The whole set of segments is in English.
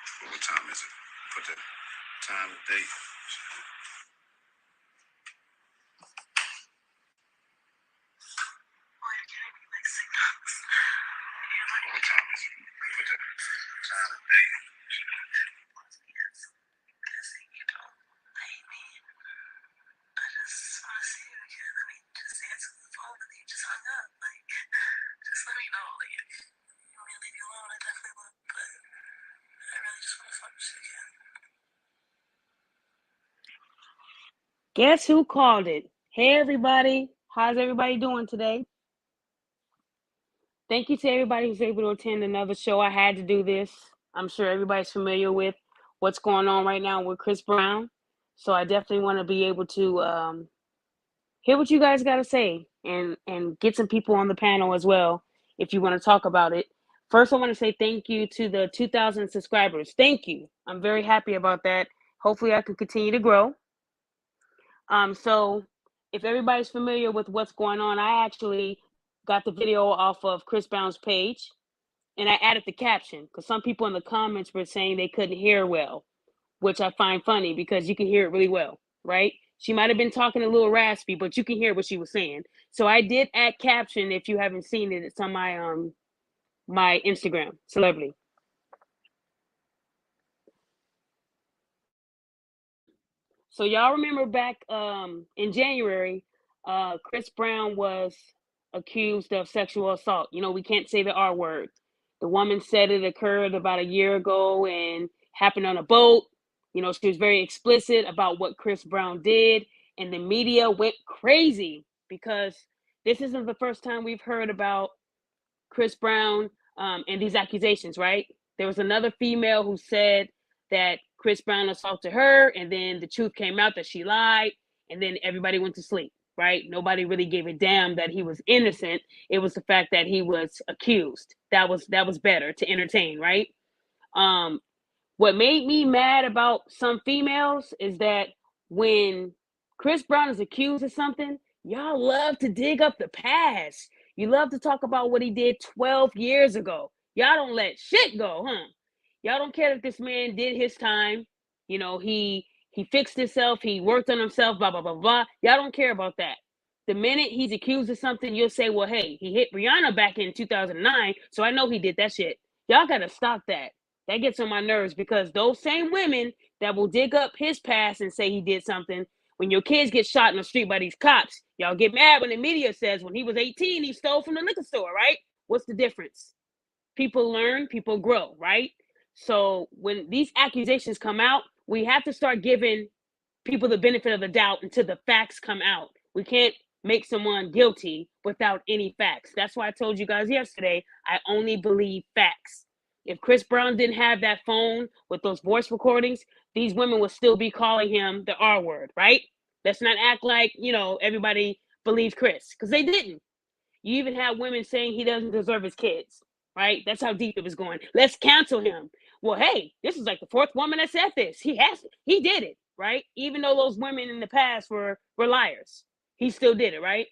What time is it? Put the time and date. What time is it? Put the time and date. Guess who called it? Hey, everybody. How's everybody doing today? Thank you to everybody who's able to attend another show. I had to do this. I'm sure everybody's familiar with what's going on right now with Chris Brown. So I definitely want to be able to hear what you guys got to say and get some people on the panel as well if you want to talk about it. First, I want to say thank you to the 2,000 subscribers. Thank you. I'm very happy about that. Hopefully, I can continue to grow. So if everybody's familiar with what's going on, I actually got the video off of Chris Brown's page and I added the caption because some people in the comments were saying they couldn't hear well, which I find funny because you can hear it really well, right? She might have been talking a little raspy, but you can hear what she was saying. So I did add caption. If you haven't seen it, it's on my Instagram, celebrity. So y'all remember back in January, Chris Brown was accused of sexual assault. You know, we can't say the R word. The woman said it occurred about a year ago and happened on a boat. You know, she was very explicit about what Chris Brown did, and the media went crazy because this isn't the first time we've heard about Chris Brown and these accusations, right? There was another female who said that Chris Brown assaulted her, and then the truth came out that she lied, and then everybody went to sleep, right? Nobody really gave a damn that he was innocent. It was the fact that he was accused. That was better to entertain, right? What made me mad about some females is that when Chris Brown is accused of something, y'all love to dig up the past. You love to talk about what he did 12 years ago. Y'all don't let shit go, huh? Y'all don't care if this man did his time. You know, he fixed himself, he worked on himself, blah, blah, blah, blah. Y'all don't care about that. The minute he's accused of something, you'll say, well, hey, he hit Rihanna back in 2009, so I know he did that shit. Y'all got to stop that. That gets on my nerves because those same women that will dig up his past and say he did something, when your kids get shot in the street by these cops, y'all get mad when the media says when he was 18, he stole from the liquor store, right? What's the difference? People learn, people grow, right? So when these accusations come out, we have to start giving people the benefit of the doubt until the facts come out. We can't make someone guilty without any facts. That's why I told you guys yesterday, I only believe facts. If Chris Brown didn't have that phone with those voice recordings, these women would still be calling him the R word, right? Let's not act like, you know, everybody believes Chris, because they didn't. You even have women saying he doesn't deserve his kids, right? That's how deep it was going. Let's cancel him. Well, hey, this is like the fourth woman that said this. He did it, right? Even though those women in the past were liars, he still did it, right?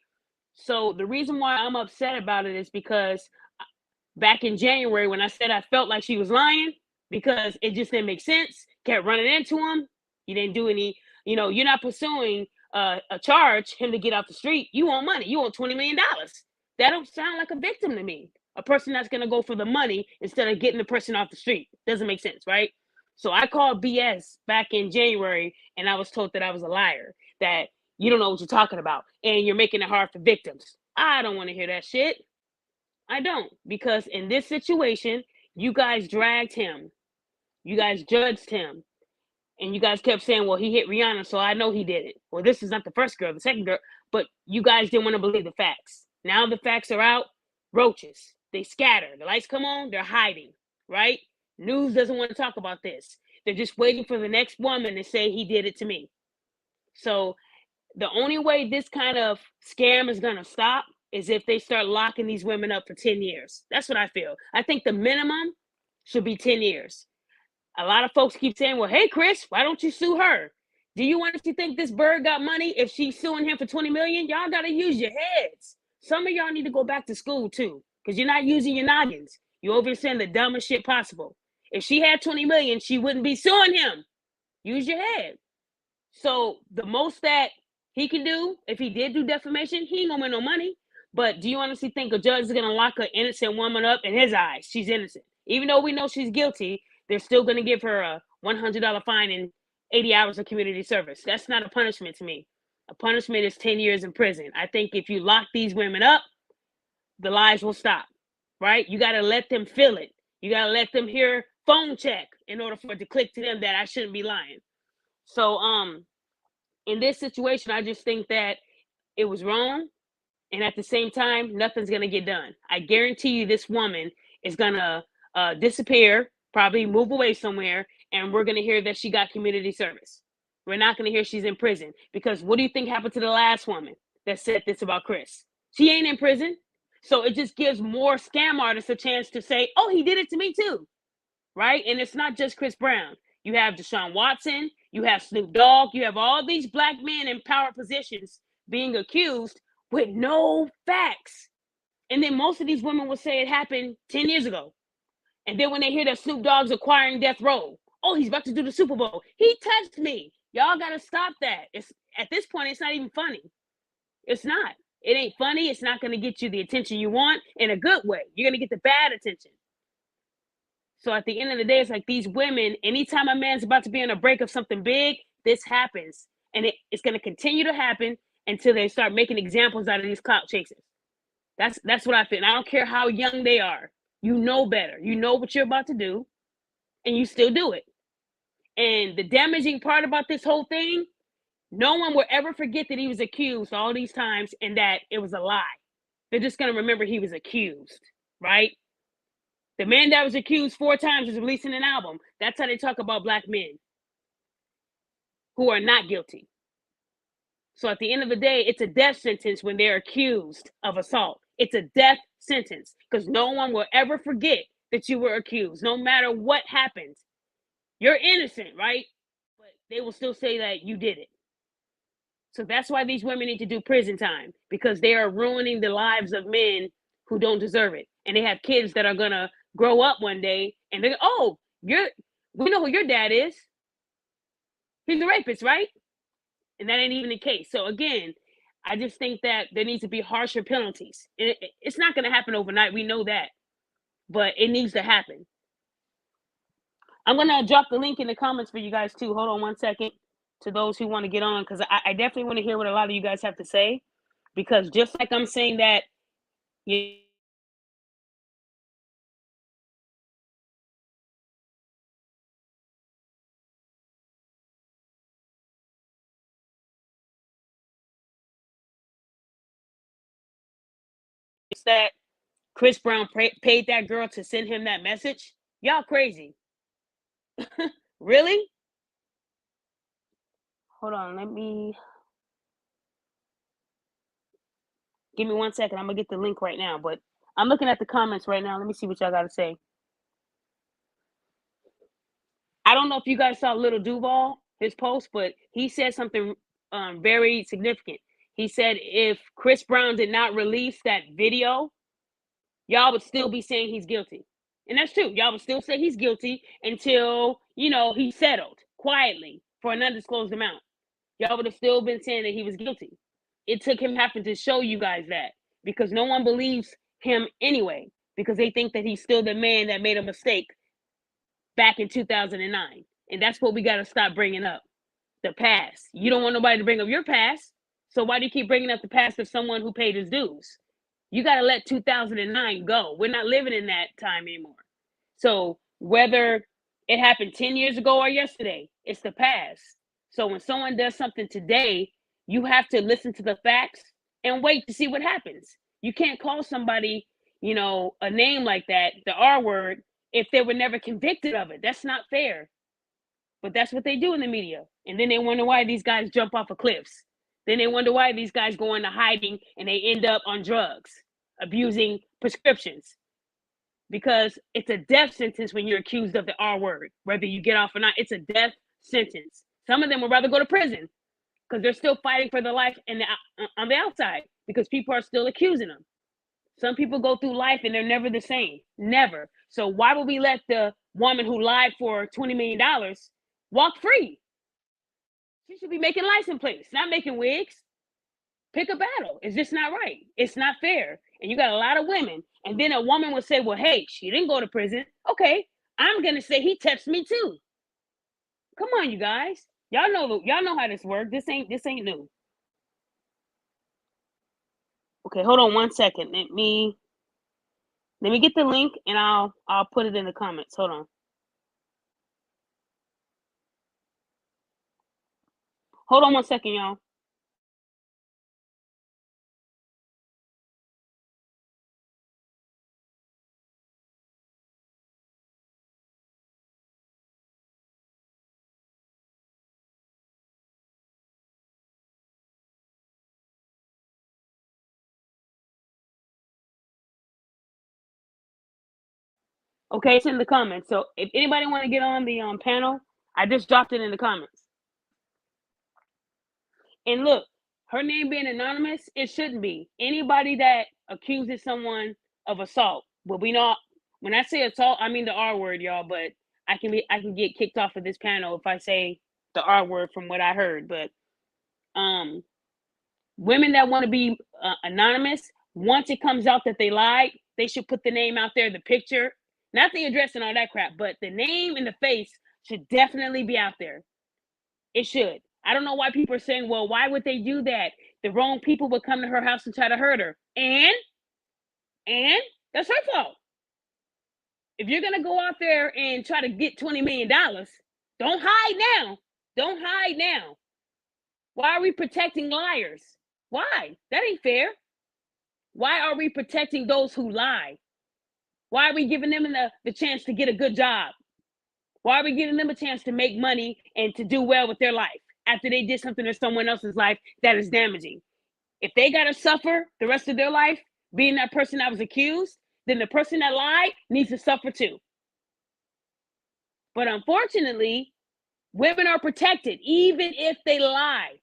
So the reason why I'm upset about it is because back in January when I said I felt like she was lying because it just didn't make sense, kept running into him. You didn't do any, you know, you're not pursuing a charge, him to get off the street. You want money. You want $20 million. That don't sound like a victim to me. A person that's going to go for the money instead of getting the person off the street. Doesn't make sense, right? So I called BS back in January and I was told that I was a liar, that you don't know what you're talking about and you're making it hard for victims. I don't want to hear that shit. I don't, because in this situation, you guys dragged him. You guys judged him. And you guys kept saying, well, he hit Rihanna, so I know he did it. Well, this is not the first girl, the second girl, but you guys didn't want to believe the facts. Now the facts are out. Roaches, they scatter. The lights come on, they're hiding, right? News doesn't want to talk about this. They're just waiting for the next woman to say he did it to me. So the only way this kind of scam is going to stop is if they start locking these women up for 10 years. That's what I feel. I think the minimum should be 10 years. A lot of folks keep saying, well, hey, Chris, why don't you sue her? Do you honestly think this bird got money if she's suing him for 20 million? Y'all got to use your heads. Some of y'all need to go back to school too, because you're not using your noggins. You're over here saying the dumbest shit possible. If she had 20 million, she wouldn't be suing him. Use your head. So the most that he can do, if he did do defamation, he ain't gonna win no money. But do you honestly think a judge is gonna lock an innocent woman up? In his eyes, she's innocent. Even though we know she's guilty, they're still gonna give her a $100 fine and 80 hours of community service. That's not a punishment to me. A punishment is 10 years in prison. I think if you lock these women up, the lies will stop, right? You gotta let them feel it. You gotta let them hear phone check in order for it to click to them that I shouldn't be lying. So in this situation, I just think that it was wrong. And at the same time, nothing's going to get done. I guarantee you this woman is going to disappear, probably move away somewhere, and we're going to hear that she got community service. We're not going to hear she's in prison. Because what do you think happened to the last woman that said this about Chris? She ain't in prison. So it just gives more scam artists a chance to say, oh, he did it to me too. Right? And it's not just Chris Brown. You have Deshaun Watson, you have Snoop Dogg, you have all these black men in power positions being accused with no facts. And then most of these women will say it happened 10 years ago. And then when they hear that Snoop Dogg's acquiring death row, oh, he's about to do the Super Bowl. He touched me. Y'all got to stop that. It's at this point, it's not even funny. It's not. It ain't funny. It's not going to get you the attention you want in a good way. You're going to get the bad attention. So at the end of the day, it's like these women, anytime a man's about to be on a break of something big, this happens. And it's going to continue to happen until they start making examples out of these clout chasers. That's what I feel. And I don't care how young they are. You know better. You know what you're about to do, and you still do it. And the damaging part about this whole thing, no one will ever forget that he was accused all these times and that it was a lie. They're just going to remember he was accused, right? The man that was accused 4 times is releasing an album. That's how they talk about black men who are not guilty. So at the end of the day, it's a death sentence when they're accused of assault. It's a death sentence because no one will ever forget that you were accused, no matter what happens. You're innocent, right? But they will still say that you did it. So that's why these women need to do prison time, because they are ruining the lives of men who don't deserve it. And they have kids that are going to grow up one day and they're, oh, we know who your dad is. He's a rapist, right? And that ain't even the case. So again, I just think that there needs to be harsher penalties. It's not going to happen overnight. We know that. But it needs to happen. I'm going to drop the link in the comments for you guys too. Hold on one second, to those who want to get on, because I definitely want to hear what a lot of you guys have to say. Because just like I'm saying that, that Chris Brown paid that girl to send him that message. Y'all crazy. Really? Hold on, give me 1 second. I'm gonna get the link right now, but I'm looking at the comments right now. Let me see what y'all gotta say. I don't know if you guys saw Little Duval, his post, but he said something very significant. He said if Chris Brown did not release that video, y'all would still be saying he's guilty. And that's true. Y'all would still say he's guilty until, he settled quietly for an undisclosed amount. Y'all would have still been saying that he was guilty. It took him having to show you guys that, because no one believes him anyway, because they think that he's still the man that made a mistake back in 2009. And that's what we got to stop bringing up. The past. You don't want nobody to bring up your past. So why do you keep bringing up the past of someone who paid his dues? You got to let 2009 go. We're not living in that time anymore. So whether it happened 10 years ago or yesterday, it's the past. So when someone does something today, you have to listen to the facts and wait to see what happens. You can't call somebody, a name like that, the R word, if they were never convicted of it. That's not fair. But that's what they do in the media. And then they wonder why these guys jump off of cliffs. Then they wonder why these guys go into hiding and they end up on drugs, abusing prescriptions. Because it's a death sentence when you're accused of the R word, whether you get off or not. It's a death sentence. Some of them would rather go to prison because they're still fighting for their life on the outside, because people are still accusing them. Some people go through life and they're never the same. Never. So why would we let the woman who lied for $20 million walk free. She should be making license plates, not making wigs. Pick a battle. It's just not right. It's not fair. And you got a lot of women. And then a woman would say, well, hey, she didn't go to prison. Okay, I'm going to say he touched me too. Come on, you guys. Y'all know how this works. This ain't new. Okay, hold on 1 second. Let me get the link and I'll put it in the comments. Hold on. Hold on 1 second, y'all. Okay, it's in the comments. So if anybody want to get on the panel, I just dropped it in the comments. And look, her name being anonymous, it shouldn't be. Anybody that accuses someone of assault, but we know when I say assault, I mean the R word, y'all. But I can get kicked off of this panel if I say the R word from what I heard. But women that want to be anonymous, once it comes out that they lied, they should put the name out there, the picture, not the address and all that crap, but the name and the face should definitely be out there. It should. I don't know why people are saying, well, why would they do that? The wrong people would come to her house and try to hurt her. And that's her fault. If you're going to go out there and try to get $20 million, don't hide now. Don't hide now. Why are we protecting liars? Why? That ain't fair. Why are we protecting those who lie? Why are we giving them the chance to get a good job? Why are we giving them a chance to make money and to do well with their life after they did something to someone else's life that is damaging? If they got to suffer the rest of their life being that person that was accused, then the person that lied needs to suffer too. But unfortunately, women are protected even if they lie.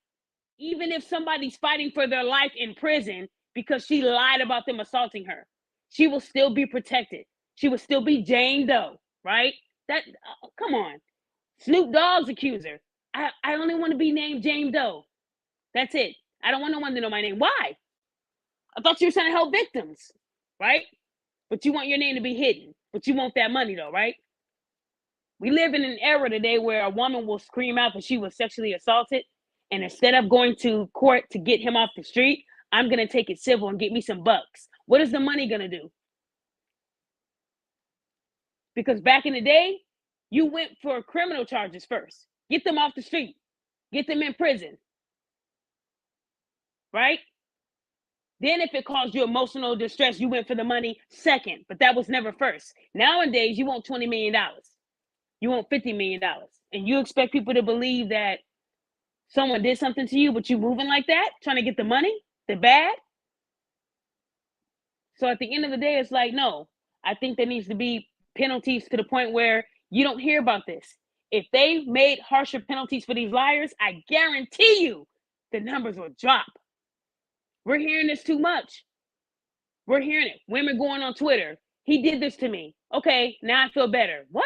Even if somebody's fighting for their life in prison because she lied about them assaulting her, she will still be protected. She will still be Jane Doe, right? Come on. Snoop Dogg's accuser. I only want to be named Jane Doe. That's it. I don't want no one to know my name. Why? I thought you were trying to help victims, right? But you want your name to be hidden. But you want that money though, right? We live in an era today where a woman will scream out that she was sexually assaulted. And instead of going to court to get him off the street, I'm going to take it civil and get me some bucks. What is the money going to do? Because back in the day, you went for criminal charges first. Get them off the street. Get them in prison. Right? Then if it caused you emotional distress, you went for the money second. But that was never first. Nowadays, you want $20 million. You want $50 million. And you expect people to believe that someone did something to you, but you moving like that, trying to get the money, the bad. So at the end of the day, it's like, no, I think there needs to be penalties to the point where you don't hear about this. If they made harsher penalties for these liars, I guarantee you the numbers will drop. We're hearing this too much. We're hearing it. Women going on Twitter. He did this to me. Okay, now I feel better. What?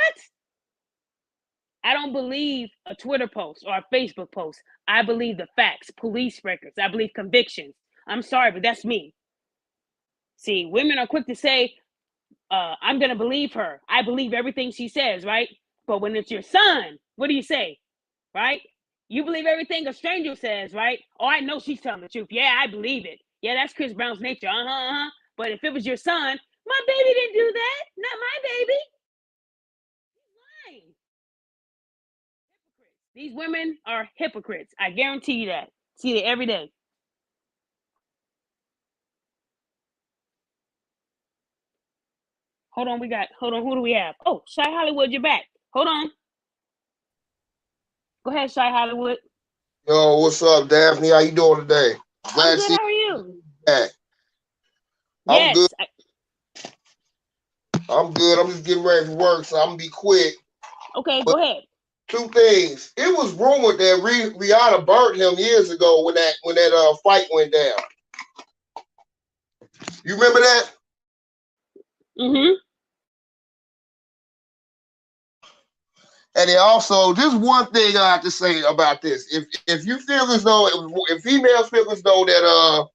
I don't believe a Twitter post or a Facebook post. I believe the facts, police records. I believe convictions. I'm sorry, but that's me. See, women are quick to say, I'm going to believe her. I believe everything she says, right? But when it's your son, what do you say, right? You believe everything a stranger says, right? Oh, I know she's telling the truth. Yeah, I believe it. Yeah, that's Chris Brown's nature. But if it was your son, my baby didn't do that. Not my baby. He's lying. These women are hypocrites. I guarantee you that. See it every day. Hold on, who do we have? Oh, Shy Hollywood, you're back. Hold on. Go ahead, Shy Hollywood. Yo, what's up, Daphne? How you doing today? I'm good. How are you? Back. I'm good. I'm good. I'm just getting ready for work, so I'm gonna be quick. Okay, go ahead. Two things. It was rumored that Rihanna burnt him years ago when that fight went down. You remember that? Mm-hmm. And then also, just one thing I have to say about this: if you feel as though if females feel as though that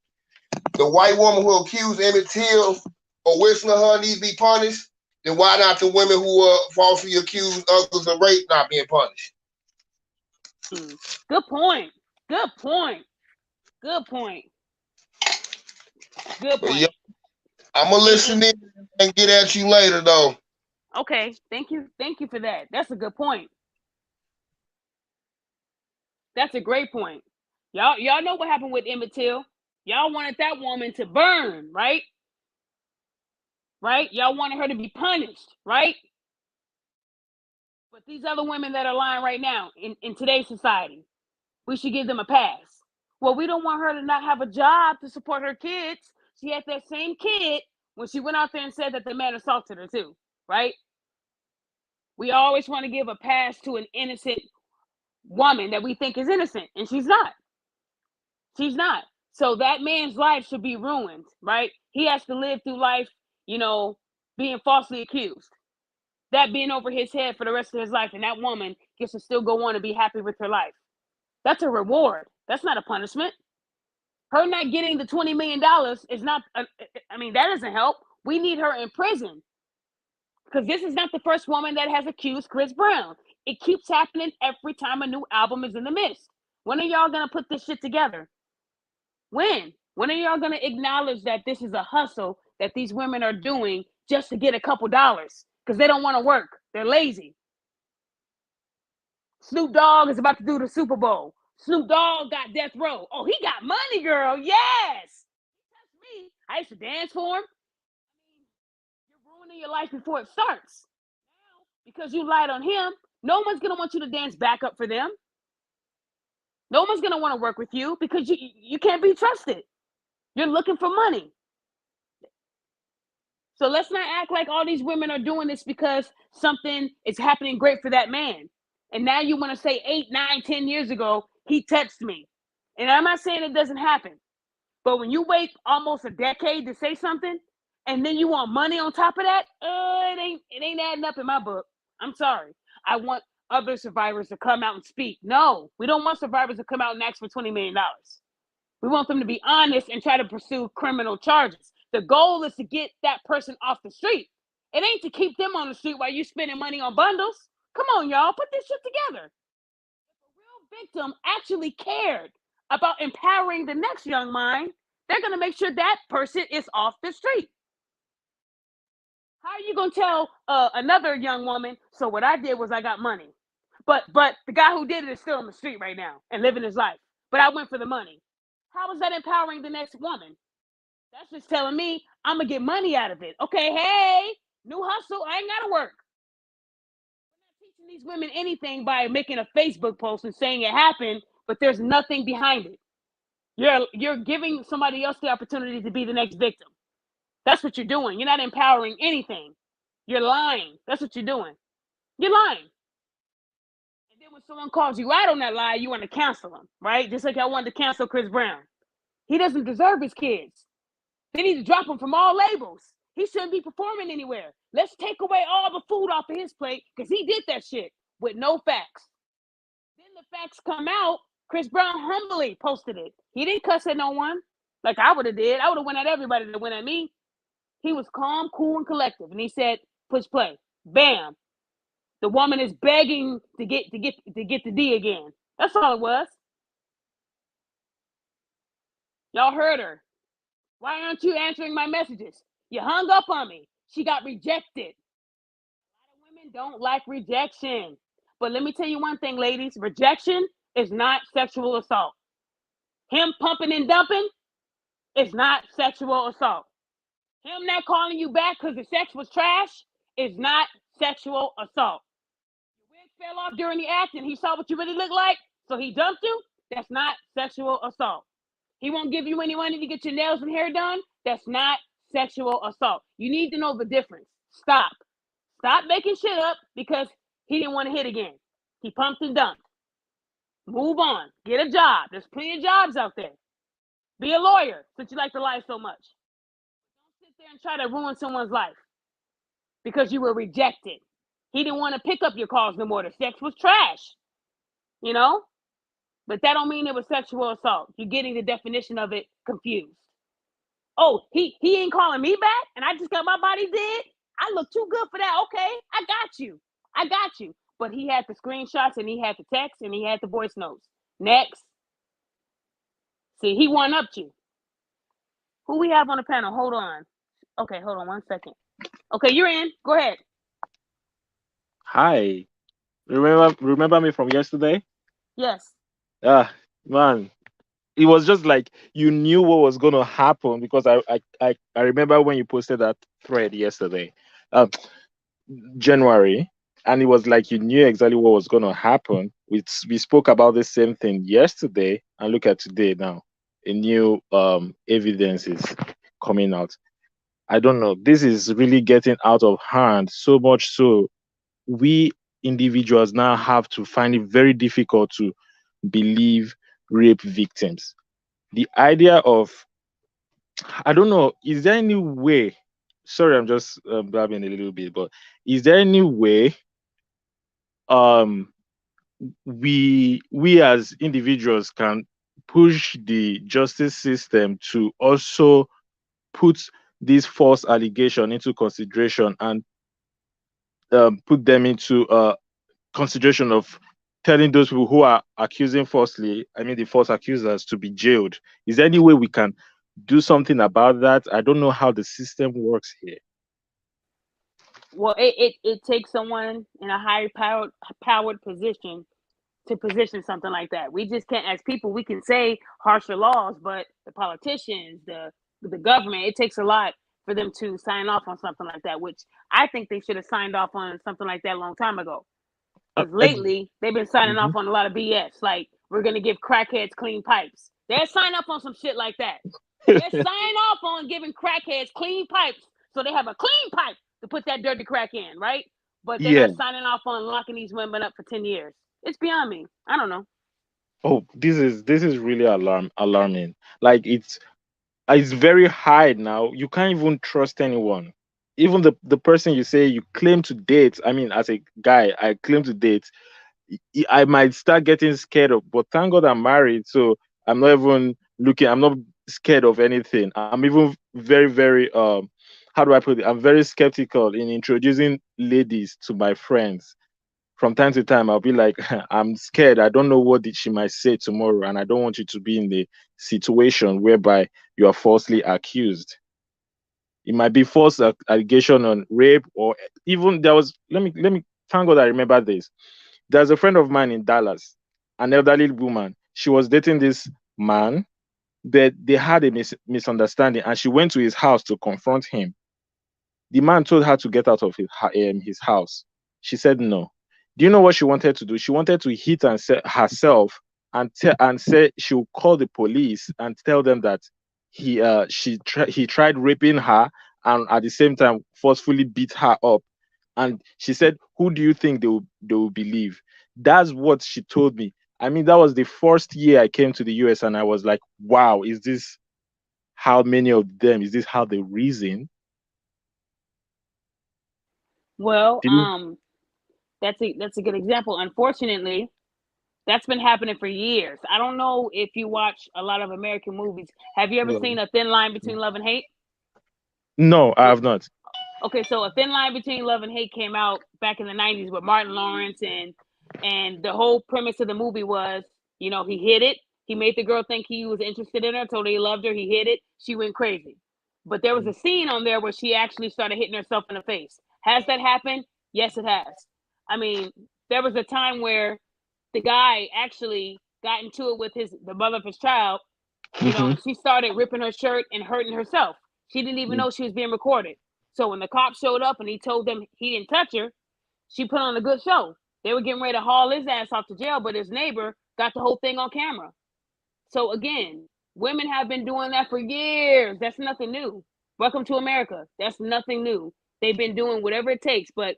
the white woman who accused Emmett Till or Whistler her need to be punished, then why not the women who falsely accused others of rape not being punished? Good point. Good point. Good point. Good point. Yeah, I'm gonna listen in and get at you later, though. Okay, thank you for that. That's a good point. That's a great point. Y'all know what happened with Emmett Till. Y'all wanted that woman to burn, right? Right? Y'all wanted her to be punished, right? But these other women that are lying right now in today's society, we should give them a pass. Well, we don't want her to not have a job to support her kids. She had that same kid when she went out there and said that the man assaulted her too, right? We always want to give a pass to an innocent woman that we think is innocent, and she's not. She's not. So that man's life should be ruined, right? He has to live through life, being falsely accused. That being over his head for the rest of his life, and that woman gets to still go on and be happy with her life. That's a reward. That's not a punishment. Her not getting the $20 million is not, that doesn't help. We need her in prison. Because this is not the first woman that has accused Chris Brown. It keeps happening every time a new album is in the midst. When are y'all going to put this shit together? When? When are y'all going to acknowledge that this is a hustle that these women are doing just to get a couple dollars? Because they don't want to work. They're lazy. Snoop Dogg is about to do the Super Bowl. Snoop Dogg got death row. Oh, he got money, girl. Yes. That's me. I used to dance for him. You're ruining your life before it starts. Now, because you lied on him, no one's going to want you to dance back up for them. No one's going to want to work with you because you can't be trusted. You're looking for money. So let's not act like all these women are doing this because something is happening great for that man. And now you want to say 8, 9, 10 years ago, he texted me. And I'm not saying it doesn't happen. But when you wait almost a decade to say something, and then you want money on top of that, it ain't adding up in my book. I'm sorry. I want other survivors to come out and speak. No, we don't want survivors to come out and ask for $20 million. We want them to be honest and try to pursue criminal charges. The goal is to get that person off the street. It ain't to keep them on the street while you spending money on bundles. Come on, y'all, put this shit together. If a real victim actually cared about empowering the next young mind, they're going to make sure that person is off the street. How are you going to tell another young woman, so what I did was I got money, but the guy who did it is still on the street right now and living his life, but I went for the money? How is that empowering the next woman? That's just telling me I'm going to get money out of it. Okay, hey, new hustle, I ain't got to work. We're not teaching these women anything by making a Facebook post and saying it happened, but there's nothing behind it. You're giving somebody else the opportunity to be the next victim. That's what you're doing. You're not empowering anything. You're lying. That's what you're doing. You're lying. And then when someone calls you out on that lie, you want to cancel them, right? Just like I wanted to cancel Chris Brown. He doesn't deserve his kids. They need to drop him from all labels. He shouldn't be performing anywhere. Let's take away all the food off of his plate because he did that shit with no facts. Then the facts come out. Chris Brown humbly posted it. He didn't cuss at no one like I would have did. I would have went at everybody that went at me. He was calm, cool, and collective. And he said, push play. Bam. The woman is begging to get the D again. That's all it was. Y'all heard her. Why aren't you answering my messages? You hung up on me. She got rejected. A lot of women don't like rejection. But let me tell you one thing, ladies. Rejection is not sexual assault. Him pumping and dumping is not sexual assault. Him not calling you back because the sex was trash is not sexual assault. Your wig fell off during the act and he saw what you really look like, so he dumped you. That's not sexual assault. He won't give you any money to get your nails and hair done. That's not sexual assault. You need to know the difference. Stop making shit up because he didn't want to hit again. He pumped and dumped. Move on. Get a job. There's plenty of jobs out there. Be a lawyer since you like to lie so much. Don't sit there and try to ruin someone's life because you were rejected. He didn't want to pick up your calls no more. The sex was trash, you know? But that don't mean it was sexual assault. You're getting the definition of it confused. Oh, he ain't calling me back, and I just got my body did. I look too good for that. Okay, I got you. I got you. But he had the screenshots, and he had the text, and he had the voice notes. Next. See, he one-upped you. Who we have on the panel? Hold on. Okay, hold on 1 second. Okay, you're in. Go ahead. Hi. Remember me from yesterday? Yes. Ah, man. It was just like you knew what was gonna happen because I remember when you posted that thread yesterday. Um January, and it was like you knew exactly what was gonna happen. We spoke about the same thing yesterday, and look at today now. A new evidence is coming out. I don't know. This is really getting out of hand so much so we individuals now have to find it very difficult to believe rape victims. The idea of, I don't know, is there any way? Sorry, I'm just blabbing a little bit, but is there any way um we as individuals can push the justice system to also put this false allegation into consideration and put them into consideration of telling those people who are accusing falsely, I mean the false accusers, to be jailed? Is there any way we can do something about that? I don't know how the system works here. Well, it takes someone in a higher powered position to position something like that. We just can't, as people, we can say harsher laws, but the politicians, the government, it takes a lot for them to sign off on something like that, which I think they should have signed off on something like that a long time ago. Because lately they've been signing Mhm. off on a lot of BS. Like, we're gonna give crackheads clean pipes. They'll sign up on some shit like that. They'll sign off on giving crackheads clean pipes so they have a clean pipe to put that dirty crack in, right? But they're Yeah. not signing off on locking these women up for 10 years. It's beyond me. I don't know. Oh, this is really alarming. Like it's very high now. You can't even trust anyone. Even the person you say you claim to date. I mean, as a guy, I claim to date. I might start getting scared of, but thank God I'm married, so I'm not even looking. I'm not scared of anything. I'm even very how do I put it? I'm very skeptical in introducing ladies to my friends. From time to time, I'll be like, I'm scared. I don't know what she might say tomorrow, and I don't want you to be in the situation whereby you are falsely accused. It might be false allegation on rape, or even there was. Let me thank God I remember this. There's a friend of mine in Dallas, an elderly woman. She was dating this man, but they had a misunderstanding, and she went to his house to confront him. The man told her to get out of his house. She said no. Do you know what she wanted to do? She wanted to hit and herself and say she would call the police and tell them that he tried raping her and at the same time forcefully beat her up. And she said, "Who do you think they will believe?" That's what she told me. I mean, that was the first year I came to the US, and I was like, "Wow, is this how many of them? Is this how they reason?" Well, Didn't that's a good example. Unfortunately, that's been happening for years. I don't know if you watch a lot of American movies. Have you ever No. seen A Thin Line Between Love and Hate? No, I have not. Okay, so A Thin Line Between Love and Hate came out back in the 90s with Martin Lawrence, and the whole premise of the movie was, he hid it. He made the girl think he was interested in her, told her he loved her, he hid it. She went crazy. But there was a scene on there where she actually started hitting herself in the face. Has that happened? Yes, it has. I mean, there was a time where the guy actually got into it with the mother of his child, Hmm. and she started ripping her shirt and hurting herself. She didn't even know she was being recorded. So when the cop showed up and he told them he didn't touch her, she put on a good show. They were getting ready to haul his ass off to jail, but his neighbor got the whole thing on camera. So again, women have been doing that for years. That's nothing new. Welcome to America. That's nothing new. They've been doing whatever it takes. But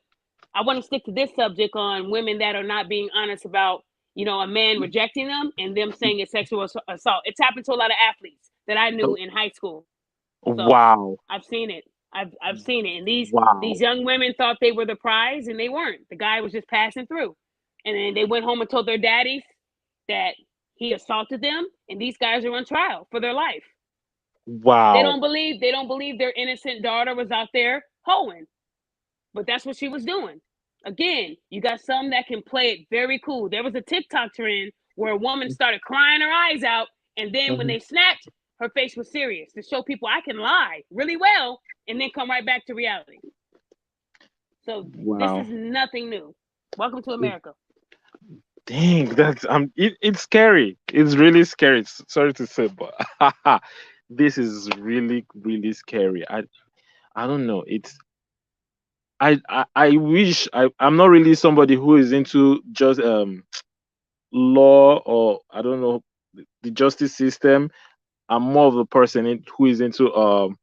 I want to stick to this subject on women that are not being honest about, a man rejecting them and them saying it's sexual assault. It's happened to a lot of athletes that I knew in high school. So Wow. I've seen it. I've seen it, and these Wow. young women thought they were the prize, and they weren't. The guy was just passing through, and then they went home and told their daddies that he assaulted them, and these guys are on trial for their life. They Wow. don't believe their innocent daughter was out there hoeing, but that's what she was doing. Again, you got some that can play it very cool. There was a TikTok trend where a woman started crying her eyes out, and then when Mhm. they snapped, her face was serious to show people I can lie really well and then come right back to reality. So this Wow. is nothing new. Welcome to America. Dang, it's scary. It's really scary. Sorry to say, but this is really, really scary. I don't know. I wish I'm not really somebody who is into just law, or I don't know, the justice system. I'm more of a person who is into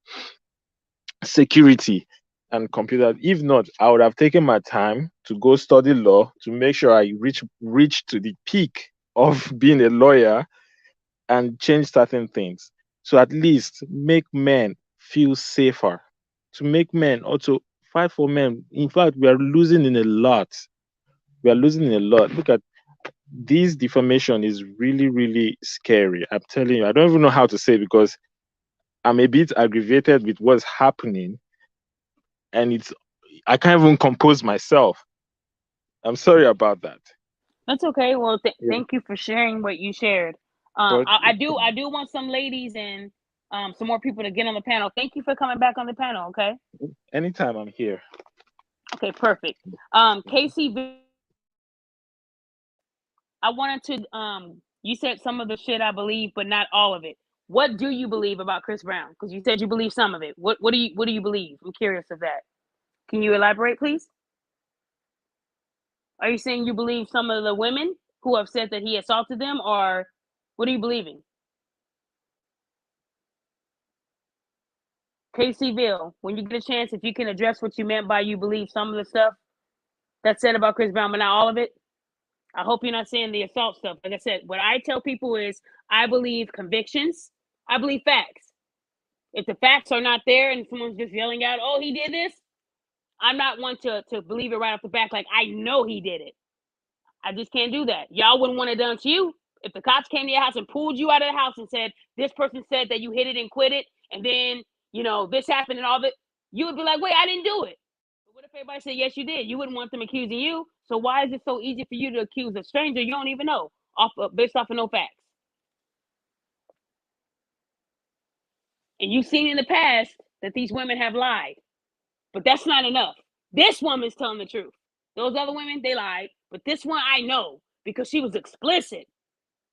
security and computer. If not, I would have taken my time to go study law to make sure I reach to the peak of being a lawyer and change certain things. So at least make men feel safer. To make men also fight for men. In fact, we are losing in a lot. We are losing in a lot. Look at this defamation is really, really scary. I'm telling you, I don't even know how to say it because I'm a bit aggravated with what's happening, and I can't even compose myself. I'm sorry about that. That's okay. Well, Yeah, thank you for sharing what you shared. but I do want some ladies and some more people to get on the panel. Thank you for coming back on the panel. Okay. anytime I'm here. Okay. Perfect. Casey, I wanted to you said some of the shit I believe, but not all of it. What do you believe about Chris Brown? Because you said you believe some of it. What do you believe? I'm curious of that. Can you elaborate, please? Are you saying you believe some of the women who have said that he assaulted them, or what are you believing? KCville, when you get a chance, if you can address what you meant by you believe some of the stuff that's said about Chris Brown, but not all of it. I hope you're not saying the assault stuff. Like I said, what I tell people is I believe convictions. I believe facts. If the facts are not there and someone's just yelling out, "Oh, he did this," I'm not one to believe it right off the back. Like I know he did it. I just can't do that. Y'all wouldn't want it done to you. If the cops came to your house and pulled you out of the house and said, "This person said that you hit it and quit it, and then, this happened and all of it," you would be like, "Wait, I didn't do it." But what if everybody said, "Yes, you did"? You wouldn't want them accusing you. So why is it so easy for you to accuse a stranger you don't even know based off of no facts? And you've seen in the past that these women have lied, but that's not enough. This woman's telling the truth. Those other women, they lied, but this one I know because she was explicit.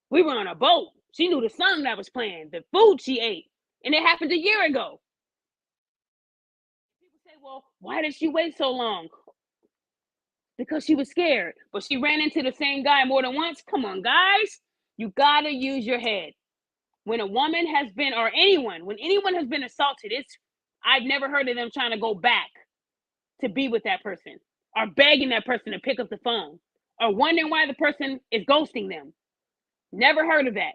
We were on a boat. She knew the song that was playing, the food she ate, and it happened a year ago. People say, "Well, why did she wait so long?" Because she was scared. But she ran into the same guy more than once. Come on, guys. You gotta use your head. When a woman has been, or anyone, when anyone has been assaulted, I've never heard of them trying to go back to be with that person, or begging that person to pick up the phone, or wondering why the person is ghosting them. Never heard of that.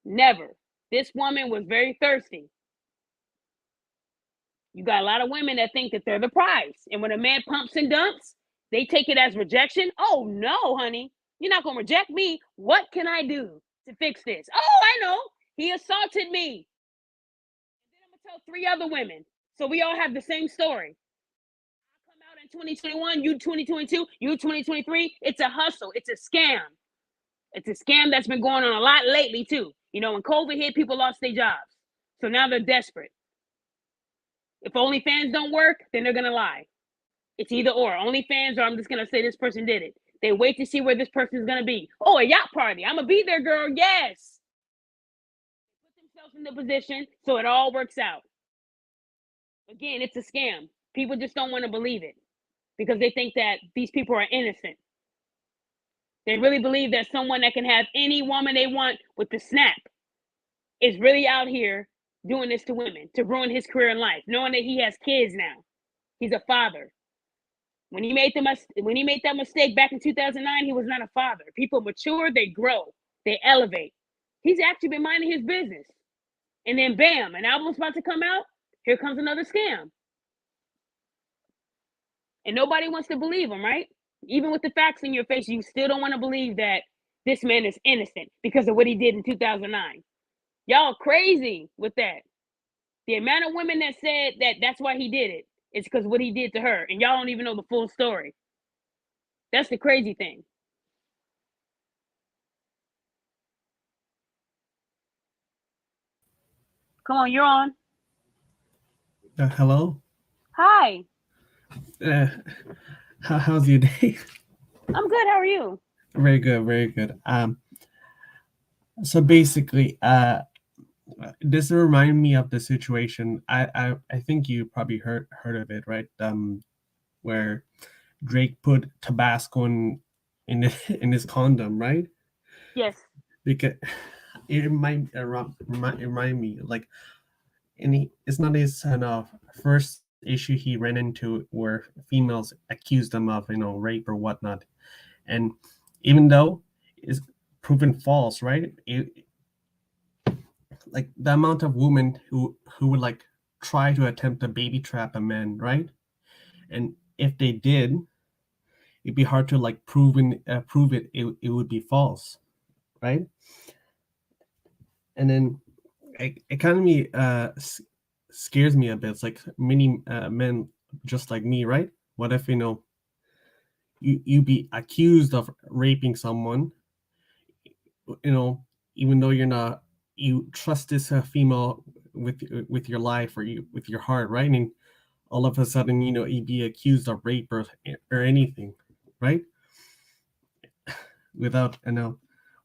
Never. This woman was very thirsty. You got a lot of women that think that they're the prize. And when a man pumps and dumps, they take it as rejection. Oh, no, honey. You're not going to reject me. What can I do to fix this? Oh, I know. He assaulted me. And then I'm going to tell 3 other women. So we all have the same story. I come out in 2021, you 2022, you 2023. It's a hustle. It's a scam. It's a scam that's been going on a lot lately, too. When COVID hit, people lost their jobs. So now they're desperate. If OnlyFans don't work, then they're gonna lie. It's either or. OnlyFans, or I'm just gonna say this person did it. They wait to see where this person is gonna be. Oh, a yacht party. I'm gonna be there, girl. Yes. Put themselves in the position so it all works out. Again, it's a scam. People just don't want to believe it because they think that these people are innocent. They really believe that someone that can have any woman they want with the snap is really out here doing this to women to ruin his career in life, knowing that he has kids now. He's a father. When he made that mistake back in 2009, he was not a father. People mature, they grow, they elevate. He's actually been minding his business. And then bam, an album's about to come out. Here comes another scam. And nobody wants to believe him, right? Even with the facts in your face, you still don't want to believe that this man is innocent because of what he did in 2009. Y'all crazy with that. The amount of women that said that that's why he did it is because what he did to her, and y'all don't even know the full story. That's the crazy thing. Come on, you're on. Hello. Hi. Uh, how's your day? I'm good. How are you? Very good, very good. So basically, this remind me of the situation. I think you probably heard of it, right? Where Drake put Tabasco in his condom, right? Yes. Because it might remind me like, it's not his first issue he ran into where females accused him of rape or whatnot, and even though it's proven false, right? Like the amount of women who would like try to attempt to baby trap a man, right? And if they did, it'd be hard to like prove it would be false, right? And then it kind of scares me a bit. It's like many men just like me, right? What if you be accused of raping someone, you know, even though you're not, you trust this female with your life or you with your heart, right? And all of a sudden, you be accused of rape or anything, right? Without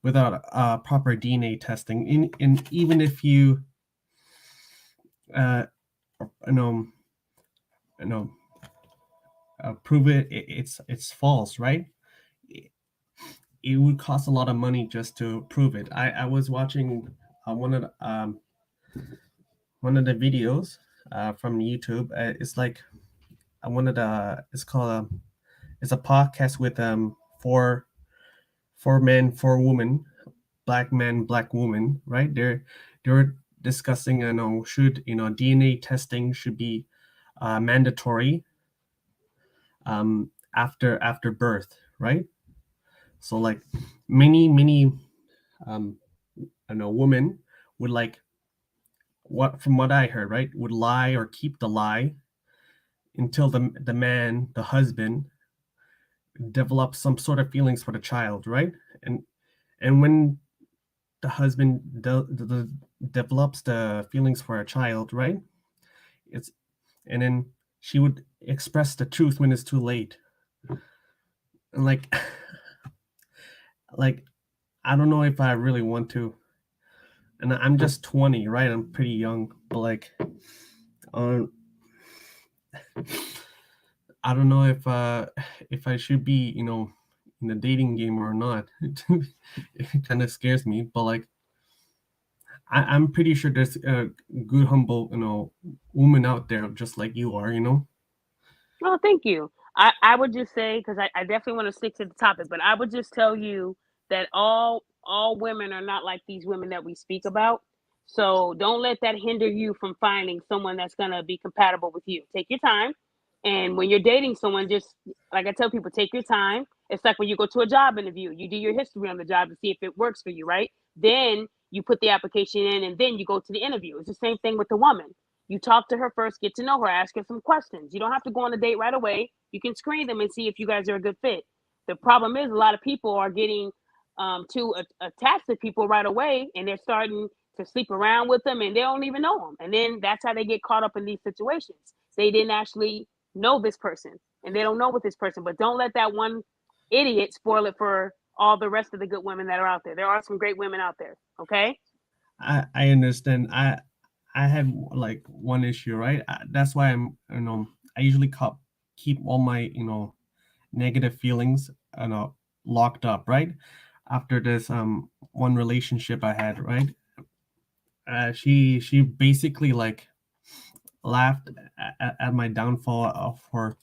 without proper DNA testing, and even if you uh you know you know prove it's false, right? It would cost a lot of money just to prove it. I was watching one of the videos from YouTube. It's like one of the it's called it's a podcast with four men, four women, black man, black woman, right? They're discussing, should DNA testing should be mandatory after birth, right? So like many um, women would like, what from what I heard, right, would lie or keep the lie until the man, the husband, develops some sort of feelings for the child, right? And when the husband develops the feelings for a child, right? It's and then she would express the truth when it's too late. And like I don't know if I really want to. And I'm just 20, right? I'm pretty young, but like, um, I don't know if I should be, in the dating game or not. It kind of scares me, but like, I'm pretty sure there's a good, humble, woman out there just like you are. Oh, thank you. I would just say, because I definitely want to stick to the topic, but I would just tell you that all women are not like these women that we speak about. So don't let that hinder you from finding someone that's gonna be compatible with you. Take your time. And when you're dating someone, just like I tell people, take your time. It's like when you go to a job interview, you do your history on the job to see if it works for you, right? Then you put the application in and then you go to the interview. It's the same thing with the woman. You talk to her first, get to know her, ask her some questions. You don't have to go on a date right away. You can screen them and see if you guys are a good fit. The problem is a lot of people are getting attached to people right away, and they're starting to sleep around with them, and they don't even know them. And then that's how they get caught up in these situations. They didn't actually know this person, and they don't know with this person. But don't let that one idiot spoil it for all the rest of the good women that are out there. There are some great women out there. Okay. I understand. I had like one issue, right? That's why I usually keep all my negative feelings locked up, right? After this one relationship I had, right? She basically like laughed at my downfall for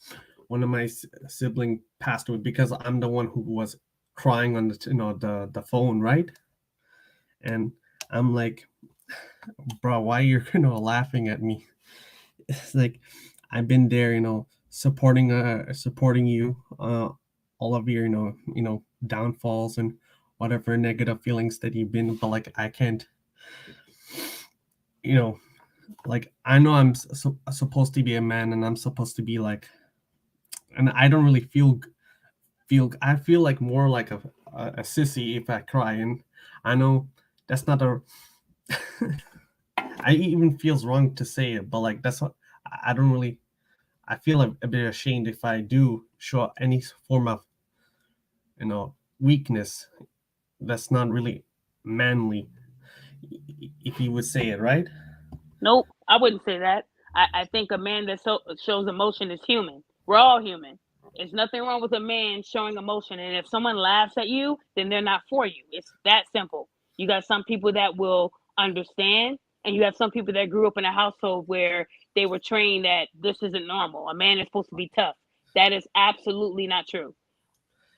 one of my sibling passed away because I'm the one who was crying on the phone, right? And I'm like, bro, why you're laughing at me? It's like I've been there, supporting you, all of your downfalls and whatever negative feelings that you've been. But like I can't, you know like I know I'm supposed to be a man, and I'm supposed to be like, and I don't really I feel like more like a sissy if I cry, and I know that's not a I even feels wrong to say it, but like that's what I don't really. I feel a bit ashamed if I do show any form of weakness that's not really manly, if you would say it, right? Nope, I wouldn't say that. I think a man that shows emotion is human. We're all human. There's nothing wrong with a man showing emotion. And if someone laughs at you, then they're not for you. It's that simple. You got some people that will understand, and you have some people that grew up in a household where they were trained that this isn't normal. A man is supposed to be tough. That is absolutely not true.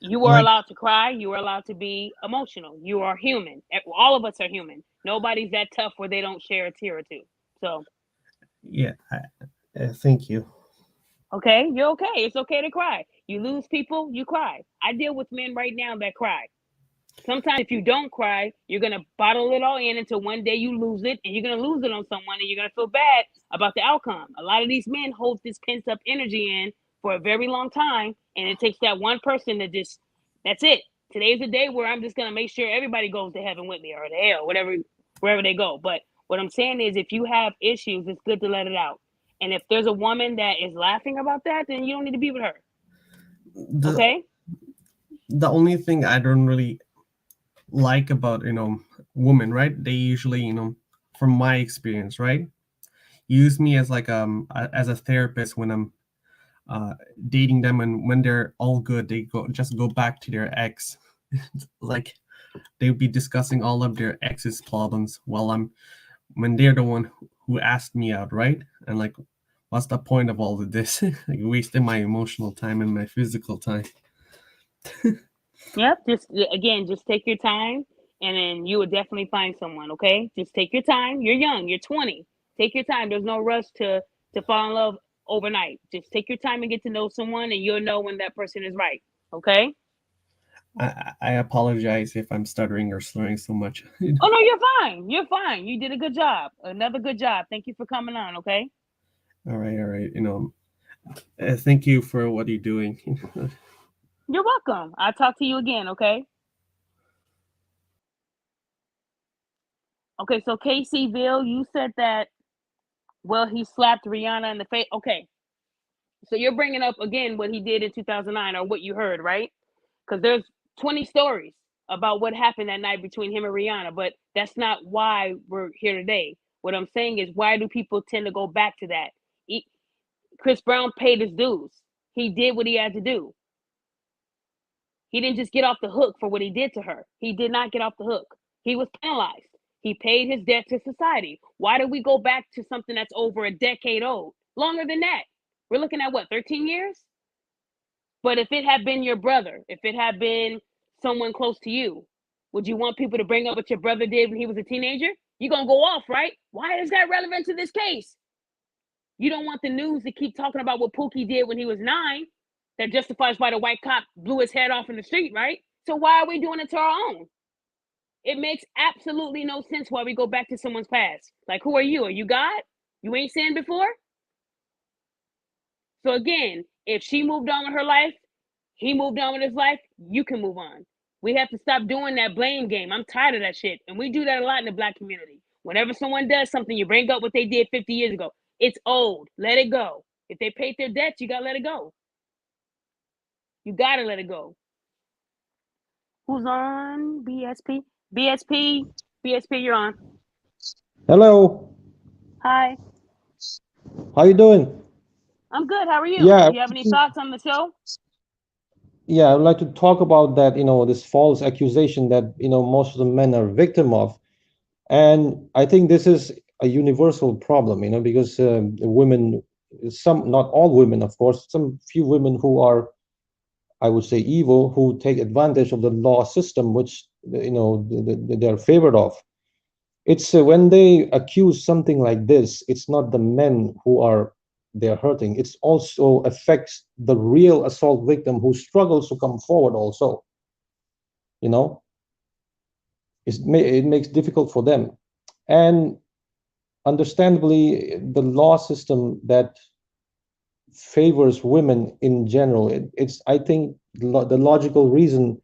You are Like, allowed to cry. You are allowed to be emotional. You are human. All of us are human. Nobody's that tough where they don't share a tear or two. So, yeah, thank you. okay, you're okay. It's okay to cry. You lose people, you cry. I deal with men right now that cry. Sometimes if you don't cry, you're going to bottle it all in until one day you lose it, and you're going to lose it on someone, and you're going to feel bad about the outcome. A lot of these men hold this pent up energy in for a very long time, and it takes that one person to just, that's it. Today's the day where I'm just going to make sure everybody goes to heaven with me, or to hell, whatever, wherever they go. But what I'm saying is, if you have issues, it's good to let it out. And if there's a woman that is laughing about that, then you don't need to be with her. The Okay? the only thing I don't really like about women, right? They usually, from my experience, right, use me as like as a therapist when I'm dating them, and when they're all good, they go back to their ex. Like they would be discussing all of their ex's problems while when they're the one who asked me out, right? And like, what's the point of all of this? Like wasting my emotional time and my physical time. Yep. Just take your time, and then you will definitely find someone. Okay. Just take your time. You're young. You're 20. Take your time. There's no rush to fall in love overnight. Just take your time and get to know someone, and you'll know when that person is right. Okay. I apologize if I'm stuttering or slurring so much. Oh no, you're fine. You're fine. You did a good job. Another good job. Thank you for coming on. Okay. All right, all right. Thank you for what you're doing. You're welcome. I'll talk to you again. Okay. Okay. So Casey Bill, you said that. Well, he slapped Rihanna in the face. Okay. So you're bringing up again what he did in 2009, or what you heard, right? Because there's 20 stories about what happened that night between him and Rihanna, but that's not why we're here today. What I'm saying is, why do people tend to go back to that? Chris Brown paid his dues. He did what he had to do. He didn't just get off the hook for what he did to her. He did not get off the hook. He was penalized. He paid his debt to society. Why do we go back to something that's over a decade old? Longer than that. We're looking at what, 13 years? But if it had been your brother, if it had been someone close to you, would you want people to bring up what your brother did when he was a teenager? You're going to go off, right? Why is that relevant to this case? You don't want the news to keep talking about what Pookie did when he was 9. That justifies why the white cop blew his head off in the street, right? So why are we doing it to our own? It makes absolutely no sense why we go back to someone's past. Like, who are you? Are you God? You ain't sinned before? So again, if she moved on with her life, he moved on with his life, you can move on. We have to stop doing that blame game. I'm tired of that shit. And we do that a lot in the black community. Whenever someone does something, you bring up what they did 50 years ago. It's old. Let it go. If they paid their debts, you got to let it go. You got to let it go. Who's on? BSP? BSP? BSP, you're on. Hello, Hi. how you doing? I'm good. How are you? Yeah, Do you have any thoughts on the show? yeah, I'd like to talk about that, this false accusation that, most of the men are victim of. And I think this is a universal problem, because women, not all women, of course, some few women who are, I would say, evil, who take advantage of the law system, which, they're favored of. It's when they accuse something like this, it's not the men who are they're hurting. It's also affects the real assault victim who struggles to come forward also, you know. It makes difficult for them. And understandably, the law system that favors women in general, it's, I think, the logical reason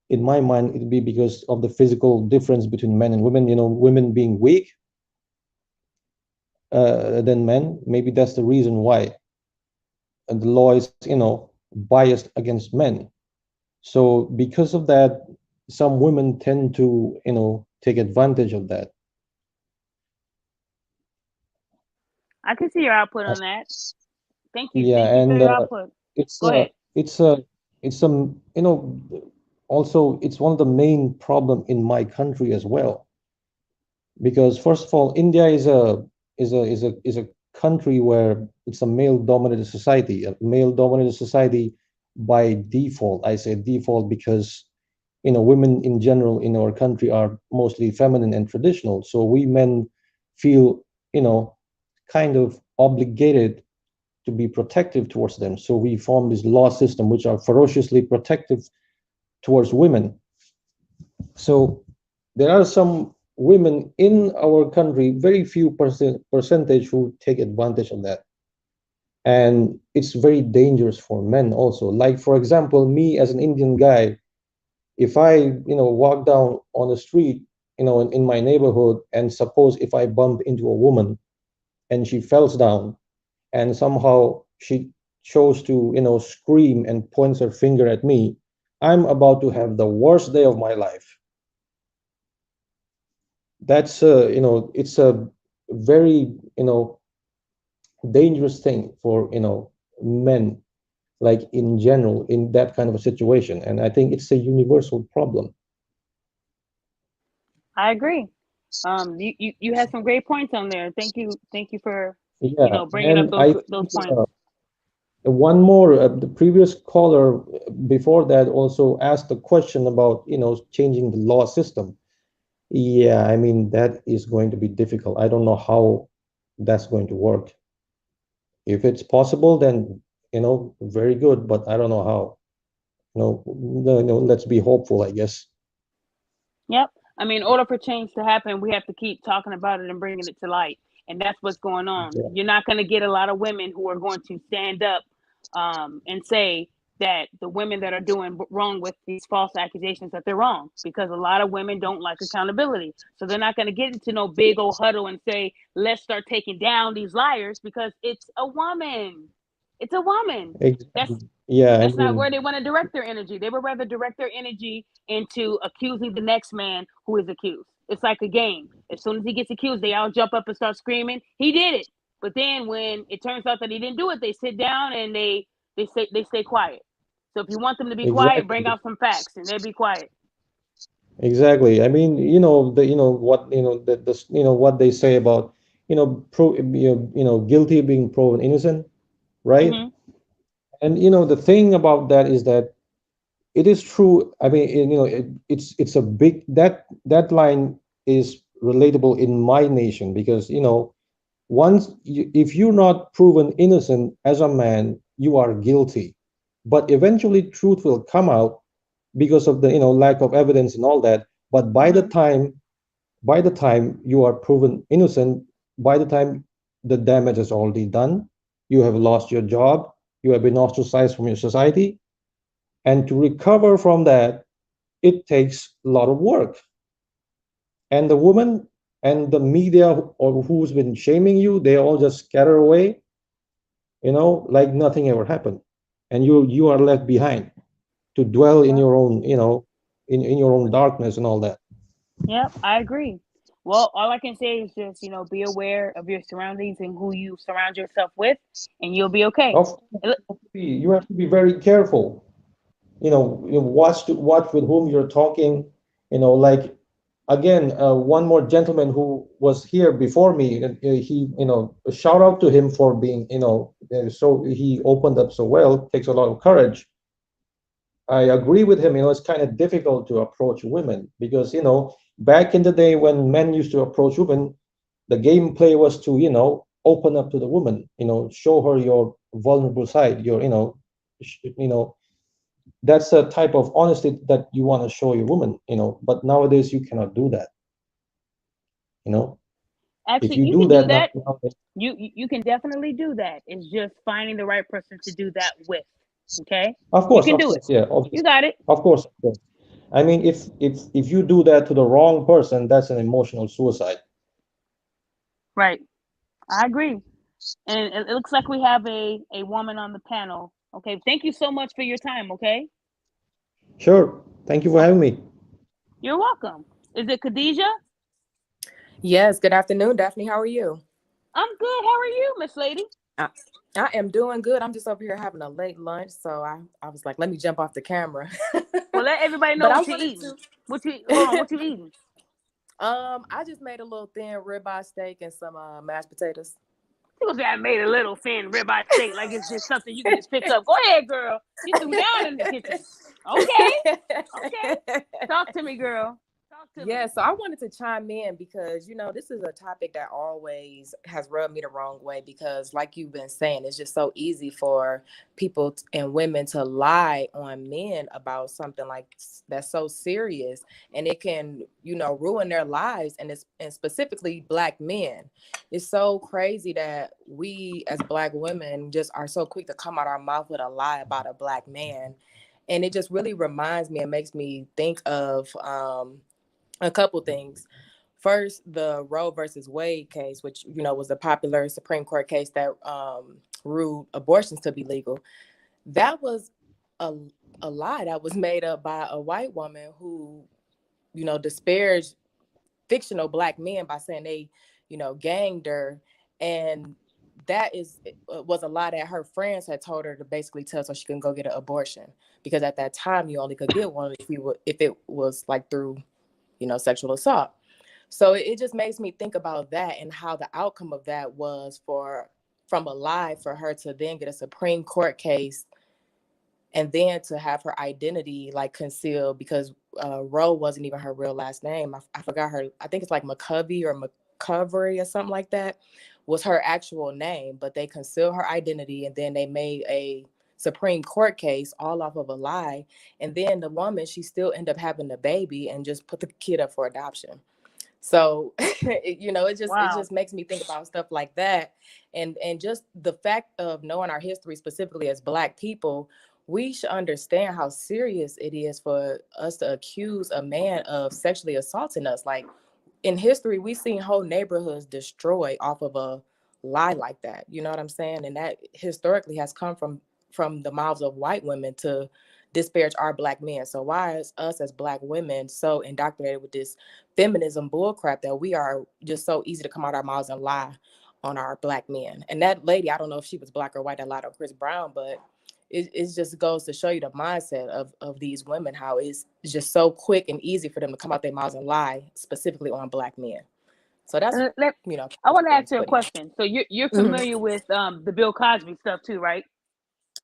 in my mind, it'd be because of the physical difference between men and women, women being weak than men. Maybe that's the reason why. And the law is, biased against men. So because of that, some women tend to, take advantage of that. I can see your output on that. Thank you. Yeah, Thank you for and your output. it's Go ahead. it's a it's a also it's one of the main problem in my country as well, because first of all, India is a country where it's a male dominated society, by default. I say default because women in general in our country are mostly feminine and traditional, so we men feel kind of obligated to be protective towards them. So we form this law system which are ferociously protective towards women. So there are some women in our country, very few percentage, who take advantage of that. And it's very dangerous for men also. Like, for example, me as an Indian guy, if I, walk down on the street, in my neighborhood, and suppose if I bump into a woman and she falls down, and somehow she chose to scream and points her finger at me, I'm about to have the worst day of my life. That's it's a very dangerous thing for men, like in general, in that kind of a situation. And I think it's a universal problem. I agree. You had some great points on there. Thank you for Yeah, bringing up and I those think points. one more, the previous caller before that also asked a question about changing the law system. Yeah, I mean, that is going to be difficult. I don't know how that's going to work. If it's possible, then very good, but I don't know how. No, no, let's be hopeful, I guess. Yep. I mean, in order for change to happen, we have to keep talking about it and bringing it to light. And that's what's going on. Yeah, You're not going to get a lot of women who are going to stand up and say that the women that are doing wrong with these false accusations that they're wrong, because a lot of women don't like accountability. So they're not going to get into no big old huddle and say, let's start taking down these liars, because it's a woman. It's a woman. That's exactly. Yeah, I that's not mean, where they want to direct their energy. They would rather direct their energy into accusing the next man who is accused. It's like a game. As soon as he gets accused, they all jump up and start screaming, "He did it!" But then when it turns out that he didn't do it, they sit down and they stay quiet. So if you want them to be quiet, bring exactly, out some facts, and they'll be quiet. exactly. I mean, the what what they say about guilty being proven innocent, right? Mm-hmm. And the thing about that is that it is true. I mean, it's a big, that line is relatable in my nation, because if you're not proven innocent as a man, you are guilty. But eventually truth will come out because of the lack of evidence and all that. But Mm-hmm. by the time you are proven innocent, by the time the damage is already done, you have lost your job, you have been ostracized from your society, and to recover from that, it takes a lot of work. And the woman and the media, or who's been shaming you, they all just scatter away, like nothing ever happened. And you are left behind to dwell in Yep. your own, in your own darkness and all that. Yep. I agree. Well, all I can say is just be aware of your surroundings and who you surround yourself with, and you'll be okay. Of course, you have to be very careful. Watch with whom you're talking. Like, again, one more gentleman who was here before me, he, a shout out to him for being, so he opened up so well. Takes a lot of courage. I agree with him. It's kind of difficult to approach women because, back in the day when men used to approach women, the gameplay was to, open up to the woman, show her your vulnerable side, that's the type of honesty that you want to show your woman, but nowadays you cannot do that, you know if Actually, you you do can do that that. nowadays. You can definitely do that. It's just finding the right person to do that with. Okay, Of you course, can of do it. course, yeah, You obviously, got it. of course, of course. I mean, if you do that to the wrong person, that's an emotional suicide. Right. I agree. And it looks like we have a woman on the panel. Okay. Thank you so much for your time. Okay. Sure. Thank you for having me. You're welcome. Is it Khadijah? Yes, good afternoon, Daphne. How are you? I'm good. How are you, Miss Lady? I, I am doing good. I'm just over here having a late lunch, so I was like, let me jump off the camera. Well, let everybody know But I what you're wanted eating. to. What you hold on? What you eating? I just made a little thin ribeye steak and some mashed potatoes. She gonna say I made a little thin ribeye steak like it's just something you can just pick up. Go ahead, girl. You threw down in the kitchen. Okay. Okay. Talk to me, girl. Talk to Yeah, me. so I wanted to chime in because, this is a topic that always has rubbed me the wrong way because, like you've been saying, it's just so easy for people and women to lie on men about something that's so serious, and it can, ruin their lives, and specifically Black men. It's so crazy that we as Black women just are so quick to come out our mouth with a lie about a Black man. And it just really reminds me and makes me think of a couple things. First, the Roe versus Wade case, which was a popular Supreme Court case that ruled abortions to be legal. That was a lie that was made up by a white woman who, disparaged fictional Black men by saying they, ganged her, and that was a lie that her friends had told her to basically tell so she can go get an abortion, because at that time you only could get one if it was like through sexual assault. So it just makes me think about that and how the outcome of that was from a lie for her to then get a Supreme Court case and then to have her identity like concealed, because Roe wasn't even her real last name. I forgot her. I think it's like McCovey or McCovery or something like that was her actual name, but they concealed her identity and then they made a Supreme Court case all off of a lie. And then the woman, she still ended up having the baby and just put the kid up for adoption. So, it Wow. just makes me think about stuff like that. And just the fact of knowing our history, specifically as Black people, we should understand how serious it is for us to accuse a man of sexually assaulting us. Like, in history, we've seen whole neighborhoods destroyed off of a lie like that. You know what I'm saying? And that historically has come from the mouths of white women to disparage our Black men. So why is us as Black women so indoctrinated with this feminism bullcrap that we are just so easy to come out our mouths and lie on our Black men? And that lady, I don't know if she was Black or white that lied on Chris Brown, but it just goes to show you the mindset of these women, how it's just so quick and easy for them to come out their mouths and lie, specifically on Black men. So that's, I want to ask things. you a But yeah. question. So you're Mhm. familiar with the Bill Cosby stuff too, right?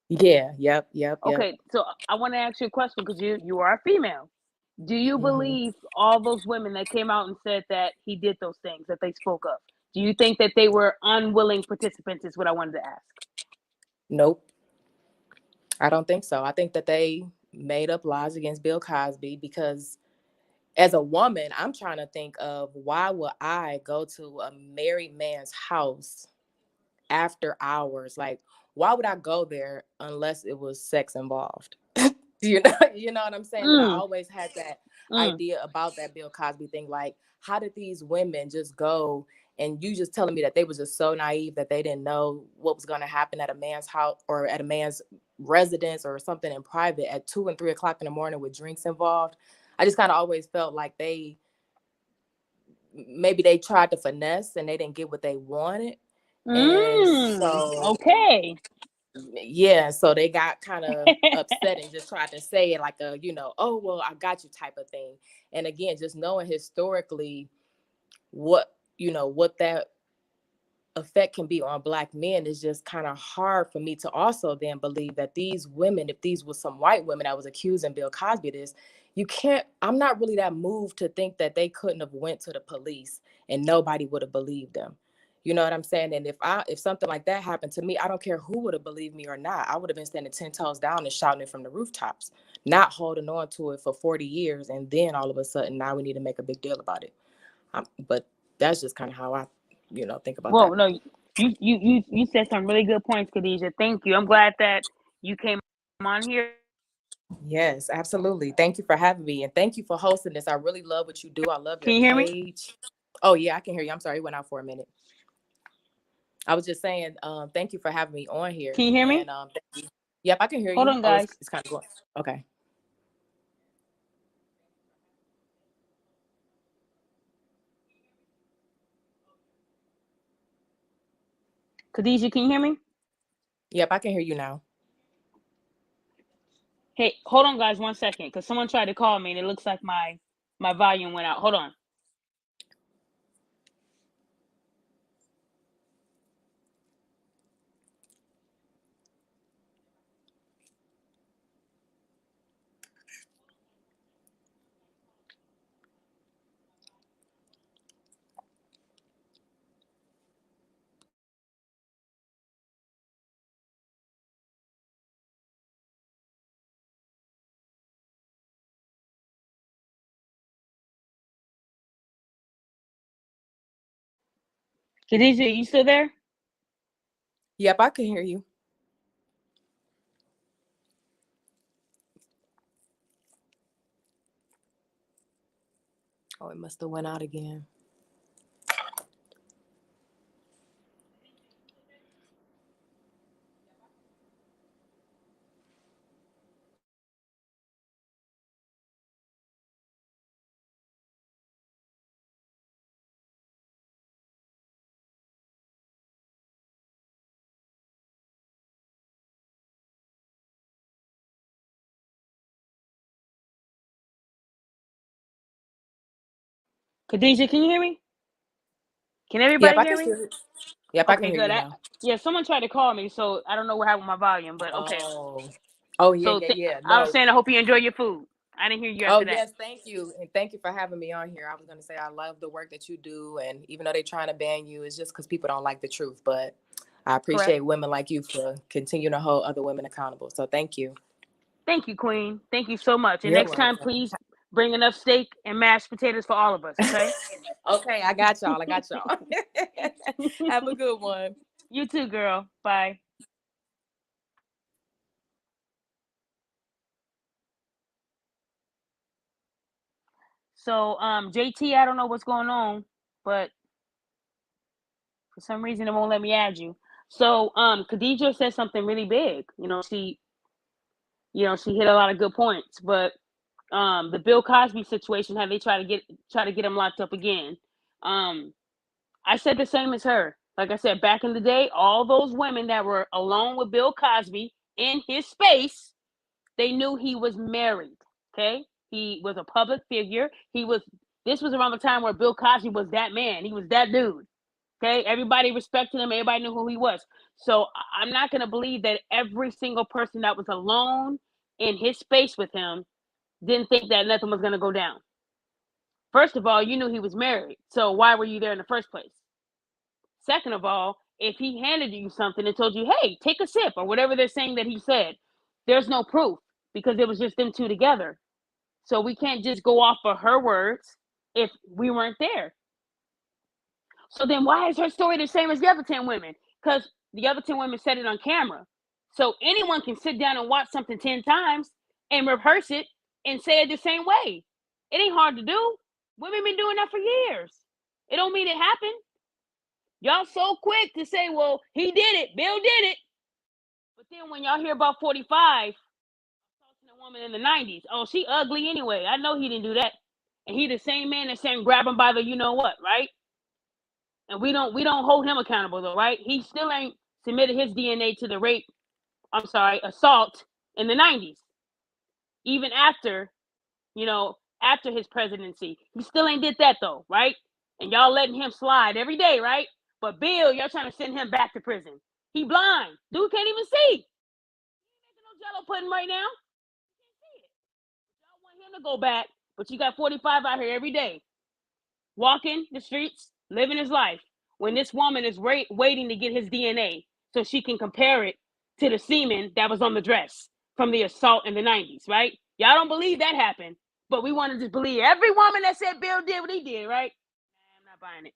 Yeah, yep. Okay, so I want to ask you a question because you are a female. Do you Hmm. believe all those women that came out and said that he did those things that they spoke of? Do you think that they were unwilling participants? Is what I wanted to ask. Nope, I don't think so. I think that they made up lies against Bill Cosby because as a woman, I'm trying to think of why would I go to a married man's house after hours? Like, why would I go there unless it was sex involved? You know what I'm saying? And I Mm, always had that mm, idea about that Bill Cosby thing. Like, how did these women just go? And you just telling me that they was just so naive that they didn't know what was going to happen at a man's house or at a man's residence or something in private at 2 and 3 o'clock in the morning with drinks involved. I just kind of always felt like maybe they tried to finesse and they didn't get what they wanted. And so, okay. yeah, so they got kind of upset and just tried to say it like oh, well, I got you type of thing. And again, just knowing historically what that effect can be on Black men is just kind of hard for me to also then believe that these women, if these were some white women that was accusing Bill Cosby of this, I'm not really that moved to think that they couldn't have went to the police and nobody would have believed them. You know what I'm saying? And if something like that happened to me, I don't care who would have believed me or not. I would have been standing 10 toes down and shouting it from the rooftops, not holding on to it for 40 years. And then all of a sudden, now we need to make a big deal about it. But that's just kind of how I, think about Well, that. no, you said some really good points, Khadijah. Thank you. I'm glad that you came on here. Yes, absolutely. Thank you for having me. And thank you for hosting this. I really love what you do. I love Can your you hear me? page. Oh, yeah, I can hear you. I'm sorry. It went out for a minute. I was just saying, thank you for having me on here. Can you hear me? And thank you. Yep, I can hear Hold you. on, Oh, guys. it's kind of going. Okay. Khadijah, can you hear me? Yep, I can hear you now. Hey, hold on, guys, 1 second, because someone tried to call me and it looks like my volume went out. Hold on. Khadijah, you still there? Yep, I can hear you. Oh, it must have went out again. Khadijah, can you hear me? Can Yep, everybody I hear can me? hear you. Yep, I can Okay, hear good. you now. Yeah, someone tried to call me, so I don't know what happened with my volume, but okay. Oh, yeah, So yeah. I was No. saying I hope you enjoy your food. I didn't hear you Oh, after that. yes, thank you. And thank you for having me on here. I was going to say I love the work that you do. And even though they're trying to ban you, it's just because people don't like the truth. But I appreciate Correct. women like you for continuing to hold other women accountable. So thank you. Thank you, Queen. Thank you so much. And You're next time, welcome. please bring enough steak and mashed potatoes for all of us, okay? Okay, I got y'all. Have a good one. You too, girl. Bye. So, JT, I don't know what's going on, but for some reason it won't let me add you. So, Khadijah said something really big. She hit a lot of good points, but the Bill Cosby situation, how they try to get him locked up again. I said the same as her. Like I said, back in the day, all those women that were alone with Bill Cosby in his space, they knew he was married. Okay, he was a public figure. This was around the time where Bill Cosby was that man. He was that dude. Okay, everybody respected him. Everybody knew who he was. So I'm not gonna believe that every single person that was alone in his space with him didn't think that nothing was gonna go down. First of all, you knew he was married. So why were you there in the first place? Second of all, if he handed you something and told you, hey, take a sip or whatever they're saying that he said, there's no proof because it was just them two together. So we can't just go off of her words if we weren't there. So then why is her story the same as the other 10 women? Because the other 10 women said it on camera. So anyone can sit down and watch something 10 times and rehearse it and say it the same way. It ain't hard to do. Women been doing that for years. It don't mean it happened. Y'all so quick to say, well, he did it. Bill did it. But then when y'all hear about 45 assaulting a woman in the 90s, oh, she ugly anyway. I know he didn't do that. And he the same man that's saying grab him by the you know what, right? And we don't hold him accountable though, right? He still ain't submitted his DNA to the assault in the 90s. Even after his presidency. He still ain't did that though, right? And y'all letting him slide every day, right? But Bill, y'all trying to send him back to prison. He blind. Dude can't even see. He ain't making no jello pudding right now. He can't see it. Y'all want him to go back, but you got 45 out here every day, walking the streets, living his life. when this woman is waiting to get his DNA so she can compare it to the semen that was on the dress from the assault in the 90s, right? Y'all don't believe that happened, but we want to just believe every woman that said Bill did what he did, right? I'm not buying it.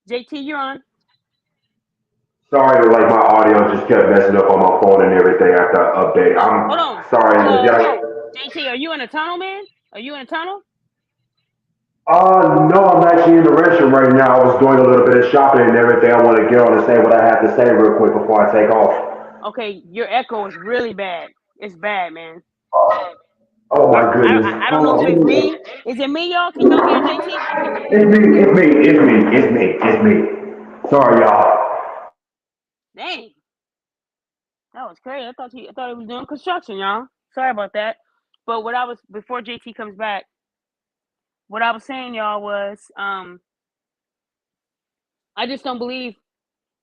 JT, you're on. Sorry, like my audio just kept messing up on my phone and everything after I update. Hold on. I'm sorry. Did I? JT, are you in a tunnel, man? Are you in a tunnel? No, I'm actually in the restroom right now. I was doing a little bit of shopping and everything. I want to get on and say what I have to say real quick before I take off. Okay, your echo is really bad. It's bad, man. Oh my goodness. I don't know if it's me. Is it me, y'all? Can y'all hear JT? It's me. It's me. It's me. It's me. It's me. Sorry, y'all. Dang, that was crazy. I thought he was doing construction, y'all. Sorry about that. But what I was before JT comes back, what I was saying, y'all, was I just don't believe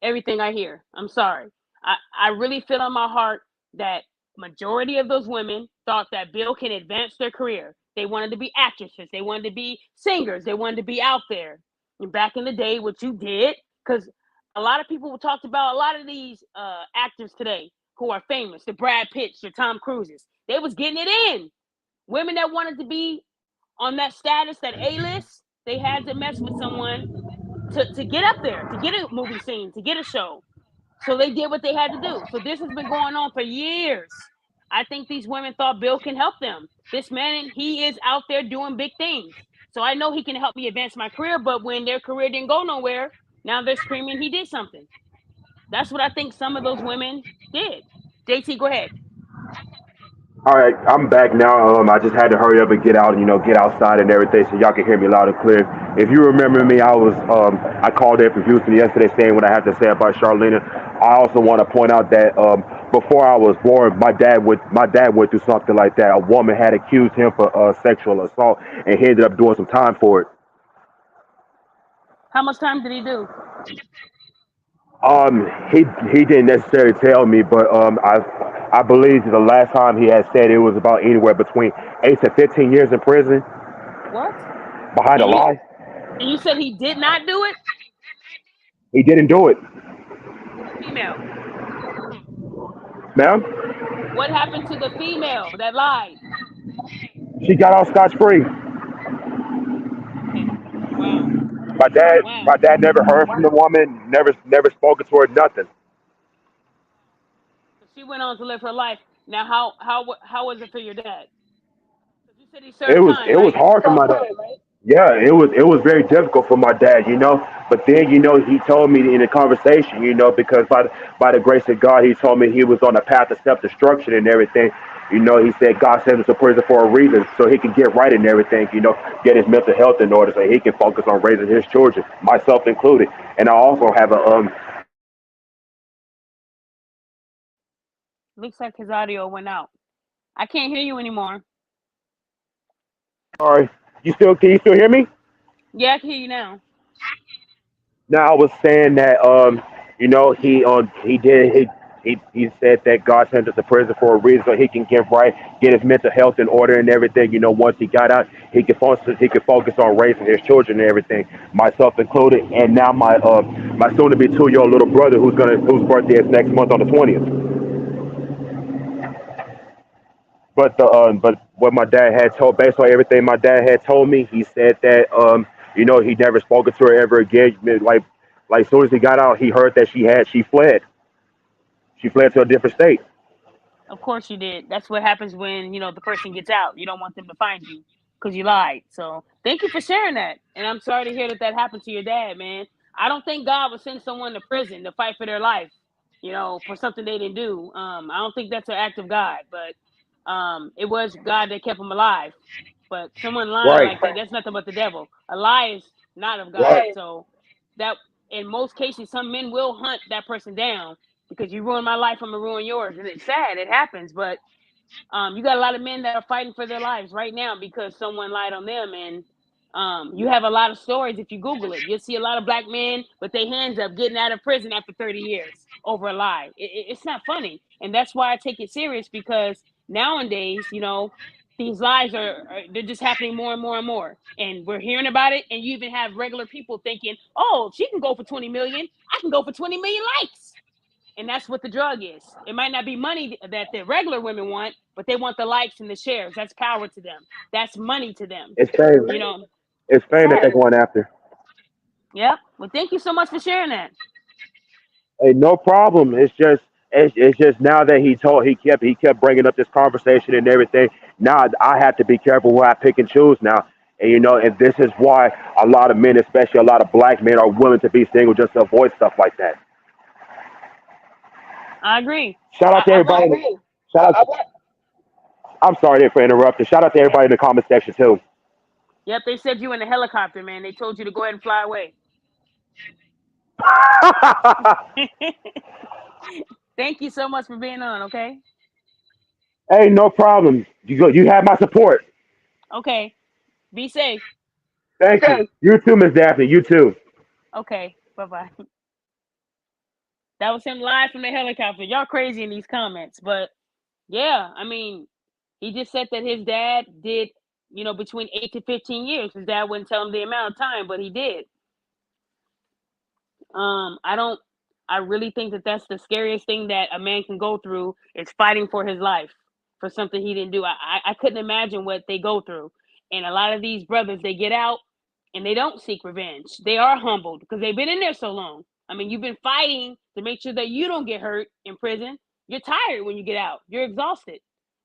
everything I hear. I'm sorry. I really feel in my heart that majority of those women thought that Bill can advance their career. They wanted to be actresses. They wanted to be singers. They wanted to be out there. And back in the day, what you did, because a lot of people talked about a lot of these actors today who are famous, the Brad Pitts, the Tom Cruises. They was getting it in. Women that wanted to be on that status, that A-list, they had to mess with someone to get up there, to get a movie scene, to get a show. So they did what they had to do. So this has been going on for years. I think these women thought Bill can help them. This man, he is out there doing big things. So I know he can help me advance my career, but when their career didn't go nowhere, now they're screaming he did something. That's what I think some of those women did. JT, go ahead. All right, I'm back now. I just had to hurry up and get out, get outside and everything, so y'all can hear me loud and clear. If you remember me, I called in from Houston yesterday, saying what I had to say about Charlene. I also want to point out that before I was born, my dad went through something like that. A woman had accused him for sexual assault, and he ended up doing some time for it. How much time did he do? He didn't necessarily tell me, but I believe the last time he had said it was about anywhere between 8 to 15 years in prison What? behind a And you lie. and you said he did not do it He didn't do it, to the female. ma'am. What happened to the female that lied? She got off scotch free. Okay. Wow. My dad never heard from the woman, never spoken to her, nothing. So she went on to live her life. Now, how was it for your dad? Because you said he It served was time, it was right? hard for my dad. Yeah, it was very difficult for my dad, But then, he told me in a conversation, because by the grace of God, he told me he was on a path of self destruction and everything. He said God sent him to prison for a reason, so he can get right and everything. Get his mental health in order, so he can focus on raising his children, myself included. And I also have a Looks like his audio went out. I can't hear you anymore. sorry. Can you still hear me? Yeah, I can hear you now. Now I was saying that he said that God sent him to prison for a reason so he can get right, get his mental health in order and everything. Once he got out, he could focus on raising his children and everything, myself included. And now my soon to be 2 year old little brother whose birthday is next month on the 20th. But what my dad had told, based on everything my dad had told me, he said that he never spoken to her ever again. Like as soon as he got out, he heard that she fled to a different state. Of course you did. That's what happens when, the person gets out. You don't want them to find you because you lied. So thank you for sharing that. And I'm sorry to hear that that happened to your dad, man. I don't think God would send someone to prison to fight for their life, for something they didn't do. I don't think that's an act of God, but it was God that kept him alive. But someone lying Right, like that, that's nothing but the devil. A lie is not of God. right, So that in most cases, some men will hunt that person down because you ruin my life, I'm gonna ruin yours. And it's sad, it happens, but you got a lot of men that are fighting for their lives right now because someone lied on them. And you have a lot of stories. If you Google it, you'll see a lot of black men with their hands up getting out of prison after 30 years over a lie. It's not funny. And that's why I take it serious because nowadays, these lies they're just happening more and more and more, and we're hearing about it. And you even have regular people thinking, oh, if she can go for 20 million, I can go for 20 million likes. And that's what the drug is. It might not be money that the regular women want, but they want the likes and the shares. That's power to them. That's money to them. It's fame. You know, It's it's fame that they're sad. going after. Yep. Well, thank you so much for sharing that. Hey, no problem. It's just now that he kept bringing up this conversation and everything. Now I have to be careful where I pick and choose now. And and this is why a lot of men, especially a lot of black men, are willing to be single just to avoid stuff like that. I agree. Shout out to I want. everybody. Shout out. I'm sorry for interrupting. Shout out to everybody in the comment section too. Yep. They said you in the helicopter, man. They told you to go ahead and fly away. Thank you so much for being on. Okay. Hey, no problem. You have my support. Okay. Be safe. Thank you. You too, Miss Daphne. You too. Okay. Bye bye. That was him live from the helicopter. Y'all crazy in these comments, but yeah, I mean, he just said that his dad did, between 8 to 15 years. His dad wouldn't tell him the amount of time, but he did. I don't. I really think that that's the scariest thing that a man can go through is fighting for his life for something he didn't do. I couldn't imagine what they go through, and a lot of these brothers, they get out and they don't seek revenge. They are humbled because they've been in there so long. I mean, you've been fighting to make sure that you don't get hurt in prison. You're tired when you get out. You're exhausted.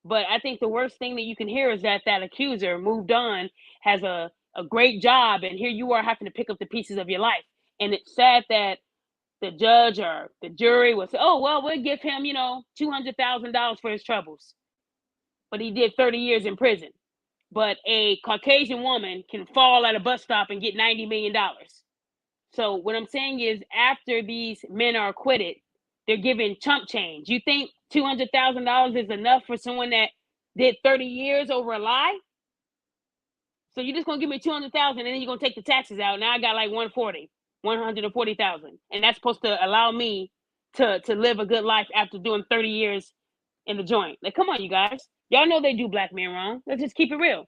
But I think the worst thing that you can hear is that accuser moved on, has a great job, and here you are having to pick up the pieces of your life. And it's sad that the judge or the jury will say, oh, well, we'll give him, $200,000 for his troubles. But he did 30 years in prison. But a Caucasian woman can fall at a bus stop and get $90 million. So what I'm saying is after these men are acquitted, they're given chump change. You think $200,000 is enough for someone that did 30 years over a lie? So you're just gonna give me 200,000, and then you're gonna take the taxes out. Now I got like 140,000, and that's supposed to allow me to live a good life after doing 30 years in the joint. Like, come on, you guys. Y'all know they do black men wrong. Let's just keep it real.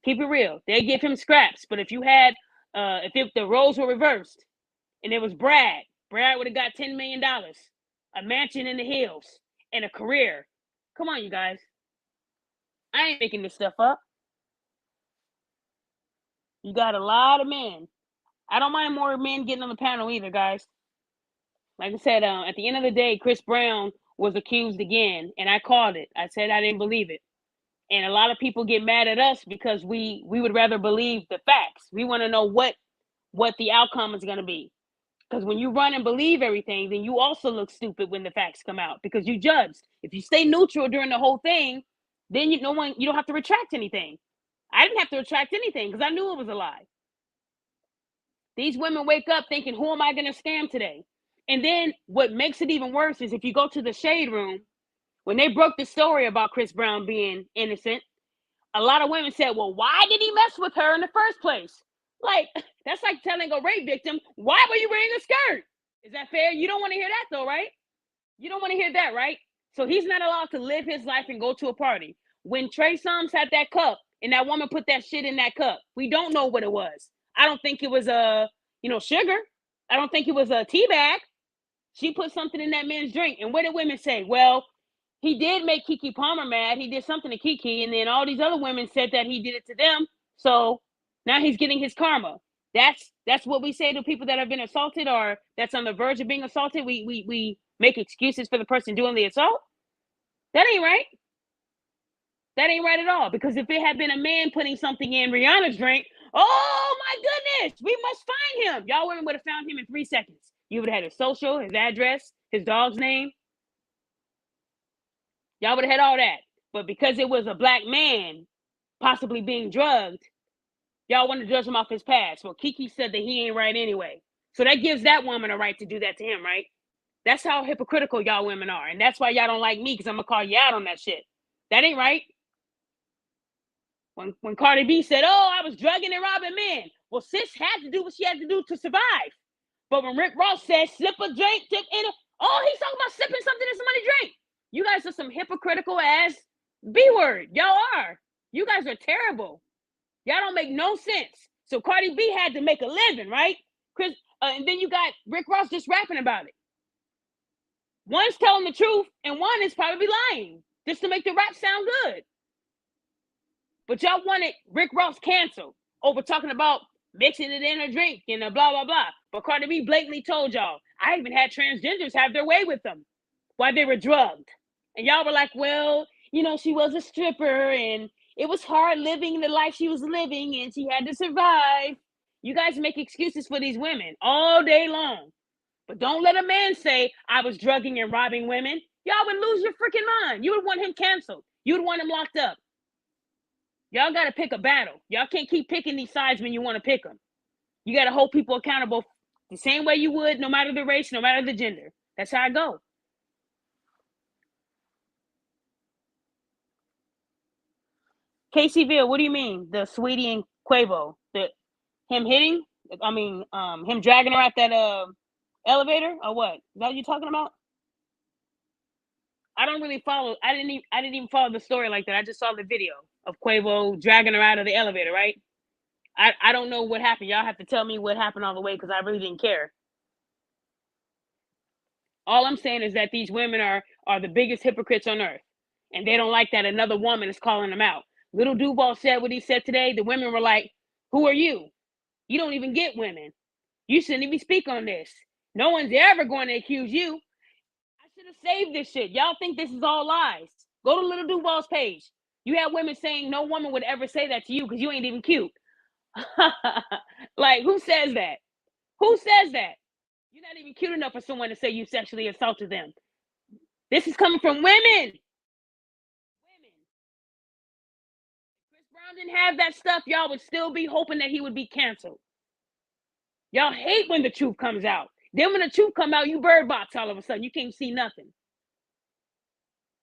Keep it real. They give him scraps, but if you had, if the roles were reversed, and it was Brad would have got $10 million, a mansion in the hills, and a career. Come on, you guys. I ain't making this stuff up. You got a lot of men. I don't mind more men getting on the panel either, guys. Like I said, at the end of the day, Chris Brown was accused again, and I called it. I said I didn't believe it. And a lot of people get mad at us because we would rather believe the facts. We want to know what the outcome is going to be. Because when you run and believe everything, then you also look stupid when the facts come out because you judged. If you stay neutral during the whole thing, then you don't have to retract anything. I didn't have to retract anything because I knew it was a lie. These women wake up thinking, who am I going to scam today? And then what makes it even worse is if you go to the shade room, when they broke the story about Chris Brown being innocent, a lot of women said, well, why did he mess with her in the first place? Like, that's like telling a rape victim, why were you wearing a skirt? Is that fair? You don't want to hear that though, right? You don't want to hear that, right? So he's not allowed to live his life and go to a party. When Trey Songz had that cup and that woman put that shit in that cup, we don't know what it was. I don't think it was sugar. I don't think it was a tea bag. She put something in that man's drink. And what did women say? Well, he did make Keke Palmer mad. He did something to Keke. And then all these other women said that he did it to them. So now he's getting his karma. That's what we say to people that have been assaulted or that's on the verge of being assaulted. We make excuses for the person doing the assault. That ain't right. That ain't right at all. Because if it had been a man putting something in Rihanna's drink, oh my goodness, we must find him. Y'all women would have found him in 3 seconds. You would have had his social, his address, his dog's name. Y'all would have had all that. But because it was a black man possibly being drugged, y'all want to judge him off his past. Well, Keke said that he ain't right anyway. So that gives that woman a right to do that to him, right? That's how hypocritical y'all women are. And that's why y'all don't like me, because I'm going to call you out on that shit. That ain't right. When Cardi B said, oh, I was drugging and robbing men. Well, sis had to do what she had to do to survive. But when Rick Ross said, slip a drink, he's talking about sipping something in somebody's drink. You guys are some hypocritical ass B word. Y'all are. You guys are terrible. Y'all don't make no sense. So Cardi B had to make a living, right? Chris, and then you got Rick Ross just rapping about it. One's telling the truth, and one is probably lying just to make the rap sound good. But y'all wanted Rick Ross canceled over talking about mixing it in a drink and blah, blah, blah. But Cardi B blatantly told y'all, I even had transgenders have their way with them while they were drugged. And y'all were like, well, you know, she was a stripper and it was hard living the life she was living and she had to survive. You guys make excuses for these women all day long. But don't let a man say I was drugging and robbing women. Y'all would lose your freaking mind. You would want him canceled. You would want him locked up. Y'all got to pick a battle. Y'all can't keep picking these sides when you want to pick them. You got to hold people accountable the same way you would, no matter the race, no matter the gender. That's how I go. KCville, what do you mean? The Sweetie and Quavo, him hitting? Him dragging her out that elevator or what? Is that what you're talking about? I don't really follow. I didn't even follow the story like that. I just saw the video of Quavo dragging her out of the elevator, right? I don't know what happened. Y'all have to tell me what happened all the way because I really didn't care. All I'm saying is that these women are the biggest hypocrites on earth. And they don't like that another woman is calling them out. Little Duval said what he said today. The women were like, who are you? You don't even get women. You shouldn't even speak on this. No one's ever going to accuse you. I should have saved this shit. Y'all think this is all lies. Go to Little Duval's page. You have women saying no woman would ever say that to you because you ain't even cute. Like, who says that? Who says that? You're not even cute enough for someone to say you sexually assaulted them. This is coming from women. Chris Brown didn't have that stuff, y'all would still be hoping that he would be canceled. Y'all hate when the truth comes out. Then when the truth come out, you bird box all of a sudden. You can't see nothing.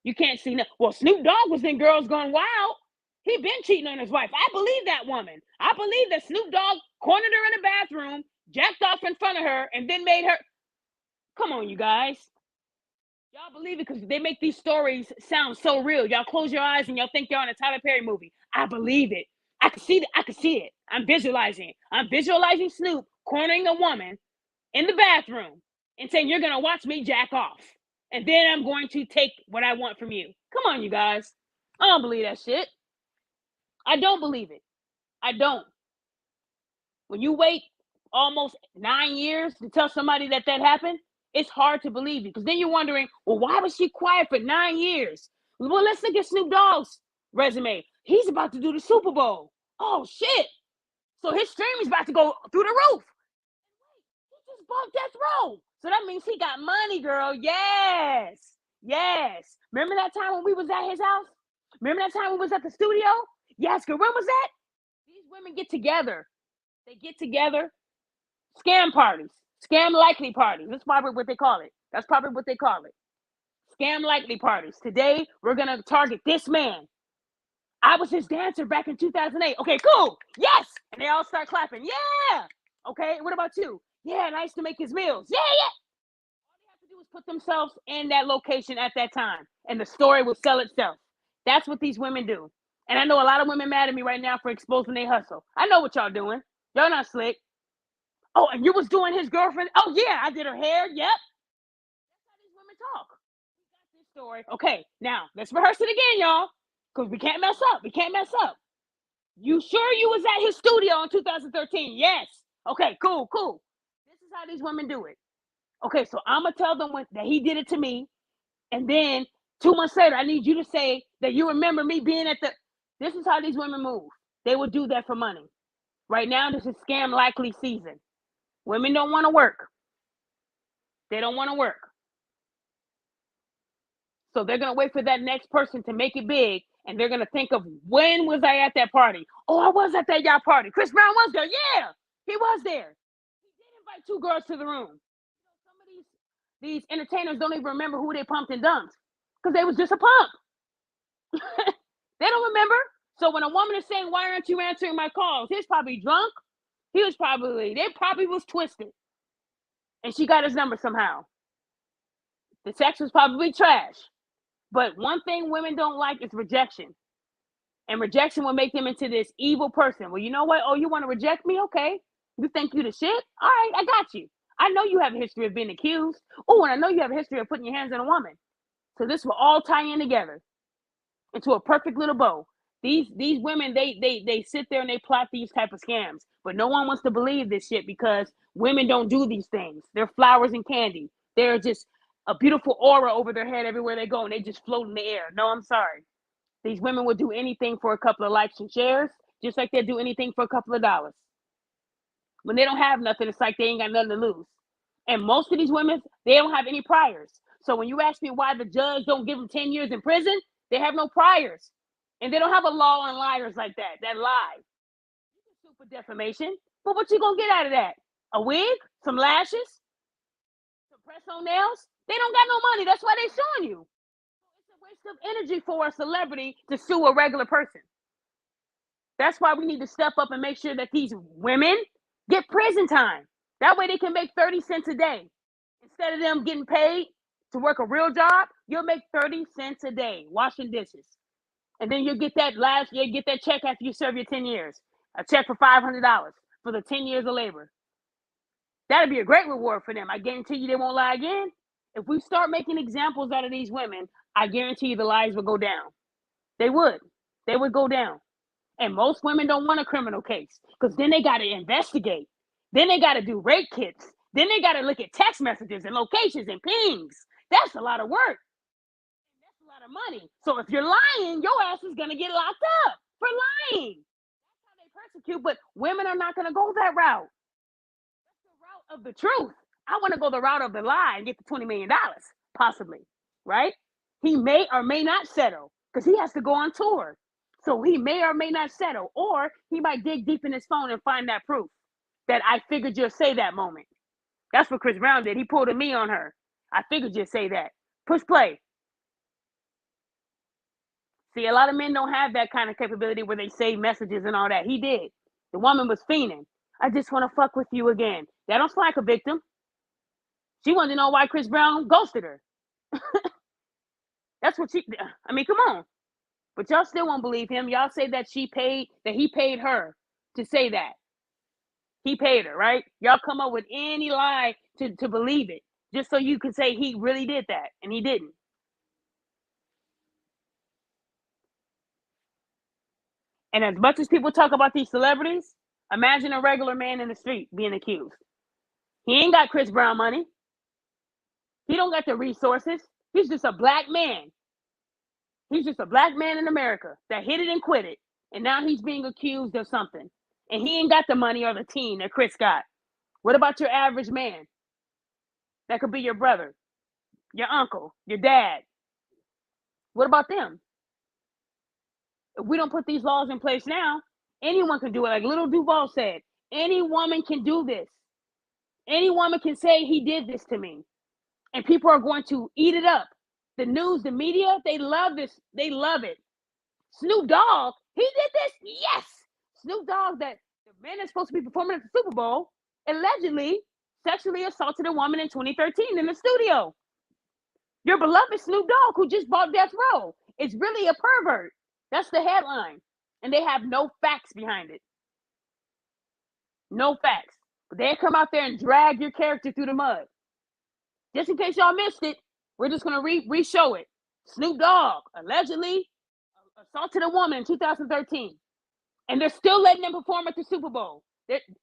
You can't see nothing. Well, Snoop Dogg was in Girls Gone Wild. He been cheating on his wife. I believe that woman. I believe that Snoop Dogg cornered her in the bathroom, jacked off in front of her, and then made her. Come on, you guys. Y'all believe it because they make these stories sound so real. Y'all close your eyes and y'all think y'all in a Tyler Perry movie. I believe it. I can see it. I can see it. I'm visualizing it. I'm visualizing Snoop cornering a woman in the bathroom and saying, you're going to watch me jack off. And then I'm going to take what I want from you. Come on, you guys. I don't believe that shit. I don't believe it. I don't. When you wait almost 9 years to tell somebody that happened, it's hard to believe you. Because then you're wondering, well, why was she quiet for 9 years? Well, let's look at Snoop Dogg's resume. He's about to do the Super Bowl. Oh, shit. So his stream is about to go through the roof. He just bought Death Row. So that means he got money, girl. Yes. Yes. Remember that time when we was at his house? Remember that time we was at the studio? Yes, girl. When was that? These women get together. They get together. Scam parties. Scam likely parties. That's probably what they call it. That's probably what they call it. Scam likely parties. Today, we're going to target this man. I was his dancer back in 2008. Okay, cool. Yes. And they all start clapping. Yeah. Okay, what about you? Yeah, and I used to make his meals. Yeah, yeah. All they have to do is put themselves in that location at that time, and the story will sell itself. That's what these women do. And I know a lot of women mad at me right now for exposing their hustle. I know what y'all doing. Y'all not slick. Oh, and you was doing his girlfriend? Oh, yeah, I did her hair. Yep. That's how these women talk. We got this story. Okay, now let's rehearse it again, y'all, because we can't mess up. We can't mess up. You sure you was at his studio in 2013? Yes. Okay, cool, cool. This is how these women do it. Okay, so I'm going to tell them that he did it to me. And then 2 months later, I need you to say that you remember me being at the... This is how these women move. They will do that for money. Right now, this is scam likely season. Women don't want to work. They don't want to work. So they're going to wait for that next person to make it big. And they're going to think of, when was I at that party? Oh, I was at that y'all party. Chris Brown was there. Yeah, he was there. He did invite 2 girls to the room. Some of these entertainers don't even remember who they pumped and dumped because they was just a pump. They don't remember. So when a woman is saying, why aren't you answering my calls? He's probably drunk. They probably was twisted. And she got his number somehow. The sex was probably trash. But one thing women don't like is rejection. And rejection will make them into this evil person. Well, you know what? Oh, you want to reject me? Okay. You think you the shit? All right, I got you. I know you have a history of being accused. Oh, and I know you have a history of putting your hands on a woman. So this will all tie in together into a perfect little bow. These women, they sit there and they plot these type of scams, but no one wants to believe this shit because women don't do these things. They're flowers and candy. They're just a beautiful aura over their head everywhere they go, and they just float in the air. No, I'm sorry. These women will do anything for a couple of likes and shares, just like they'll do anything for a couple of dollars. When they don't have nothing, it's like they ain't got nothing to lose. And most of these women, they don't have any priors. So when you ask me why the judge don't give them 10 years in prison, they have no priors. And they don't have a law on liars like that lie. You can sue for defamation, but what you gonna get out of that? A wig? Some lashes? Some press-on nails? They don't got no money. That's why they suing you. It's a waste of energy for a celebrity to sue a regular person. That's why we need to step up and make sure that these women get prison time. That way they can make 30 cents a day. Instead of them getting paid to work a real job, you'll make 30 cents a day washing dishes. And then you'll get that check after you serve your 10 years. A check for $500 for the 10 years of labor. That'd be a great reward for them. I guarantee you they won't lie again. If we start making examples out of these women, I guarantee you the lies will go down. They would. They would go down. And most women don't want a criminal case because then they got to investigate. Then they got to do rape kits. Then they got to look at text messages and locations and pings. That's a lot of work. That's a lot of money. So if you're lying, your ass is going to get locked up for lying. That's how they persecute. But women are not going to go that route. That's the route of the truth. I want to go the route of the lie and get the $20 million, possibly. Right? He may or may not settle because he has to go on tour. So he may or may not settle, or he might dig deep in his phone and find that proof that I figured you'll say that moment. That's what Chris Brown did. He pulled a me on her. I figured you'd say that. Push play. See, a lot of men don't have that kind of capability where they save messages and all that. He did. The woman was fiending. I just want to fuck with you again. That don't sound like a victim. She wanted to know why Chris Brown ghosted her. That's what come on. But y'all still won't believe him. Y'all say that he paid her to say that. He paid her, right? Y'all come up with any lie to believe it, just so you can say he really did that, and he didn't. And as much as people talk about these celebrities, imagine a regular man in the street being accused. He ain't got Chris Brown money. He don't got the resources. He's just a black man. He's just a black man in America that hit it and quit it. And now he's being accused of something. And he ain't got the money or the team that Chris got. What about your average man? That could be your brother, your uncle, your dad. What about them? If we don't put these laws in place now, anyone can do it. Like Little Duval said, any woman can do this. Any woman can say he did this to me. And people are going to eat it up. The news, the media, they love this. They love it. Snoop Dogg, he did this? Yes. Snoop Dogg, that the man that's supposed to be performing at the Super Bowl, allegedly sexually assaulted a woman in 2013 in the studio. Your beloved Snoop Dogg, who just bought Death Row, is really a pervert. That's the headline. And they have no facts behind it. No facts. But they come out there and drag your character through the mud. Just in case y'all missed it, we're just going to re-show it. Snoop Dogg allegedly assaulted a woman in 2013. And they're still letting them perform at the Super Bowl.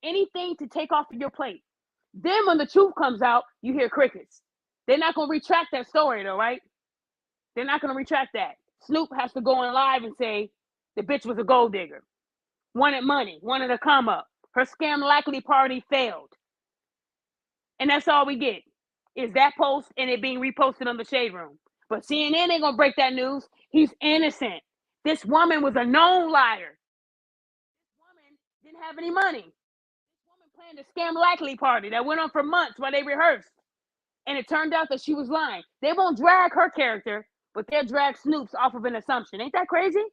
Anything to take off of your plate. Then when the truth comes out, you hear crickets. They're not going to retract that story though, right? They're not going to retract that. Snoop has to go on live and say the bitch was a gold digger. Wanted money, wanted to come up. Her scam likely party failed. And that's all we get is that post and it being reposted on the Shade Room. But CNN ain't going to break that news. He's innocent. This woman was a known liar. This woman didn't have any money. This woman planned a scam likely party that went on for months while they rehearsed. And it turned out that she was lying. They won't drag her character, but they'll drag Snoop's off of an assumption. Ain't that crazy?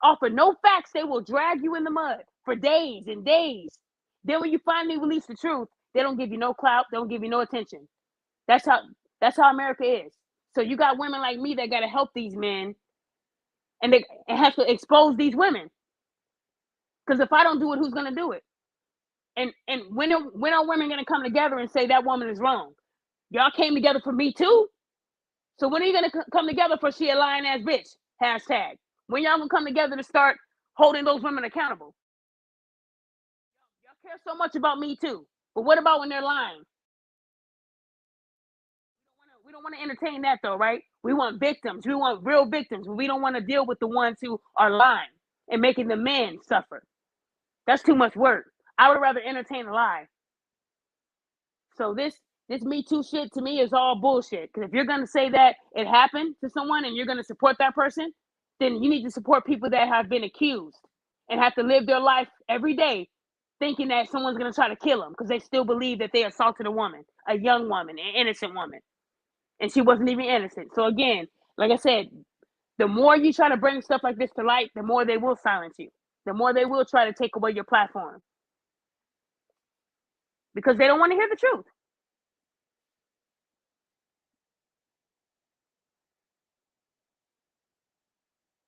Off of no facts, they will drag you in the mud for days and days. Then when you finally release the truth, they don't give you no clout. They don't give you no attention. That's how America is. So you got women like me that got to help these men and they have to expose these women. Because if I don't do it, who's going to do it? And when are women going to come together and say that woman is wrong? Y'all came together for Me Too. So when are you going to come together for she a lying ass bitch? Hashtag. When y'all going to come together to start holding those women accountable? Y'all care so much about Me Too. But what about when they're lying? We don't want to entertain that though, right? We want victims. We want real victims. We don't want to deal with the ones who are lying and making the men suffer. That's too much work. I would rather entertain a lie. So this Me Too shit to me is all bullshit. Because if you're going to say that it happened to someone and you're going to support that person, then you need to support people that have been accused and have to live their life every day thinking that someone's going to try to kill them because they still believe that they assaulted a woman, a young woman, an innocent woman. And she wasn't even innocent. So again, like I said, the more you try to bring stuff like this to light, the more they will silence you. The more they will try to take away your platform. Because they don't want to hear the truth.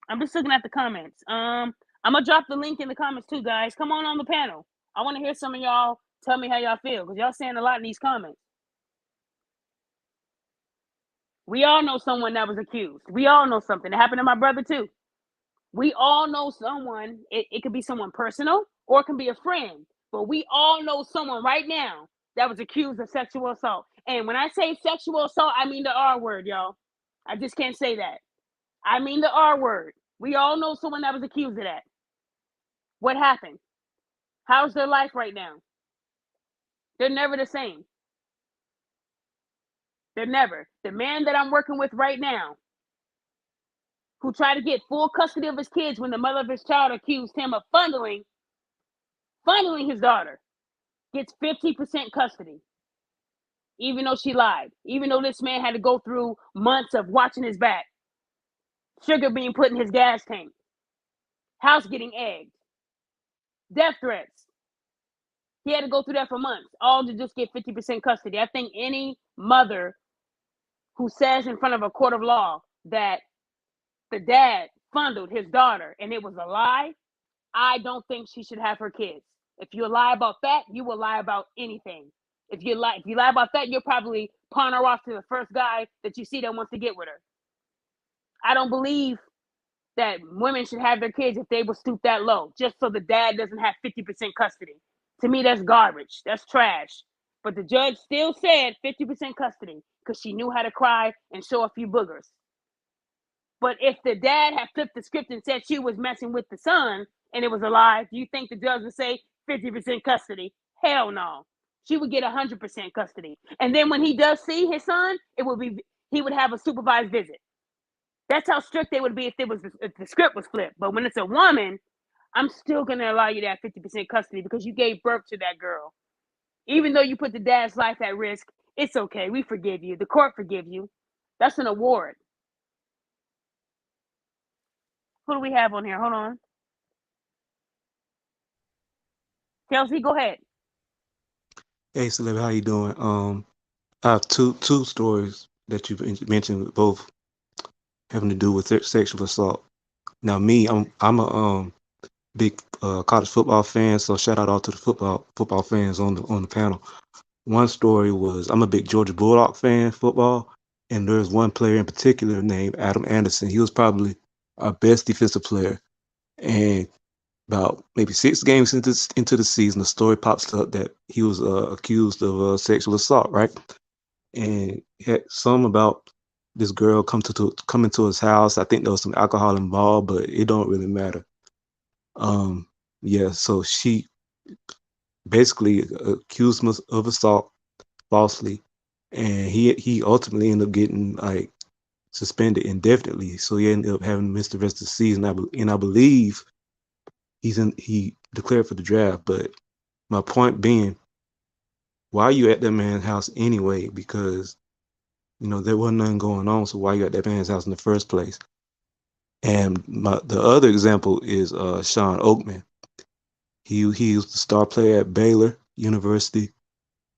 I'm just looking at the comments. I'm gonna drop the link in the comments too, guys. Come on the panel. I want to hear some of y'all tell me how y'all feel because y'all saying a lot in these comments. We all know someone that was accused. We all know something. It happened to my brother too. We all know someone. It could be someone personal or it can be a friend. But we all know someone right now that was accused of sexual assault. And when I say sexual assault, I mean the R word, y'all. I just can't say that. I mean the R word. We all know someone that was accused of that. What happened? How's their life right now? They're never the same. They're never. The man that I'm working with right now, who tried to get full custody of his kids when the mother of his child accused him of fondling his daughter, gets 50% custody. Even though she lied. Even though this man had to go through months of watching his back. Sugar being put in his gas tank. House getting egged. Death threats. He had to go through that for months, all to just get 50% custody. I think any mother who says in front of a court of law that the dad fondled his daughter and it was a lie, I don't think she should have her kids. If you lie about that, you will lie about anything. If you lie about that, you'll probably pawn her off to the first guy that you see that wants to get with her. I don't believe that women should have their kids if they will stoop that low, just so the dad doesn't have 50% custody. To me, that's garbage. That's trash. But the judge still said 50% custody because she knew how to cry and show a few boogers. But if the dad had flipped the script and said she was messing with the son and it was a lie, do you think the judge would say 50% custody? Hell no. She would get 100% custody. And then when he does see his son, he would have a supervised visit. That's how strict they would be if the script was flipped. But when it's a woman, I'm still going to allow you that 50% custody because you gave birth to that girl. Even though you put the dad's life at risk, it's okay. We forgive you. The court forgives you. That's an award. Who do we have on here? Hold on. Kelsey, go ahead. Hey, Celeb, how you doing? I have two stories that you mentioned, both having to do with sexual assault. Now, me, I'm a big college football fan, so shout out all to the football fans on the panel. One story was I'm a big Georgia Bulldog fan, football, and there's one player in particular named Adam Anderson. He was probably our best defensive player, and about maybe 6 games into the season, the story pops up that he was accused of sexual assault, right? And he had some about this girl come into his house. I think there was some alcohol involved, but it don't really matter. Yeah, so she basically accused him of assault falsely, and he ultimately ended up getting like suspended indefinitely. So he ended up having to miss the rest of the season. I believe he declared for the draft. But my point being, why are you at that man's house anyway? Because there wasn't nothing going on. So why you at that man's house in the first place? And the other example is Sean Oakman. He was the star player at Baylor University,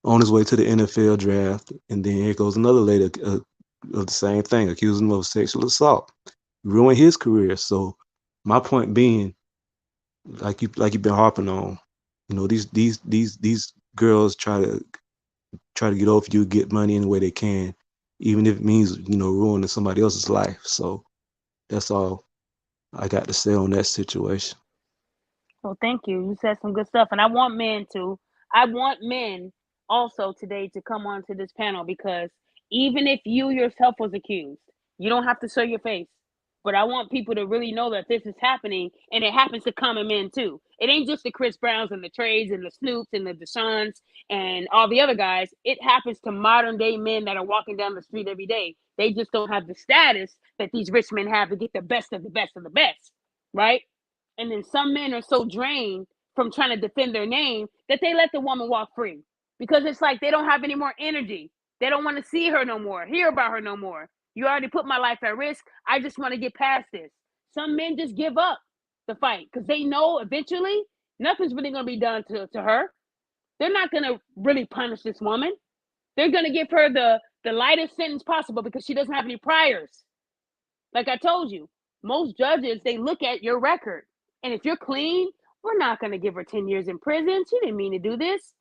on his way to the NFL draft, and then here goes another lady of the same thing, accusing him of sexual assault. ruin his career. So my point being, you've been harping on, these girls try to get over you, get money any way they can, even if it means ruining somebody else's life. So that's all I got to say on that situation. Well, thank you. You said some good stuff, and I want men to. I want men also today to come onto this panel because even if you yourself was accused, you don't have to show your face. But I want people to really know that this is happening, and it happens to common men too. It ain't just the Chris Browns and the Trades and the Snoops and the Deshaun's and all the other guys. It happens to modern day men that are walking down the street every day. They just don't have the status that these rich men have to get the best of the best of the best, right? And then some men are so drained from trying to defend their name that they let the woman walk free because it's like they don't have any more energy. They don't want to see her no more, hear about her no more. You already put my life at risk. I just want to get past this. Some men just give up the fight because they know eventually nothing's really going to be done to her. They're not going to really punish this woman. They're going to give her the lightest sentence possible because she doesn't have any priors. Like I told you, most judges, they look at your record. And if you're clean, we're not going to give her 10 years in prison. She didn't mean to do this.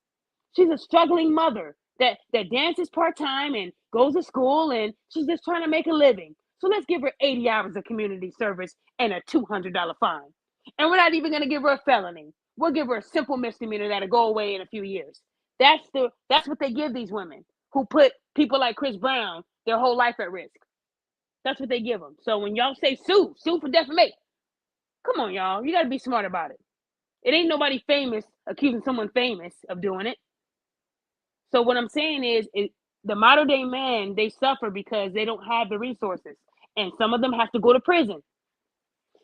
She's a struggling mother that dances part-time and goes to school and she's just trying to make a living. So let's give her 80 hours of community service and a $200 fine. And we're not even going to give her a felony. We'll give her a simple misdemeanor that'll go away in a few years. That's what they give these women who put people like Chris Brown their whole life at risk. That's what they give them. So when y'all say sue for defamation, come on, y'all. You got to be smart about it. It ain't nobody famous accusing someone famous of doing it. So what I'm saying is the modern day man, they suffer because they don't have the resources. And some of them have to go to prison.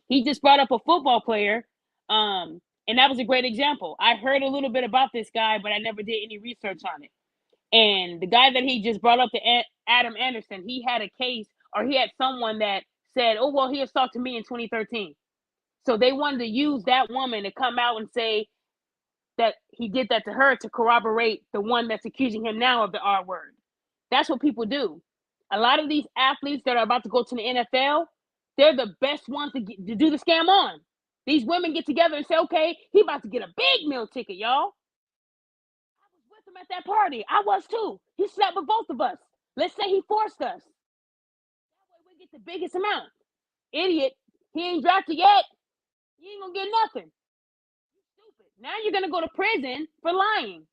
He just brought up a football player. And that was a great example. I heard a little bit about this guy, but I never did any research on it. And the guy that he just brought up, Adam Anderson, he had a case, or he had someone that said, oh, well, he assaulted me in 2013. So they wanted to use that woman to come out and say that he did that to her to corroborate the one that's accusing him now of the R word. That's what people do. A lot of these athletes that are about to go to the NFL, they're the best ones to do the scam on. These women get together and say, okay, he about to get a big meal ticket, y'all. I was with him at that party. I was too. He slept with both of us. Let's say he forced us. That way we get the biggest amount. Idiot. He ain't drafted yet. You ain't gonna get nothing. You stupid. Now you're gonna go to prison for lying.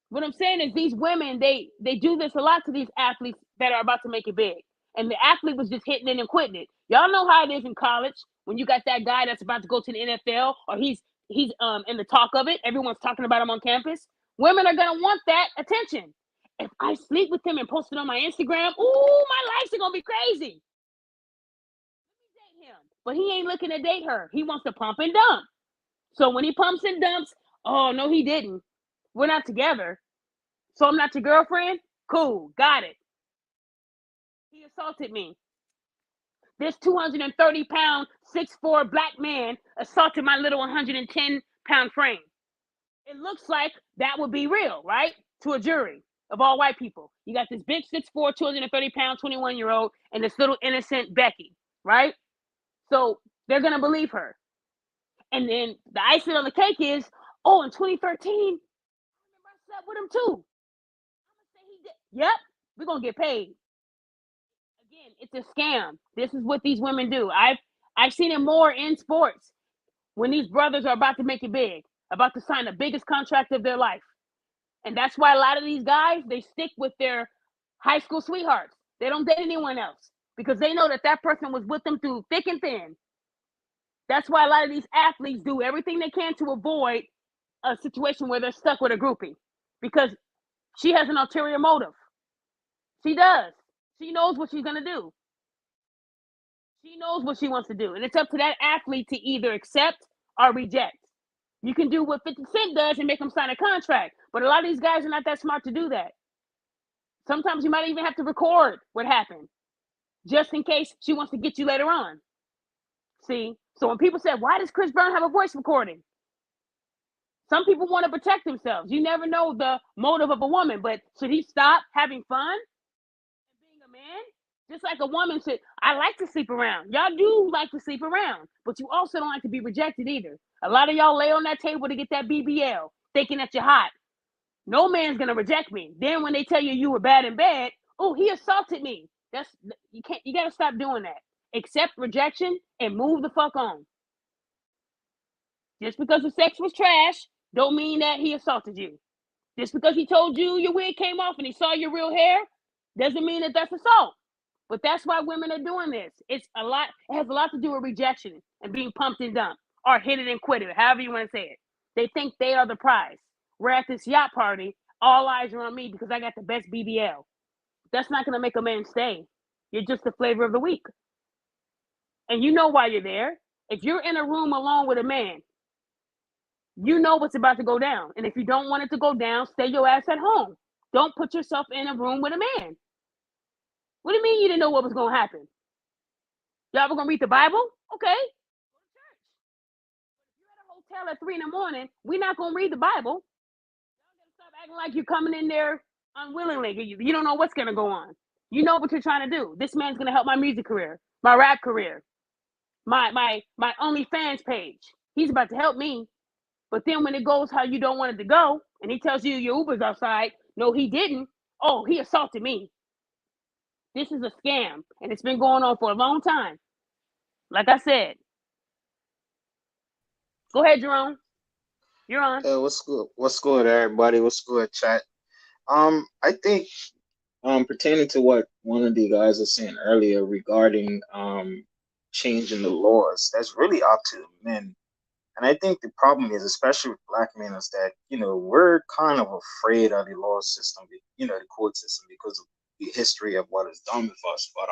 What I'm saying is these women, they do this a lot to these athletes that are about to make it big. And the athlete was just hitting it and quitting it. Y'all know how it is in college when you got that guy that's about to go to the NFL or he's in the talk of it. Everyone's talking about him on campus. Women are gonna want that attention. If I sleep with him and post it on my Instagram, ooh, my life's gonna be crazy. Let me date him. But he ain't looking to date her. He wants to pump and dump. So when he pumps and dumps, oh no, he didn't. We're not together. So I'm not your girlfriend? Cool, got it. He assaulted me. This 230-pound, 6'4" black man assaulted my little 110-pound frame. It looks like that would be real, right? To a jury of all white people. You got this big 6'4", 230-pound, 21-year-old, and this little innocent Becky, right? So they're going to believe her. And then the icing on the cake is, oh, in 2013, I remember I slept with him too. I'm going to say he did. Yep, we're going to get paid. Again, it's a scam. This is what these women do. I've seen it more in sports when these brothers are about to make it big, about to sign the biggest contract of their life. And that's why a lot of these guys, they stick with their high school sweethearts. They don't date anyone else because they know that that person was with them through thick and thin. That's why a lot of these athletes do everything they can to avoid a situation where they're stuck with a groupie because she has an ulterior motive. She does. She knows what she's going to do. She knows what she wants to do. And it's up to that athlete to either accept or reject. You can do what 50 Cent does and make them sign a contract. But a lot of these guys are not that smart to do that. Sometimes you might even have to record what happened just in case she wants to get you later on. See? So when people say, why does Chris Brown have a voice recording? Some people want to protect themselves. You never know the motive of a woman, but should he stop having fun and being a man Just like a woman said, I like to sleep around. Y'all do like to sleep around, but you also don't like to be rejected either. A lot of y'all lay on that table to get that BBL, thinking that you're hot. No man's gonna reject me. Then when they tell you you were bad in bed, oh, he assaulted me. That's you can't. You gotta stop doing that. Accept rejection and move the fuck on. Just because the sex was trash, don't mean that he assaulted you. Just because he told you your wig came off and he saw your real hair, doesn't mean that that's assault. But that's why women are doing this. It's a lot. It has a lot to do with rejection and being pumped and dumped, or hit it and quit it, however you want to say it. They think they are the prize. We're at this yacht party. All eyes are on me because I got the best BBL. That's not going to make a man stay. You're just the flavor of the week. And you know why you're there. If you're in a room alone with a man, you know what's about to go down. And if you don't want it to go down, stay your ass at home. Don't put yourself in a room with a man. What do you mean you didn't know what was going to happen? Y'all ever going to read the Bible? Okay. Go to church. If you're at a hotel at 3 in the morning, we're not going to read the Bible. Y'all got to stop acting like you're coming in there unwillingly. You don't know what's going to go on. You know what you're trying to do. This man's going to help my music career, my rap career, my OnlyFans page. He's about to help me. But then when it goes how you don't want it to go, and he tells you your Uber's outside, no, he didn't. Oh, he assaulted me. This is a scam, and it's been going on for a long time. Like I said. Go ahead, Jerome. You're on. Hey, what's good? What's good, everybody? What's good, chat? I think pertaining to what one of the guys was saying earlier regarding changing the laws, that's really up to the men. And I think the problem is, especially with black men, is that, we're kind of afraid of the law system, the court system, because of the history of what it's done with us. But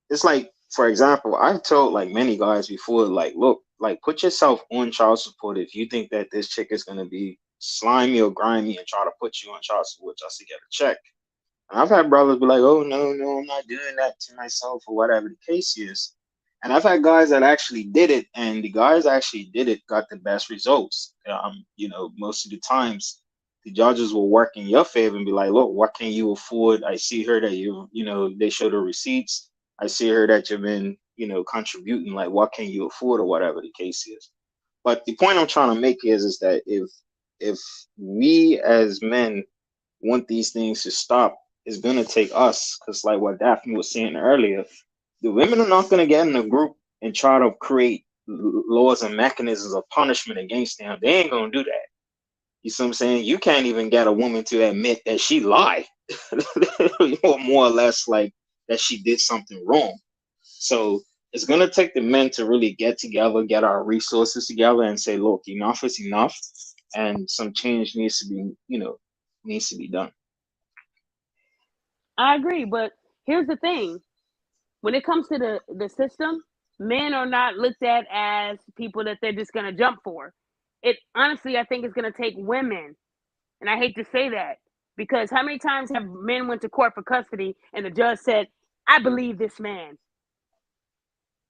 it's like, for example, I've told like many guys before, like, look, like put yourself on child support if you think that this chick is gonna be slimy or grimy and try to put you on child support just to get a check. And I've had brothers be like, oh no, I'm not doing that to myself or whatever the case is. And I've had guys that actually did it, and the guys actually did it, got the best results. Most of the times the judges will work in your favor and be like, look, what can you afford? I see her that they show the receipts. I see her that you've been, contributing, like what can you afford or whatever the case is. But the point I'm trying to make is that if we as men want these things to stop, it's gonna take us, because like what Daphne was saying earlier, the women are not gonna get in a group and try to create laws and mechanisms of punishment against them. They ain't gonna do that. You see what I'm saying? You can't even get a woman to admit that she lied, or more or less like that she did something wrong. So it's gonna take the men to really get together, get our resources together, and say, look, enough is enough, and some change needs to be done. I agree, but here's the thing. When it comes to the system, men are not looked at as people that they're just going to jump for. It honestly, I think it's going to take women, and I hate to say that, because how many times have men went to court for custody and the judge said, I believe this man?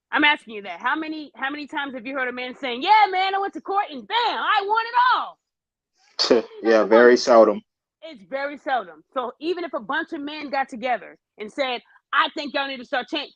I'm asking you that. How many times have you heard a man saying, yeah, man, I went to court and bam, I won it all? Yeah, very seldom. It's very seldom. So even if a bunch of men got together and said, I think y'all need to start changing,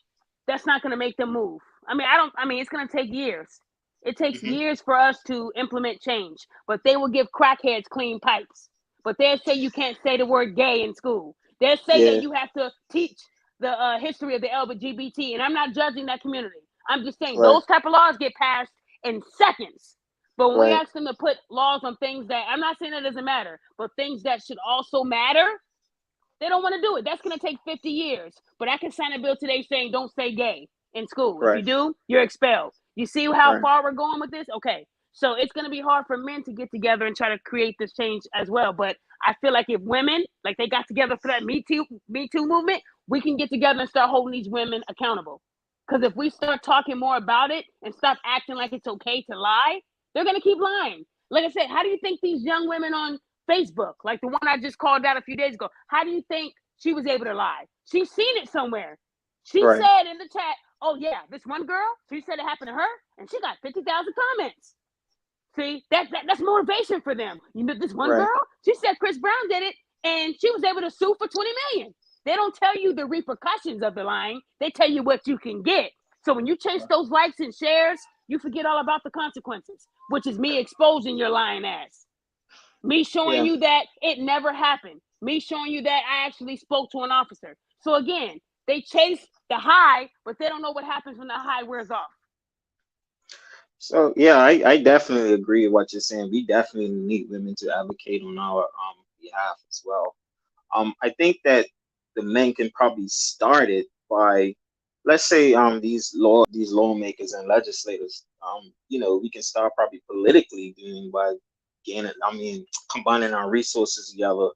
that's not going to make them move. It's going to take years. It takes years for us to implement change, but they will give crackheads clean pipes. But they'll say you can't say the word gay in school. They'll say that you have to teach the history of the LGBT, and I'm not judging that community. I'm just saying those type of laws get passed in seconds. But when we ask them to put laws on things that, I'm not saying that doesn't matter, but things that should also matter, they don't want to do it. That's going to take 50 years. But I can sign a bill today saying don't say gay in school. If you do, you're expelled. You see how far we're going with this? Okay. So it's going to be hard for men to get together and try to create this change as well. But I feel like if women, like they got together for that Me Too movement, we can get together and start holding these women accountable. Because if we start talking more about it and stop acting like it's okay to lie, they're going to keep lying. Like I said, how do you think these young women on Facebook, like the one I just called out a few days ago, how do you think she was able to lie? She's seen it somewhere. She said in the chat, oh yeah, this one girl, she said it happened to her, and she got 50,000 comments. See, that's motivation for them. You know, this one girl, she said Chris Brown did it, and she was able to sue for $20 million. They don't tell you the repercussions of the lying. They tell you what you can get. So when you chase those likes and shares, you forget all about the consequences, which is me exposing your lying ass. Me showing Yeah. you that it never happened. Me showing you that I actually spoke to an officer. So again, they chase the high, but they don't know what happens when the high wears off. So yeah, I definitely agree with what you're saying. We definitely need women to advocate on our behalf as well. I think that the men can probably start it by, let's say, these lawmakers and legislators. We can start probably politically doing by gaining, I mean, combining our resources together.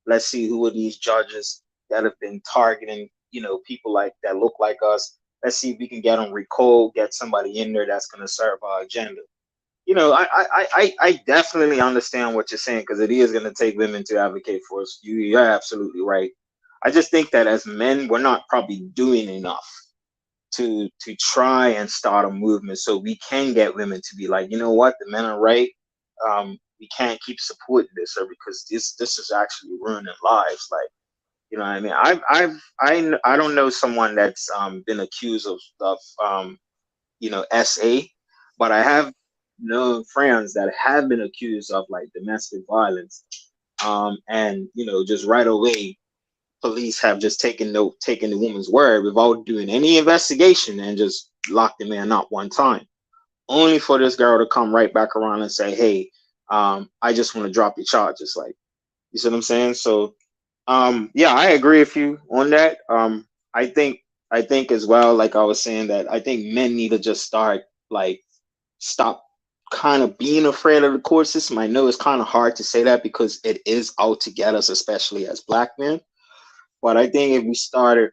Let's see who are these judges that have been targeting, people like that look like us. Let's see if we can get them recalled, get somebody in there that's going to serve our agenda. I definitely understand what you're saying because it is going to take women to advocate for us. You're absolutely right. I just think that as men, we're not probably doing enough to try and start a movement so we can get women to be like, you know what, the men are right. We can't keep supporting this, or because this is actually ruining lives. Like, you know what I mean? I don't know someone that's been accused of SA, but I have known friends that have been accused of like domestic violence. And just right away, police have just taken the woman's word without doing any investigation and just locked the man up one time, only for this girl to come right back around and say, "Hey, I just want to drop the charges." Like, you see what I'm saying? So, yeah, I agree with you on that. I think I think as well, like I was saying, that I think men need to just stop kind of being afraid of the court system. I know it's kind of hard to say that because it is out to get us, especially as black men. But I think if we started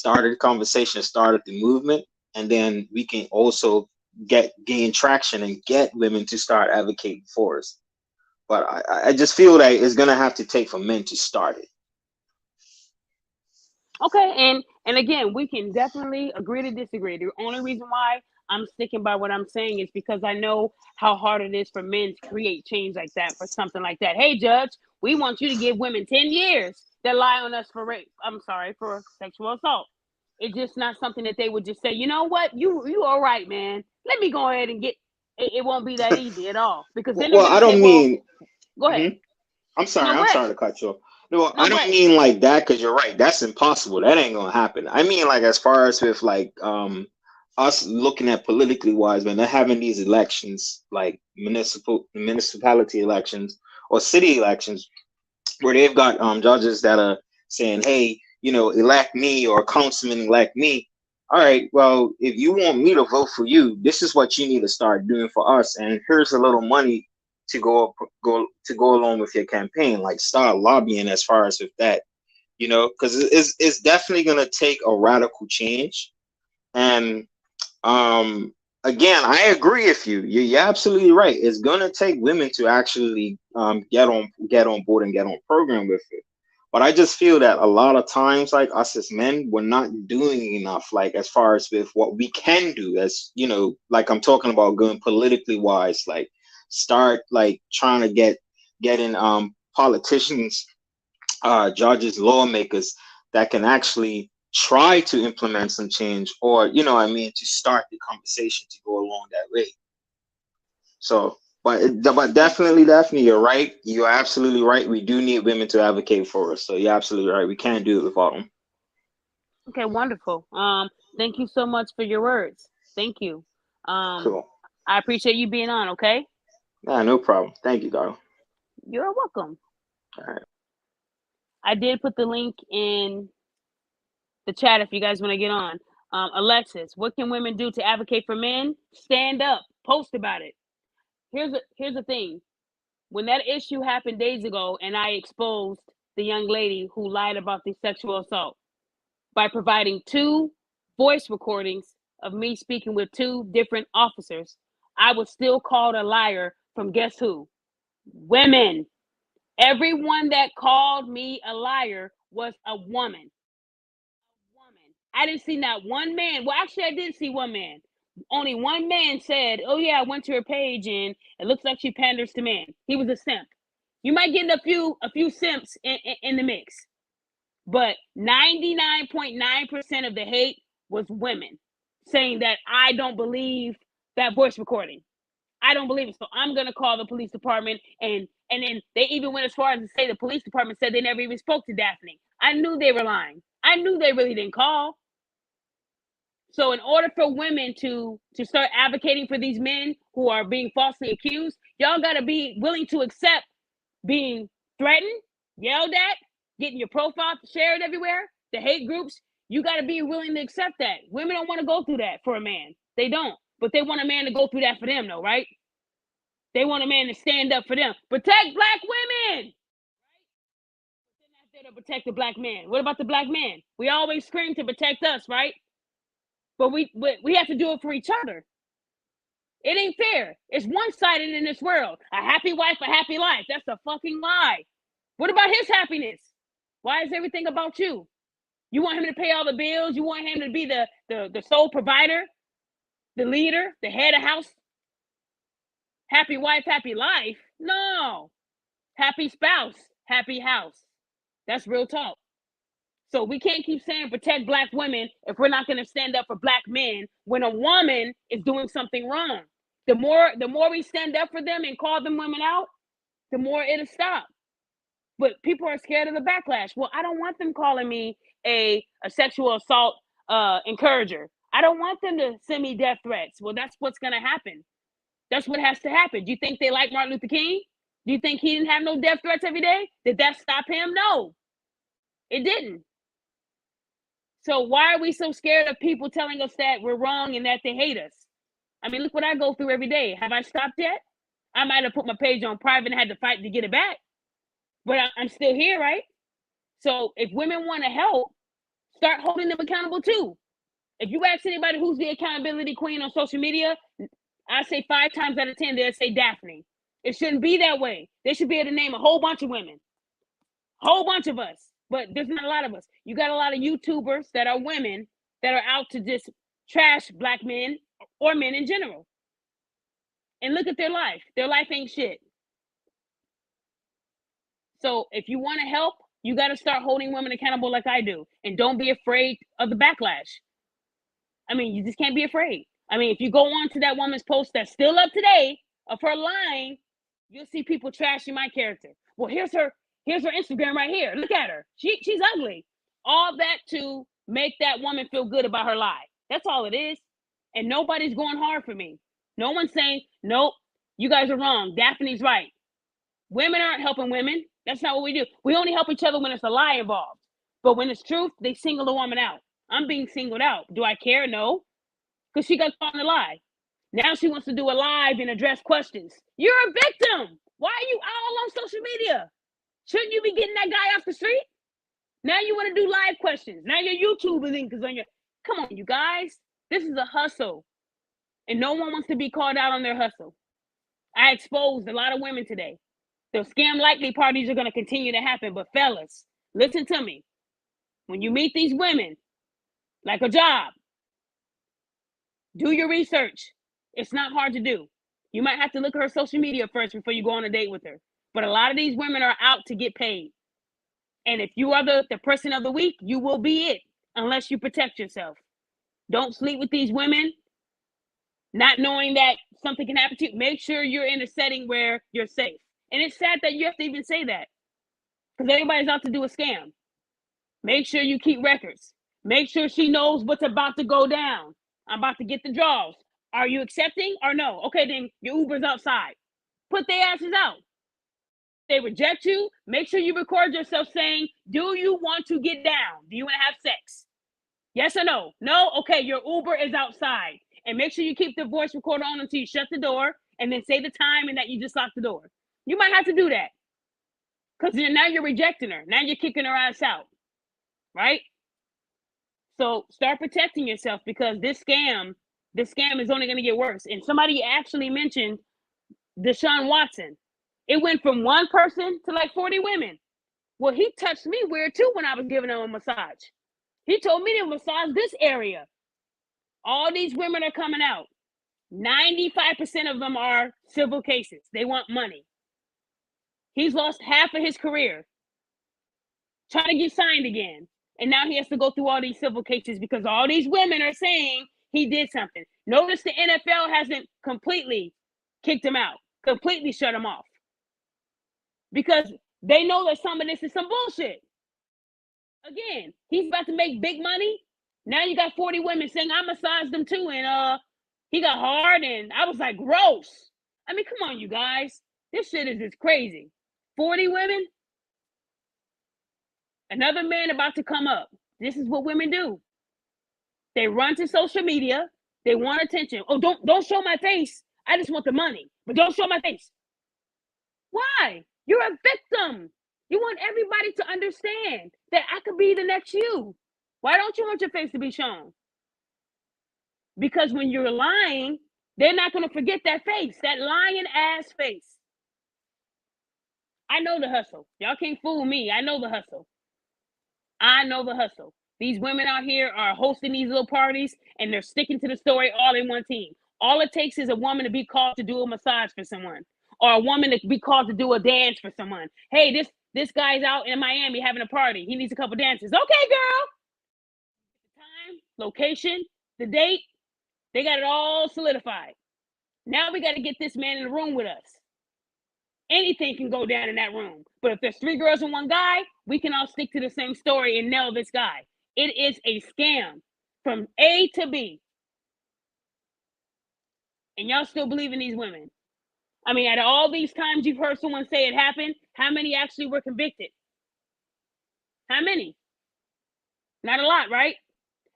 the conversation, started the movement, and then we can also gain traction and get women to start advocating for us. But I just feel that it's gonna have to take for men to start it. Okay, and again, we can definitely agree to disagree. The only reason why I'm sticking by what I'm saying is because I know how hard it is for men to create change like that for something like that. Hey, judge, we want you to give women 10 years that lie on us for rape. I'm sorry, for sexual assault. It's just not something that they would just say, you know what, you all right, man. Let me go ahead and get it won't be that easy at all. Because then they're Well, I gonna say, don't well, mean. go ahead. Mhm. I'm sorry. No, go I'm ahead. sorry to cut you off. No, No, I go don't ahead. mean like that because you're right. That's impossible. That ain't gonna happen. I mean like as far as with like us looking at politically wise, when they're having these elections, like municipality elections or city elections, where they've got judges that are saying, "Hey, elect me," or "Councilman, elect me." All right, well, if you want me to vote for you, this is what you need to start doing for us, and here's a little money to go along with your campaign. Like, start lobbying as far as with that, because it's definitely gonna take a radical change. And again, I agree with you. You're absolutely right. It's gonna take women to actually get on board and get on program with it. But I just feel that a lot of times, like us as men, we're not doing enough. Like as far as with what we can do, as like I'm talking about going politically wise, like start like trying to getting politicians, judges, lawmakers that can actually try to implement some change, or what I mean, to start the conversation to go along that way. So, but definitely, you're right. You're absolutely right. We do need women to advocate for us. So you're absolutely right. We can't do it without them. Okay, wonderful. Thank you so much for your words. Thank you. Um, Cool. I appreciate you being on. Okay, Nah, no problem. Thank you, Darl. you're welcome. All right. I did put the link in the chat if you guys want to get on. Alexis, what can women do to advocate for men? Stand up, post about it. Here's the thing. When that issue happened days ago, and I exposed the young lady who lied about the sexual assault by providing two voice recordings of me speaking with two different officers, I was still called a liar from guess who? Women. Everyone that called me a liar was a woman. I didn't see not one man. Well, actually, I did see one man. Only one man said, "Oh yeah, I went to her page and it looks like she panders to men." He was a simp. You might get a few simps in the mix, But 99.9% of the hate was women saying that I don't believe that voice recording. I don't believe it. So I'm going to call the police department. And then they even went as far as to say the police department said they never even spoke to Daphne. I knew they were lying. I knew they really didn't call. So in order for women to start advocating for these men who are being falsely accused, y'all got to be willing to accept being threatened, yelled at, getting your profile shared everywhere, the hate groups. You got to be willing to accept that. Women don't want to go through that for a man. They don't. But they want a man to go through that for them, though, right? They want a man to stand up for them. Protect black women. They're not there to protect the black man. What about the black man? We always scream to protect us, right? But we have to do it for each other. It ain't fair. It's one-sided in this world. A happy wife, a happy life. That's a fucking lie. What about his happiness? Why is everything about you? You want him to pay all the bills? You want him to be the sole provider, the leader, the head of house? Happy wife, happy life? No. Happy spouse, happy house. That's real talk. So we can't keep saying protect black women if we're not going to stand up for black men when a woman is doing something wrong. The more we stand up for them and call them women out, the more it'll stop. But people are scared of the backlash. Well, I don't want them calling me a sexual assault encourager. I don't want them to send me death threats. Well, that's what's going to happen. That's what has to happen. Do you think they like Martin Luther King? Do you think he didn't have no death threats every day? Did that stop him? No, it didn't. So why are we so scared of people telling us that we're wrong and that they hate us? I mean, look what I go through every day. Have I stopped yet? I might have put my page on private and had to fight to get it back, but I'm still here, right? So if women want to help, start holding them accountable too. If you ask anybody who's the accountability queen on social media, I say 5 times out of 10, they'll say Daphne. It shouldn't be that way. They should be able to name a whole bunch of women, whole bunch of us, but there's not a lot of us. You got a lot of YouTubers that are women that are out to just trash black men or men in general. And look at their life. Their life ain't shit. So if you want to help, you got to start holding women accountable like I do. And don't be afraid of the backlash. I mean, you just can't be afraid. I mean, if you go on to that woman's post that's still up today of her lying, you'll see people trashing my character. Well, here's her Instagram right here. Look at her. She's ugly. All that to make that woman feel good about her lie. That's all it is. And nobody's going hard for me. No one's saying, nope, you guys are wrong. Daphne's right. Women aren't helping women. That's not what we do. We only help each other when it's a lie involved. But when it's truth, they single the woman out. I'm being singled out. Do I care? No. Because she got caught in a lie. Now she wants to do a live and address questions. You're a victim. Why are you all on social media? Shouldn't you be getting that guy off the street? Now you want to do live questions. Now your YouTube is in because on your. Come on, you guys. This is a hustle. And no one wants to be called out on their hustle. I exposed a lot of women today. The scam likely parties are going to continue to happen. But fellas, listen to me. When you meet these women, like a job, do your research. It's not hard to do. You might have to look at her social media first before you go on a date with her. But a lot of these women are out to get paid. And if you are the person of the week, you will be it unless you protect yourself. Don't sleep with these women, not knowing that something can happen to you. Make sure you're in a setting where you're safe. And it's sad that you have to even say that because everybody's out to do a scam. Make sure you keep records. Make sure she knows what's about to go down. I'm about to get the draws. Are you accepting or no? Okay, then your Uber's outside. Put their asses out. They reject you. Make sure you record yourself saying, do you want to get down? Do you want to have sex? Yes or no? No? Okay, your Uber is outside. And make sure you keep the voice recorder on until you shut the door and then say the time and that you just locked the door. You might have to do that because now you're rejecting her. Now you're kicking her ass out, right? So start protecting yourself because this scam is only going to get worse. And somebody actually mentioned Deshaun Watson. It went from one person to like 40 women. Well, he touched me weird too when I was giving him a massage. He told me to massage this area. All these women are coming out. 95% of them are civil cases. They want money. He's lost half of his career. trying to get signed again. And now he has to go through all these civil cases because all these women are saying he did something. Notice the NFL hasn't completely kicked him out, completely shut him off. Because they know that some of this is some bullshit. Again, he's about to make big money. Now you got 40 women saying I massaged them too, and he got hard, and I was like, gross. I mean, come on, you guys. This shit is just crazy. 40 women. Another man about to come up. This is what women do. They run to social media. They want attention. Oh, don't show my face. I just want the money, but don't show my face. Why? You're a victim. You want everybody to understand that I could be the next you. Why don't you want your face to be shown? Because when you're lying, they're not going to forget that face, that lying ass face. I know the hustle. Y'all can't fool me. I know the hustle. I know the hustle. These women out here are hosting these little parties and they're sticking to the story all in one team. All it takes is a woman to be called to do a massage for someone, or a woman to be called to do a dance for someone. Hey, this guy's out in Miami having a party. He needs a couple dances. Okay, girl. Time, location, the date, they got it all solidified. Now we got to get this man in the room with us. Anything can go down in that room. But if there's 3 girls and 1 guy, we can all stick to the same story and nail this guy. It is a scam from A to B. And y'all still believe in these women. I mean, out of all these times you've heard someone say it happened, how many actually were convicted? How many? Not a lot, right?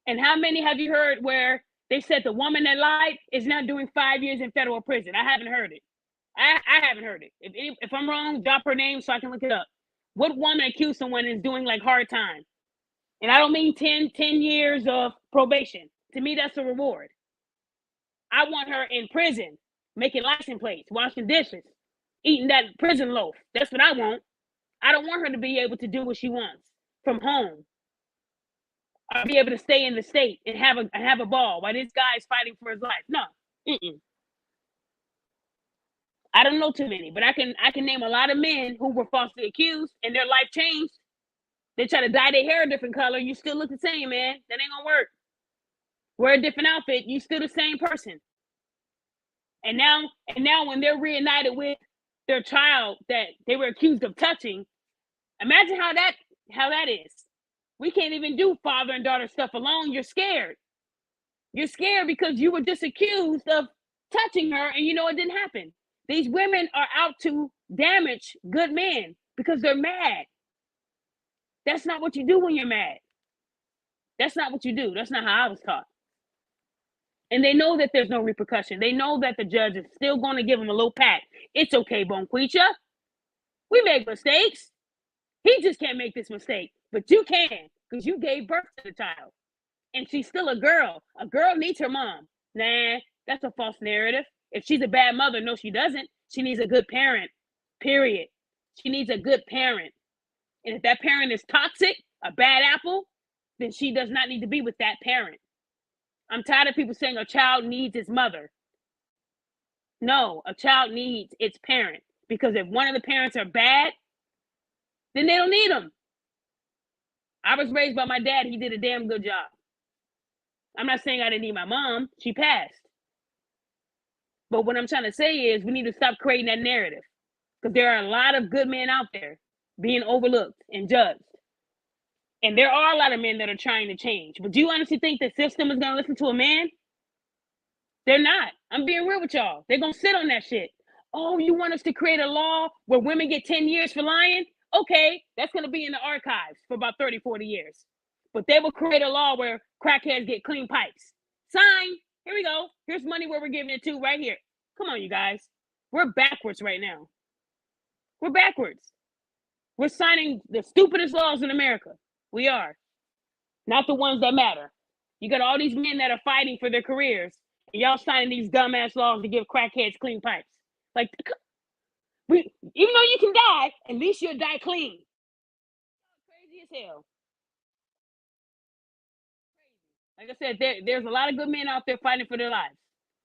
And how many have you heard where they said the woman that lied is now doing 5 years in federal prison? I haven't heard it. I haven't heard it. If I'm wrong, drop her name so I can look it up. What woman accused someone is doing like hard time? And I don't mean 10 years of probation. To me, that's a reward. I want her in prison, making license plates, washing dishes, eating that prison loaf. That's what I want. I don't want her to be able to do what she wants from home, or be able to stay in the state and have a ball while this guy is fighting for his life. No. I don't know too many, but I can name a lot of men who were falsely accused and their life changed. They try to dye their hair a different color. You still look the same, man. That ain't gonna work. Wear a different outfit. You still the same person. And now when they're reunited with their child that they were accused of touching, imagine how that is. We can't even do father and daughter stuff alone. You're scared. You're scared because you were just accused of touching her and you know it didn't happen. These women are out to damage good men because they're mad. That's not what you do when you're mad. That's not what you do. That's not how I was taught. And they know that there's no repercussion. They know that the judge is still going to give them a little pat. It's okay, Bonquisha. We make mistakes. He just can't make this mistake. But you can, because you gave birth to the child. And she's still a girl. A girl needs her mom. Nah, that's a false narrative. If she's a bad mother, no, she doesn't. She needs a good parent, period. She needs a good parent. And if that parent is toxic, a bad apple, then she does not need to be with that parent. I'm tired of people saying a child needs its mother. No, a child needs its parent. Because if one of the parents are bad, then they don't need them. I was raised by my dad. He did a damn good job. I'm not saying I didn't need my mom. She passed. But what I'm trying to say is we need to stop creating that narrative, because there are a lot of good men out there being overlooked and judged. And there are a lot of men that are trying to change. But do you honestly think the system is going to listen to a man? They're not. I'm being real with y'all. They're going to sit on that shit. Oh, you want us to create a law where women get 10 years for lying? Okay, that's going to be in the archives for about 30, 40 years. But they will create a law where crackheads get clean pipes. Sign. Here we go. Here's money where we're giving it to right here. Come on, you guys. We're backwards right now. We're backwards. We're signing the stupidest laws in America. We are. Not the ones that matter. You got all these men that are fighting for their careers, and y'all signing these dumbass laws to give crackheads clean pipes. Like, even though you can die, at least you'll die clean. Crazy as hell. Like I said, there's a lot of good men out there fighting for their lives.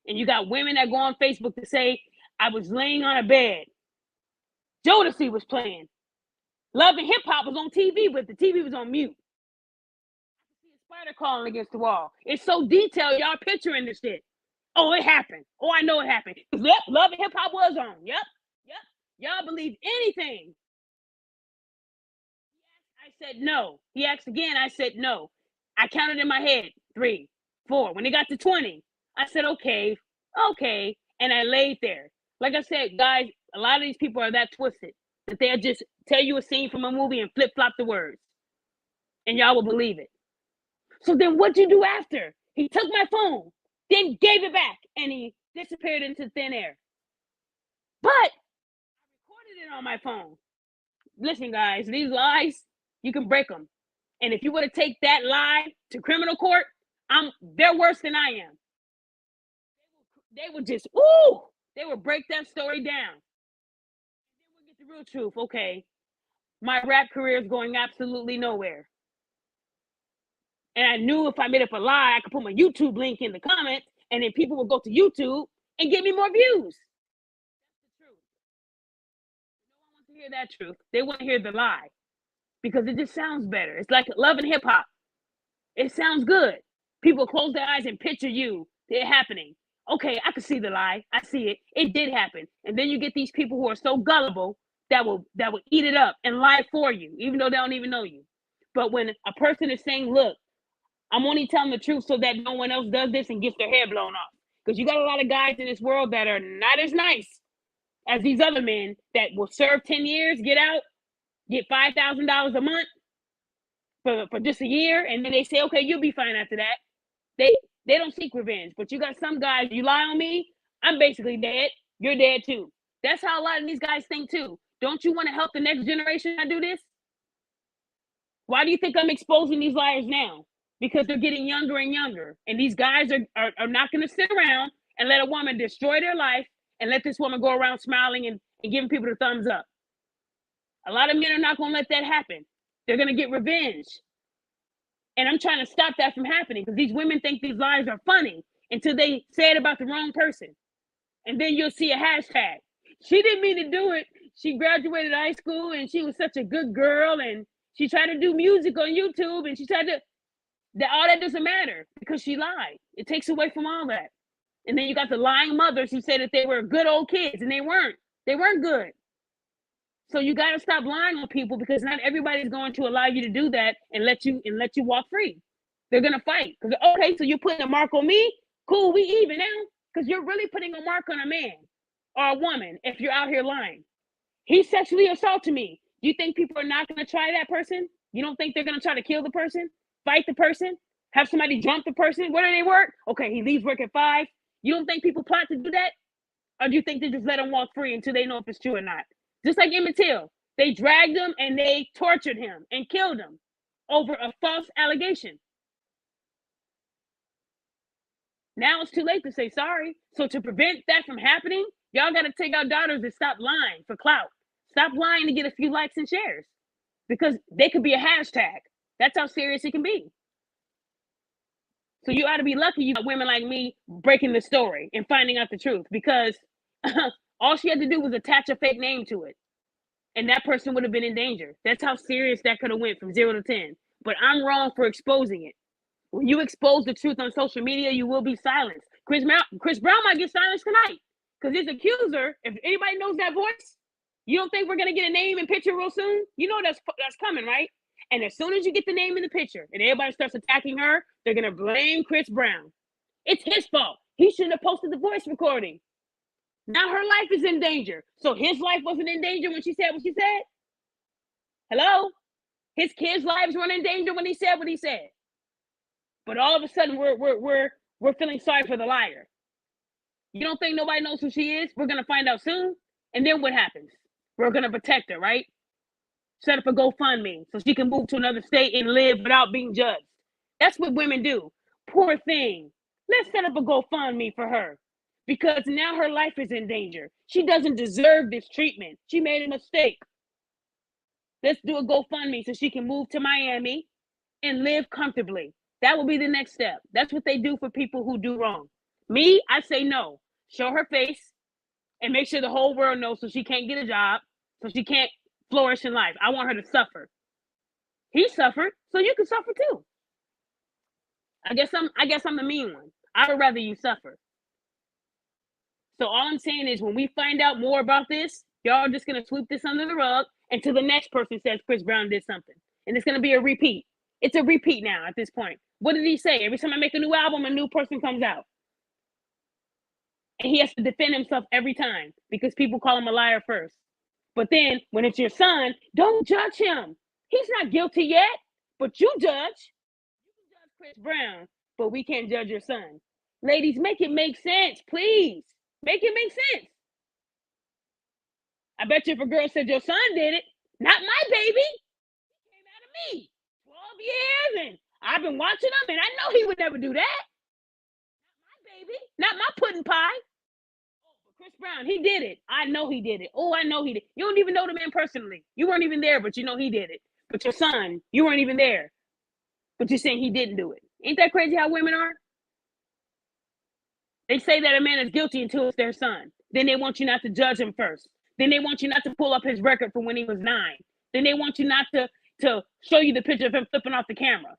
And you got women that go on Facebook to say, I was laying on a bed. Jodeci was playing. Love and Hip Hop was on TV, but the TV was on mute. I see a spider crawling against the wall. It's so detailed, y'all picturing this shit. Oh, it happened. Oh, I know it happened. Yep, Love and Hip Hop was on. Yep. Y'all believe anything. I said no. He asked again. I said no. I counted in my head 3, 4. When it got to 20, I said okay, and I laid there. Like I said, guys, a lot of these people are that twisted that they'll just tell you a scene from a movie and flip flop the words, and y'all will believe it. So then, what'd you do after? He took my phone, then gave it back, and he disappeared into thin air. But I recorded it on my phone. Listen, guys, these lies, you can break them. And if you were to take that lie to criminal court, they're worse than I am. They would just, they would break that story down. And then we'll get the real truth. Okay, my rap career is going absolutely nowhere. And I knew if I made up a lie, I could put my YouTube link in the comments, and then people would go to YouTube and give me more views. That's the truth. No one wants to hear that truth. They want to hear the lie because it just sounds better. It's like Love and Hip Hop. It sounds good. People close their eyes and picture it happening. Okay, I can see the lie. I see it. It did happen. And then you get these people who are so gullible that will eat it up and lie for you, even though they don't even know you. But when a person is saying, look, I'm only telling the truth so that no one else does this and gets their hair blown off. Because you got a lot of guys in this world that are not as nice as these other men that will serve 10 years, get out, get $5,000 a month for just a year, and then they say, okay, you'll be fine after that. They don't seek revenge. But you got some guys, you lie on me, I'm basically dead. You're dead too. That's how a lot of these guys think too. Don't you want to help the next generation not do this? Why do you think I'm exposing these liars now? Because they're getting younger and younger. And these guys are not going to sit around and let a woman destroy their life and let this woman go around smiling and giving people the thumbs up. A lot of men are not going to let that happen. They're going to get revenge. And I'm trying to stop that from happening because these women think these lies are funny until they say it about the wrong person. And then you'll see a hashtag. She didn't mean to do it. She graduated high school and she was such a good girl and she tried to do music on YouTube and she tried to, all that doesn't matter because she lied. It takes away from all that. And then you got the lying mothers who said that they were good old kids and they weren't. They weren't good. So you got to stop lying on people because not everybody's going to allow you to do that and let you walk free. They're going to fight. Because, okay, so you're putting a mark on me? Cool, we even now. Because you're really putting a mark on a man or a woman if you're out here lying. He sexually assaulted me. Do you think people are not going to try that person? You don't think they're going to try to kill the person? Fight the person? Have somebody jump the person? Where do they work? Okay, he leaves work at 5. You don't think people plot to do that? Or do you think they just let him walk free until they know if it's true or not? Just like Emmett Till. They dragged him and they tortured him and killed him over a false allegation. Now it's too late to say sorry. So to prevent that from happening, y'all got to take our daughters and stop lying for clout. Stop lying to get a few likes and shares because they could be a hashtag. That's how serious it can be. So you ought to be lucky you got women like me breaking the story and finding out the truth because all she had to do was attach a fake name to it. And that person would have been in danger. That's how serious that could have went from 0 to 10. But I'm wrong for exposing it. When you expose the truth on social media, you will be silenced. Chris Brown might get silenced tonight because his accuser, if anybody knows that voice, you don't think we're going to get a name and picture real soon? You know that's coming, right? And as soon as you get the name in the picture and everybody starts attacking her, they're going to blame Chris Brown. It's his fault. He shouldn't have posted the voice recording. Now her life is in danger. So his life wasn't in danger when she said what she said? Hello? His kids' lives weren't in danger when he said what he said. But all of a sudden we're feeling sorry for the liar. You don't think nobody knows who she is? We're gonna find out soon. And then what happens? We're gonna protect her, right? Set up a GoFundMe so she can move to another state and live without being judged. That's what women do. Poor thing. Let's set up a GoFundMe for her. Because now her life is in danger. She doesn't deserve this treatment. She made a mistake. Let's do a GoFundMe so she can move to Miami and live comfortably. That will be the next step. That's what they do for people who do wrong. Me, I say no. Show her face and make sure the whole world knows so she can't get a job, so she can't flourish in life. I want her to suffer. He suffered, so you can suffer too. I guess I'm the mean one. I would rather you suffer. So all I'm saying is when we find out more about this, y'all are just gonna sweep this under the rug until the next person says Chris Brown did something. And it's gonna be a repeat. It's a repeat now at this point. What did he say? Every time I make a new album, a new person comes out. And he has to defend himself every time because people call him a liar first. But then when it's your son, don't judge him. He's not guilty yet, but you judge. You can judge Chris Brown, but we can't judge your son. Ladies, make it make sense, please. Make it make sense. I bet you if a girl said your son did it, not my baby. He came out of me 12 years and I've been watching him and I know he would never do that. Not my baby, not my pudding pie. Oh, Chris Brown, he did it. I know he did it. Oh, I know he did. You don't even know the man personally. You weren't even there, but you know he did it. But your son, you weren't even there. But you're saying he didn't do it. Ain't that crazy how women are? They say that a man is guilty until it's their son. Then they want you not to judge him first. Then they want you not to pull up his record from when he was 9. Then they want you not to show you the picture of him flipping off the camera.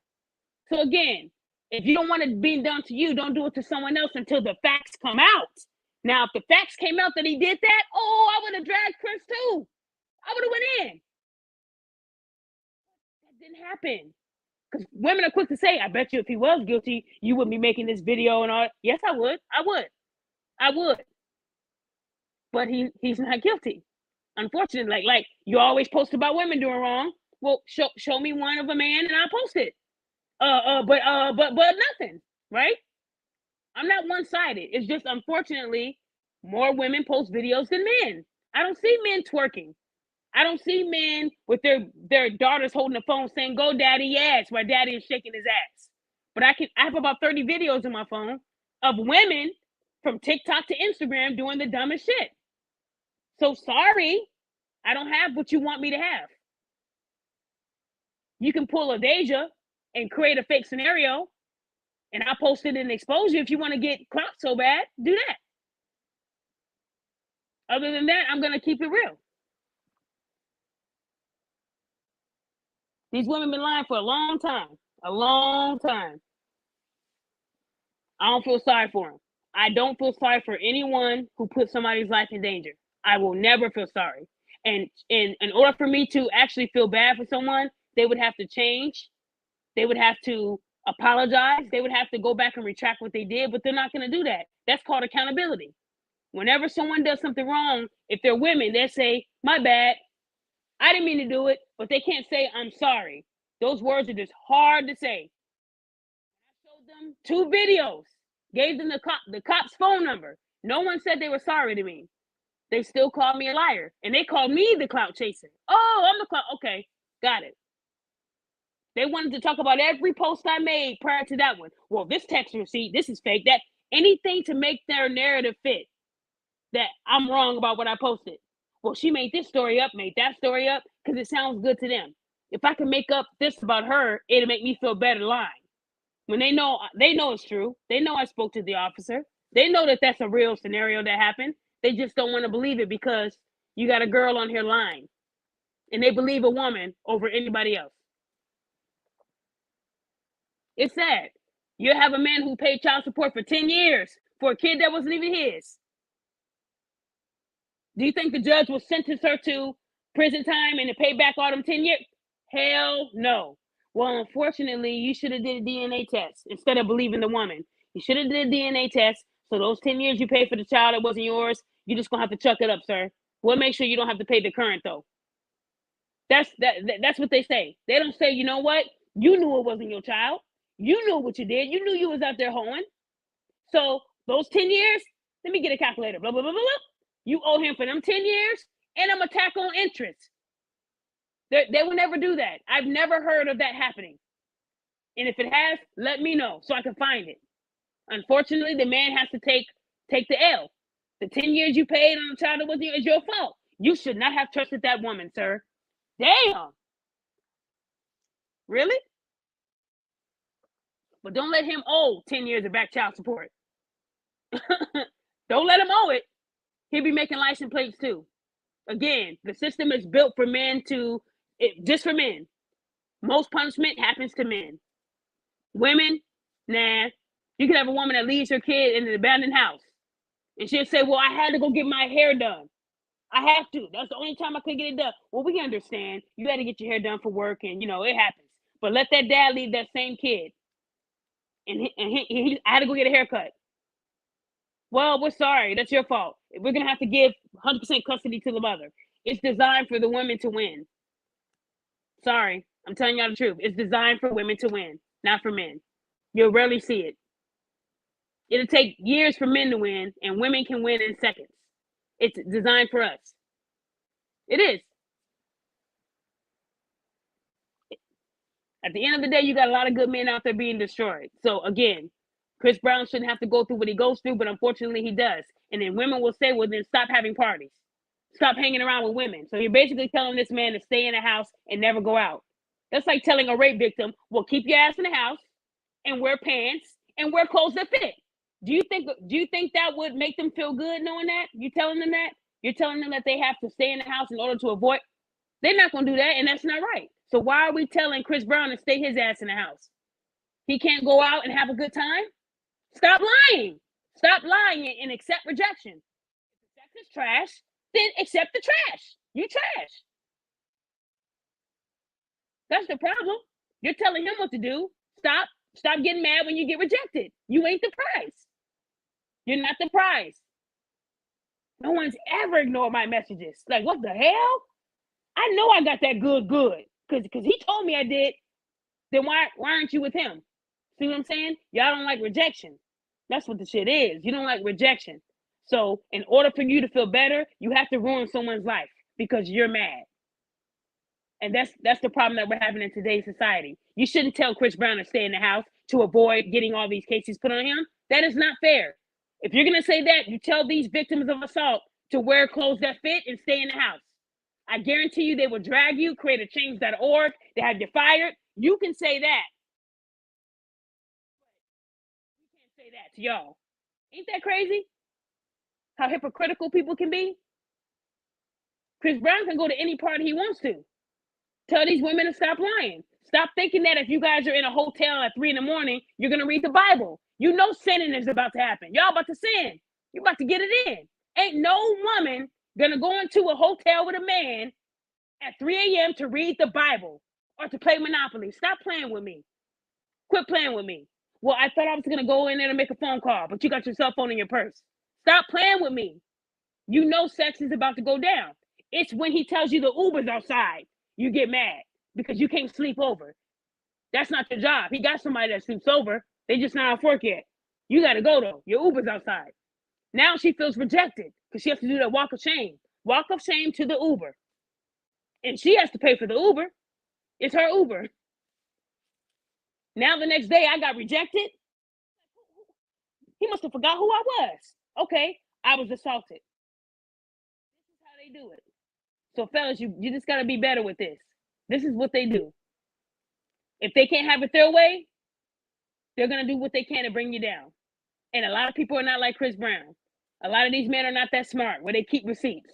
So again, if you don't want it being done to you, don't do it to someone else until the facts come out. Now, if the facts came out that he did that, oh, I would have dragged Chris too. I would have went in. That didn't happen. Because women are quick to say, I bet you if he was guilty, you wouldn't be making this video and all. Yes, I would. I would. But he's not guilty. Unfortunately, like you always post about women doing wrong. Well, show me one of a man and I'll post it. But nothing, right? I'm not one-sided. It's just unfortunately more women post videos than men. I don't see men twerking. I don't see men with their daughters holding the phone saying, "Go, daddy, yes," while daddy is shaking his ass. But I have about 30 videos on my phone of women from TikTok to Instagram doing the dumbest shit. So sorry, I don't have what you want me to have. You can pull a Deja and create a fake scenario, and I'll post it in exposure if you want to get clout so bad. Do that. Other than that, I'm gonna keep it real. These women been lying for a long time. A long time. I don't feel sorry for them. I don't feel sorry for anyone who puts somebody's life in danger. I will never feel sorry. And in order for me to actually feel bad for someone, they would have to change. They would have to apologize. They would have to go back and retract what they did, but they're not going to do that. That's called accountability. Whenever someone does something wrong, if they're women, they say, my bad. I didn't mean to do it, but they can't say, I'm sorry. Those words are just hard to say. I showed them 2 videos, gave them the cop's phone number. No one said they were sorry to me. They still called me a liar. And they called me the clout chaser. Oh, I'm the clout. Okay, got it. They wanted to talk about every post I made prior to that one. Well, this text receipt, this is fake. That anything to make their narrative fit. That I'm wrong about what I posted. Well, she made this story up, made that story up, because it sounds good to them. If I can make up this about her, it'll make me feel better lying. When they know it's true. They know I spoke to the officer. They know that that's a real scenario that happened. They just don't want to believe it because you got a girl on here lying. And they believe a woman over anybody else. It's sad. You have a man who paid child support for 10 years for a kid that wasn't even his. Do you think the judge will sentence her to prison time and to pay back all them 10 years? Hell no. Well, unfortunately, you should have did a DNA test instead of believing the woman. You should have did a DNA test. So those 10 years you paid for the child that wasn't yours, you're just going to have to chuck it up, sir. We'll make sure you don't have to pay the current, though. That's what they say. They don't say, you know what? You knew it wasn't your child. You knew what you did. You knew you was out there hoeing. So those 10 years, let me get a calculator. Blah, blah, blah, blah, blah. You owe him for them 10 years, and I'm attack on interest. They will never do that. I've never heard of that happening. And if it has, let me know so I can find it. Unfortunately, the man has to take the L. The 10 years you paid on a child that wasn't yours is your fault. You should not have trusted that woman, sir. Damn. Really? But don't let him owe 10 years of back child support. Don't let him owe it. He'll be making license plates too. Again, the system is built for men just for men. Most punishment happens to men. Women, nah. You can have a woman that leaves her kid in an abandoned house, and she'll say, well, I had to go get my hair done. I have to. That's the only time I could get it done. Well, we understand. You had to get your hair done for work, and, it happens. But let that dad leave that same kid. And I had to go get a haircut. Well, we're sorry. That's your fault. We're going to have to give 100% custody to the mother. It's designed for the women to win. Sorry. I'm telling y'all the truth. It's designed for women to win, not for men. You'll rarely see it. It'll take years for men to win, and women can win in seconds. It's designed for us. It is. At the end of the day, you got a lot of good men out there being destroyed. So again, Chris Brown shouldn't have to go through what he goes through, but unfortunately he does. And then women will say, well, then stop having parties. Stop hanging around with women. So you're basically telling this man to stay in the house and never go out. That's like telling a rape victim, well, keep your ass in the house and wear pants and wear clothes that fit. Do you think that would make them feel good knowing that? You telling them that? You're telling them that they have to stay in the house in order to avoid. They're not going to do that, and that's not right. So why are we telling Chris Brown to stay his ass in the house? He can't go out and have a good time? Stop lying. Stop lying and accept rejection. If sex is trash, then accept the trash. You trash. That's the problem. You're telling him what to do. Stop getting mad when you get rejected. You ain't the prize. You're not the prize. No one's ever ignored my messages. Like, what the hell? I know I got that good, because he told me I did. Then why aren't you with him? See what I'm saying? Y'all don't like rejection. That's what the shit is. You don't like rejection. So in order for you to feel better, you have to ruin someone's life because you're mad. And that's the problem that we're having in today's society. You shouldn't tell Chris Brown to stay in the house to avoid getting all these cases put on him. That is not fair. If you're going to say that, you tell these victims of assault to wear clothes that fit and stay in the house. I guarantee you they will drag you, create a change.org, they have you fired. You can say that. We can't say that to y'all. Ain't that crazy? How hypocritical people can be? Chris Brown can go to any party he wants to. Tell these women to stop lying. Stop thinking that if you guys are in a hotel at 3 a.m, you're going to read the Bible. You know sinning is about to happen. Y'all about to sin. You're about to get it in. Ain't no woman going to go into a hotel with a man at 3 a.m. to read the Bible or to play Monopoly. Stop playing with me. Quit playing with me. Well, I thought I was going to go in there to make a phone call, but you got your cell phone in your purse. Stop playing with me. You know sex is about to go down. It's when he tells you the Uber's outside, you get mad because you can't sleep over. That's not your job. He got somebody that sleeps over. They just not off work yet. You got to go, though. Your Uber's outside. Now she feels rejected because she has to do that walk of shame. Walk of shame to the Uber. And she has to pay for the Uber. It's her Uber. Now the next day I got rejected. He must have forgot who I was. Okay, I was assaulted. This is how they do it. So fellas, you just got to be better with this. This is what they do. If they can't have it their way, they're going to do what they can to bring you down. And a lot of people are not like Chris Brown. A lot of these men are not that smart where they keep receipts.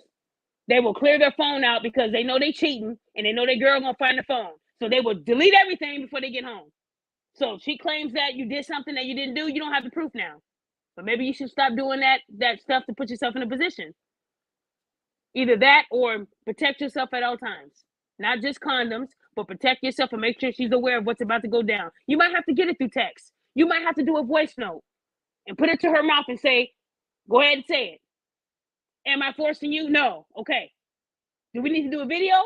They will clear their phone out because they know they cheating and they know their girl going to find the phone. So they will delete everything before they get home. So if she claims that you did something that you didn't do, you don't have the proof now. But maybe you should stop doing that stuff to put yourself in a position. Either that or protect yourself at all times. Not just condoms, but protect yourself and make sure she's aware of what's about to go down. You might have to get it through text. You might have to do a voice note and put it to her mouth and say, go ahead and say it. Am I forcing you? No. Okay. Do we need to do a video?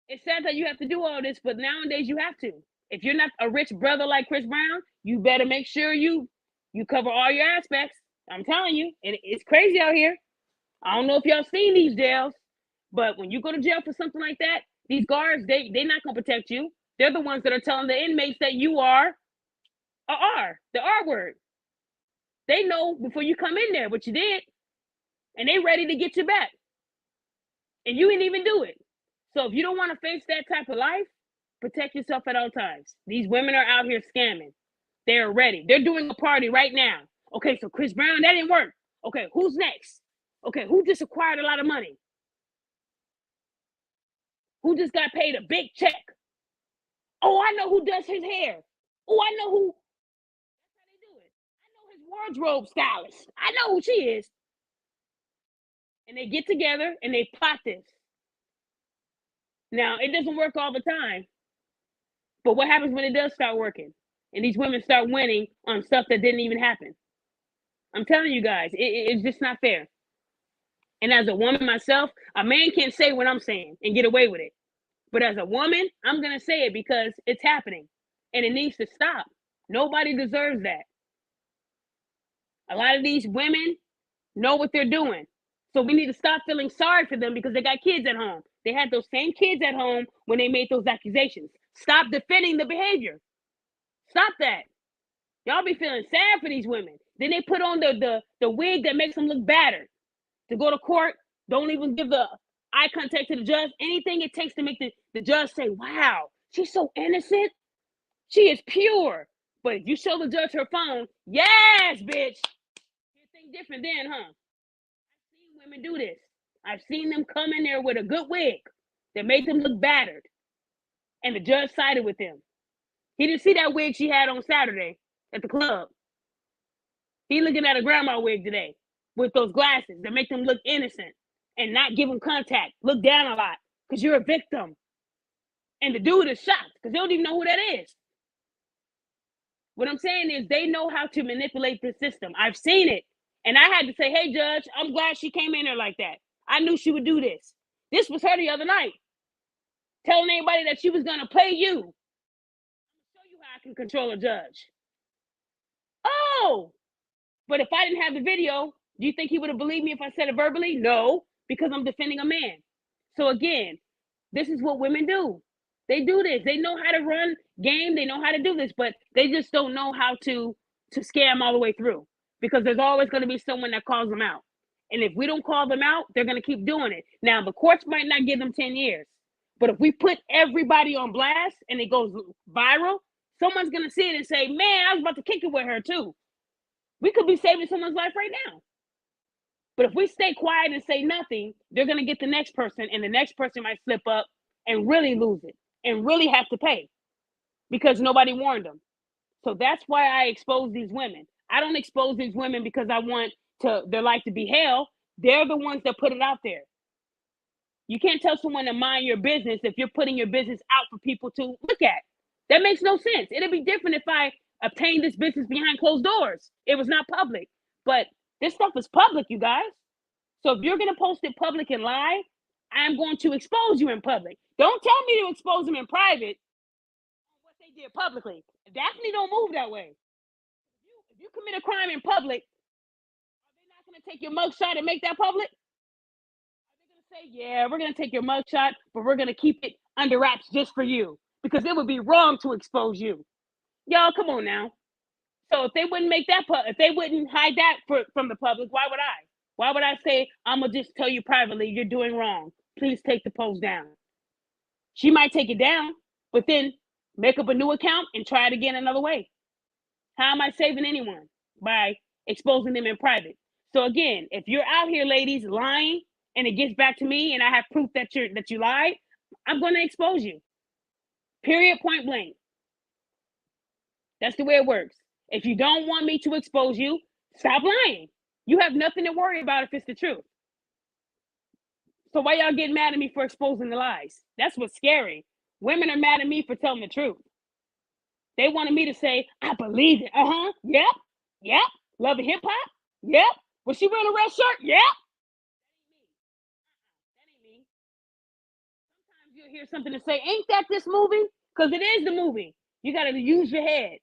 It's sad that you have to do all this, but nowadays you have to. If you're not a rich brother like Chris Brown, you better make sure you cover all your aspects. I'm telling you, it's crazy out here. I don't know if y'all seen these jails, but when you go to jail for something like that, these guards, they're not going to protect you. They're the ones that are telling the inmates that you are the R word. They know before you come in there what you did, and they ready to get you back. And you didn't even do it. So if you don't want to face that type of life, protect yourself at all times. These women are out here scamming. They're ready. They're doing a party right now. Okay, so Chris Brown, that didn't work. Okay, who's next? Okay, who just acquired a lot of money? who just got paid a big check. Oh, I know who does his hair. Oh, I know who. That's how they do it. I know his wardrobe stylist. I know who she is. And they get together and they plot this. Now, it doesn't work all the time. But what happens when it does start working? And these women start winning on stuff that didn't even happen. I'm telling you guys, it's just not fair. And as a woman myself, a man can't say what I'm saying and get away with it. But as a woman, I'm going to say it because it's happening. And it needs to stop. Nobody deserves that. A lot of these women know what they're doing. So we need to stop feeling sorry for them because they got kids at home. They had those same kids at home when they made those accusations. Stop defending the behavior. Stop that. Y'all be feeling sad for these women. Then they put on the wig that makes them look battered. To go to court, don't even give the eye contact to the judge. Anything it takes to make the judge say, wow, she's so innocent. She is pure. But if you show the judge her phone, yes, bitch. You think different then, huh? I've seen women do this. I've seen them come in there with a good wig that made them look battered. And the judge sided with them. He didn't see that wig she had on Saturday at the club. He looking at a grandma wig today with those glasses that make them look innocent and not give them contact. Look down a lot because you're a victim. And the dude is shocked because they don't even know who that is. What I'm saying is they know how to manipulate the system. I've seen it. And I had to say, hey, judge, I'm glad she came in there like that. I knew she would do this. This was her the other night. Telling everybody that she was going to play you. I'm going to show you how I can control a judge. Oh, but if I didn't have the video, do you think he would have believed me if I said it verbally? No, because I'm defending a man. So again, this is what women do. They do this. They know how to run game. They know how to do this, but they just don't know how to scam all the way through because there's always going to be someone that calls them out. And if we don't call them out, they're going to keep doing it. Now, the courts might not give them 10 years, but if we put everybody on blast and it goes viral, someone's going to see it and say, man, I was about to kick it with her too. We could be saving someone's life right now. But if we stay quiet and say nothing, they're going to get the next person, and the next person might slip up and really lose it and really have to pay because nobody warned them. So that's why I expose these women. I don't expose these women because I want their life to be hell. They're the ones that put it out there. You can't tell someone to mind your business if you're putting your business out for people to look at. That makes no sense. It'd be different if I obtained this business behind closed doors. It was not public. But this stuff is public, you guys. So if you're going to post it public and lie, I'm going to expose you in public. Don't tell me to expose them in private on what they did publicly. Daphne don't move that way. If you commit a crime in public, are they not going to take your mugshot and make that public? Are they going to say, yeah, we're going to take your mugshot, but we're going to keep it under wraps just for you? Because it would be wrong to expose you. Y'all, come on now. So if they wouldn't make that, if they wouldn't hide that from the public, why would I? Why would I say, I'm going to just tell you privately, you're doing wrong. Please take the post down. She might take it down, but then make up a new account and try it again another way. How am I saving anyone? By exposing them in private. So again, if you're out here, ladies, lying, and it gets back to me and I have proof that you lied, I'm going to expose you. Period, point blank. That's the way it works. If you don't want me to expose you, stop lying. You have nothing to worry about if it's the truth. So why y'all getting mad at me for exposing the lies? That's what's scary. Women are mad at me for telling the truth. They wanted me to say, I believe it. Yep. Loving hip hop? Yep. Was she wearing a red shirt? Yep. That ain't me. Sometimes you'll hear something to say, ain't that this movie? Because it is the movie. You got to use your head.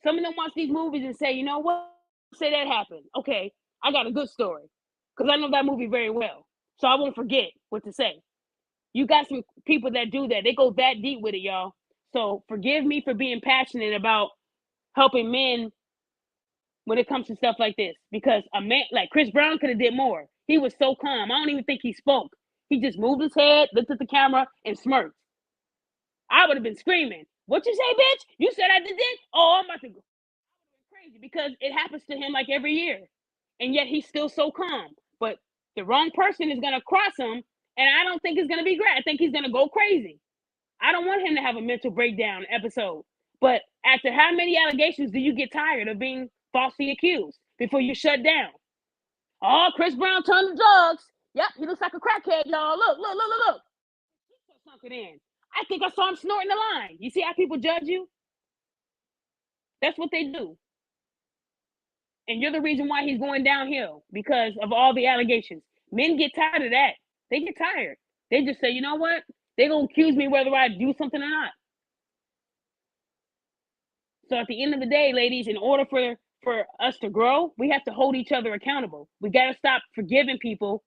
Some of them watch these movies and say, you know what? Say that happened. Okay, I got a good story. Because I know that movie very well. So I won't forget what to say. You got some people that do that. They go that deep with it, y'all. So forgive me for being passionate about helping men when it comes to stuff like this. Because a man like Chris Brown could have did more. He was so calm. I don't even think he spoke. He just moved his head, looked at the camera, and smirked. I would have been screaming, what you say, bitch? You said I did this? Oh, I'm about to go. I would have been crazy because it happens to him like every year. And yet he's still so calm. But the wrong person is going to cross him And I don't think it's going to be great. I think he's going to go crazy. I don't want him to have a mental breakdown episode. But after how many allegations do you get tired of being falsely accused before you shut down? Oh, Chris Brown turned to drugs. Yep, he looks like a crackhead, y'all. Look. Sunk it in. I think I saw him snorting the line. You see how people judge you? That's what they do. And you're the reason why he's going downhill, because of all the allegations. Men get tired of that. They get tired. They just say, you know what? They're going to accuse me whether I do something or not. So at the end of the day, ladies, in order for us to grow, we have to hold each other accountable. We got to stop forgiving people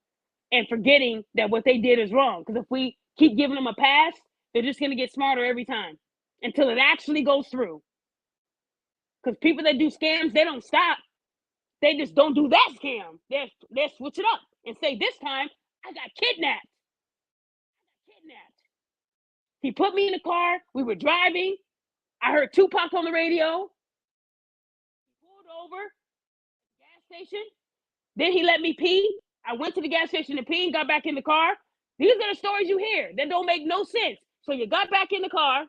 and forgetting that what they did is wrong. Because if we keep giving them a pass, they're just going to get smarter every time until it actually goes through. Because people that do scams, they don't stop. They just don't do that scam. They switch it up and say, this time, I got kidnapped. He put me in the car. We were driving. I heard Tupac on the radio. He pulled over, gas station. Then he let me pee. I went to the gas station to pee and got back in the car. These are the stories you hear that don't make no sense. So you got back in the car, and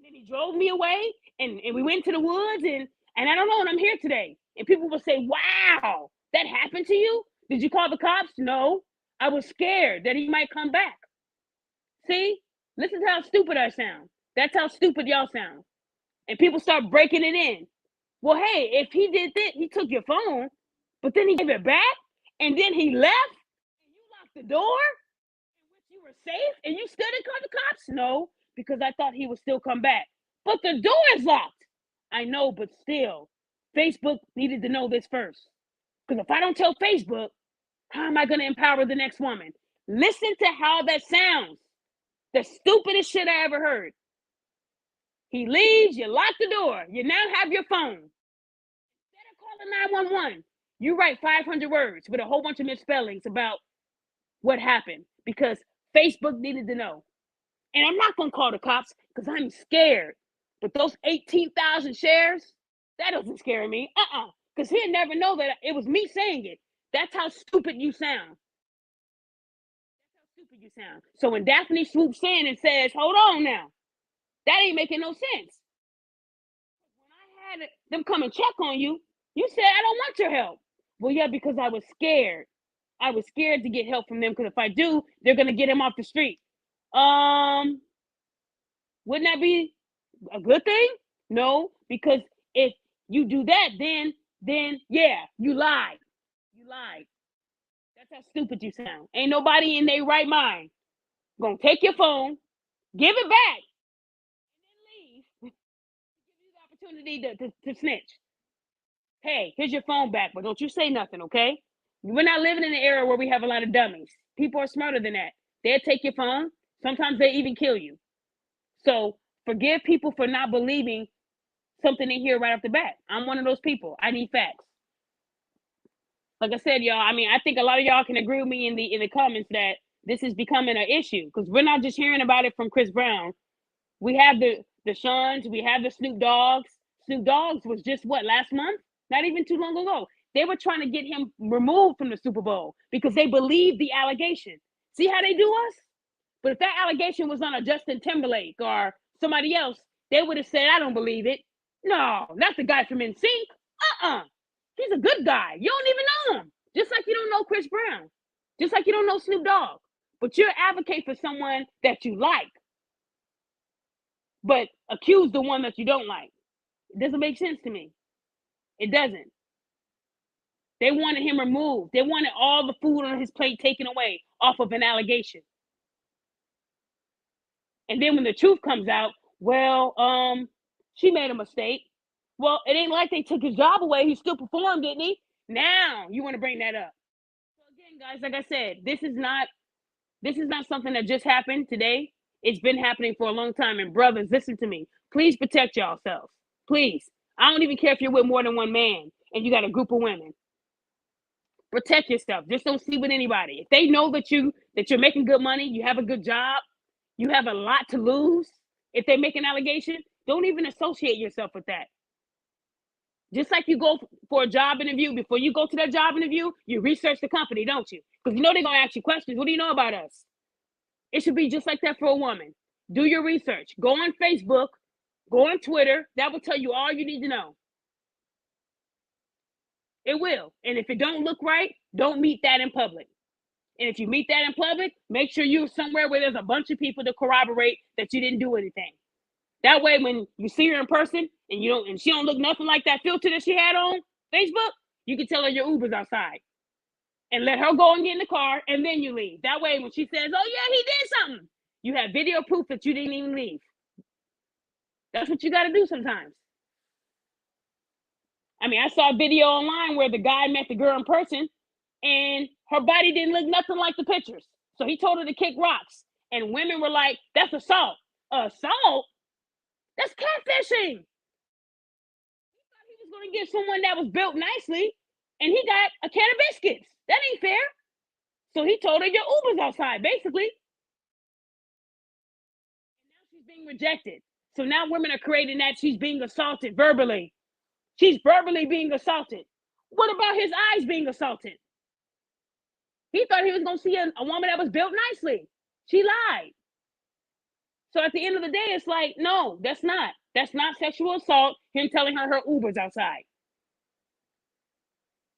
then he drove me away, and we went to the woods, and I don't know, and I'm here today. And people will say, wow, that happened to you? Did you call the cops? No. I was scared that he might come back. See? Listen to how stupid I sound. That's how stupid y'all sound. And people start breaking it in. Well, hey, if he did this, he took your phone, but then he gave it back, and then he left, and you locked the door, and you were safe, and you still didn't call the cops? No, because I thought he would still come back. But the door is locked. I know, but still, Facebook needed to know this first. Because if I don't tell Facebook, how am I going to empower the next woman? Listen to how that sounds. The stupidest shit I ever heard. He leaves, you lock the door, you now have your phone. Instead of calling 911, you write 500 words with a whole bunch of misspellings about what happened because Facebook needed to know. And I'm not going to call the cops because I'm scared. But those 18,000 shares, that doesn't scare me. Because he'll never know that it was me saying it. That's how stupid you sound. So when Daphne swoops in and says, hold on now, that ain't making no sense. When I had them come and check on you, you said, I don't want your help. Well, yeah, because I was scared. I was scared to get help from them because if I do, they're going to get him off the street. Wouldn't that be a good thing? No, because if you do that, then yeah, you lied. You lied. That's how stupid you sound. Ain't nobody in their right mind gonna take your phone, give it back, and then leave. Give you the opportunity to snitch. Hey, here's your phone back, but don't you say nothing, okay? We're not living in an era where we have a lot of dummies. People are smarter than that. They'll take your phone. Sometimes they even kill you. So forgive people for not believing something in here right off the bat. I'm one of those people. I need facts. Like I said, y'all, I mean, I think a lot of y'all can agree with me in the comments that this is becoming an issue because we're not just hearing about it from Chris Brown. We have the Seans, we have the Snoop Dogs. Snoop Dogs was just what, last month? Not even too long ago. They were trying to get him removed from the Super Bowl because they believed the allegation. See how they do us? But if that allegation was on a Justin Timberlake or somebody else, they would have said, I don't believe it. No, not the guy from NSYNC. He's a good guy. You don't even know him. Just like you don't know Chris Brown. Just like you don't know Snoop Dogg. But you're advocate for someone that you like. But accuse the one that you don't like. It doesn't make sense to me. It doesn't. They wanted him removed. They wanted all the food on his plate taken away off of an allegation. And then when the truth comes out, well, she made a mistake. Well, it ain't like they took his job away. He still performed, didn't he? Now you want to bring that up. So again, guys, like I said, this is not something that just happened today. It's been happening for a long time. And brothers, listen to me. Please protect yourselves. Please. I don't even care if you're with more than one man and you got a group of women. Protect yourself. Just don't sleep with anybody. If they know that you're making good money, you have a good job, you have a lot to lose. If they make an allegation, don't even associate yourself with that. Just like you go for a job interview, before you go to that job interview, you research the company, don't you? Because you know they're going to ask you questions. What do you know about us? It should be just like that for a woman. Do your research. Go on Facebook. Go on Twitter. That will tell you all you need to know. It will. And if it don't look right, don't meet that in public. And if you meet that in public, make sure you're somewhere where there's a bunch of people to corroborate that you didn't do anything. That way, when you see her in person and she don't look nothing like that filter that she had on Facebook, you can tell her your Uber's outside. And let her go and get in the car, and then you leave. That way, when she says, oh yeah, he did something, you have video proof that you didn't even leave. That's what you got to do sometimes. I mean, I saw a video online where the guy met the girl in person, and her body didn't look nothing like the pictures. So he told her to kick rocks. And women were like, that's assault. Assault? That's catfishing. He thought he was going to get someone that was built nicely, and he got a can of biscuits. That ain't fair. So he told her, your Uber's outside, basically. And now she's being rejected. So now women are creating that she's being assaulted verbally. She's verbally being assaulted. What about his eyes being assaulted? He thought he was going to see a woman that was built nicely. She lied. So at the end of the day, it's like, no, that's not. That's not sexual assault. Him telling her Uber's outside.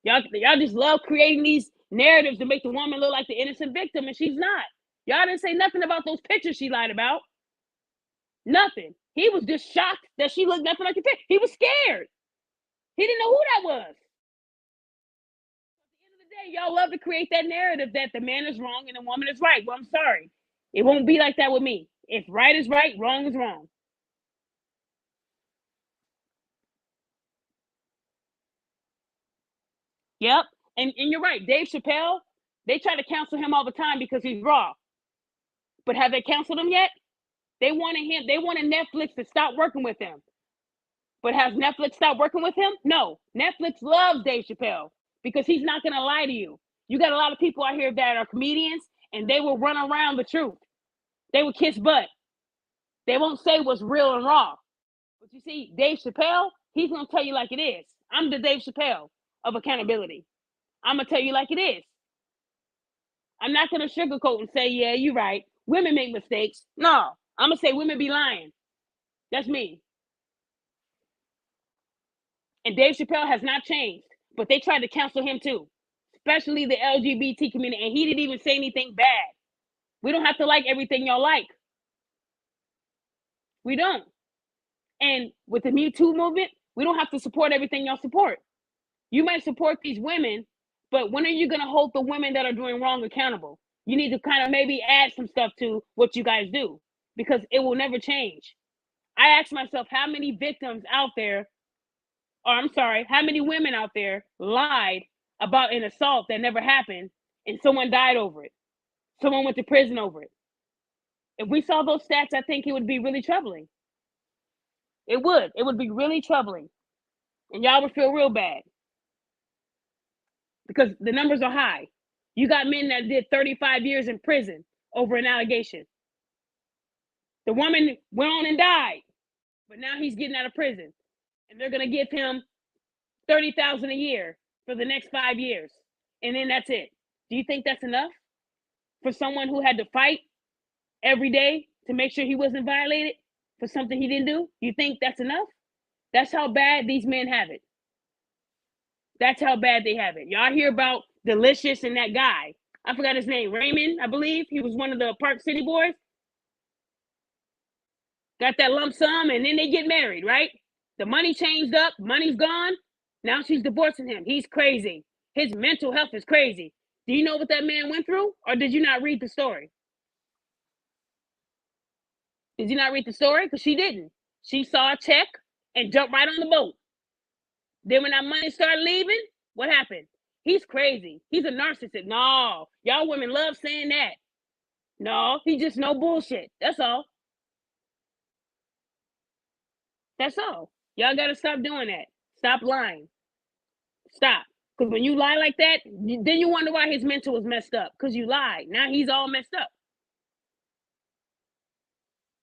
Y'all just love creating these narratives to make the woman look like the innocent victim, and she's not. Y'all didn't say nothing about those pictures she lied about. Nothing. He was just shocked that she looked nothing like the picture. He was scared. He didn't know who that was. At the end of the day, y'all love to create that narrative that the man is wrong and the woman is right. Well, I'm sorry. It won't be like that with me. If right is right, wrong is wrong. Yep. And you're right. Dave Chappelle, they try to cancel him all the time because he's raw. But have they canceled him yet? They wanted Netflix to stop working with him. But has Netflix stopped working with him? No. Netflix loves Dave Chappelle because he's not going to lie to you. You got a lot of people out here that are comedians, and they will run around the truth. They will kiss butt. They won't say what's real and raw. But you see, Dave Chappelle, he's going to tell you like it is. I'm the Dave Chappelle of accountability. I'm going to tell you like it is. I'm not going to sugarcoat and say, yeah, you're right. Women make mistakes. No, I'm going to say women be lying. That's me. And Dave Chappelle has not changed, but they tried to cancel him too, especially the LGBT community. And he didn't even say anything bad. We don't have to like everything y'all like. We don't. And with the Me Too movement, we don't have to support everything y'all support. You might support these women, but when are you going to hold the women that are doing wrong accountable? You need to kind of maybe add some stuff to what you guys do, because it will never change. I ask myself, how many victims out there, or I'm sorry, how many women out there lied about an assault that never happened and someone died over it? Someone went to prison over it. If we saw those stats, I think it would be really troubling. It would. It would be really troubling. And y'all would feel real bad. Because the numbers are high. You got men that did 35 years in prison over an allegation. The woman went on and died, but now he's getting out of prison. And they're going to give him $30,000 a year for the next 5 years. And then that's it. Do you think that's enough for someone who had to fight every day to make sure he wasn't violated for something he didn't do? You think that's enough? That's how bad these men have it. That's how bad they have it. Y'all hear about Delicious and that guy. I forgot his name. Raymond, I believe. He was one of the Park City boys. Got that lump sum, and then they get married, right? The money changed up. Money's gone. Now she's divorcing him. He's crazy. His mental health is crazy. Do you know what that man went through? Or did you not read the story? Did you not read the story? Because she didn't. She saw a check and jumped right on the boat. Then when that money started leaving, what happened? He's crazy. He's a narcissist. No, y'all women love saying that. No, he just no bullshit. That's all. That's all. Y'all got to stop doing that. Stop lying. Stop. Because when you lie like that, then you wonder why his mental was messed up. Because you lied. Now he's all messed up.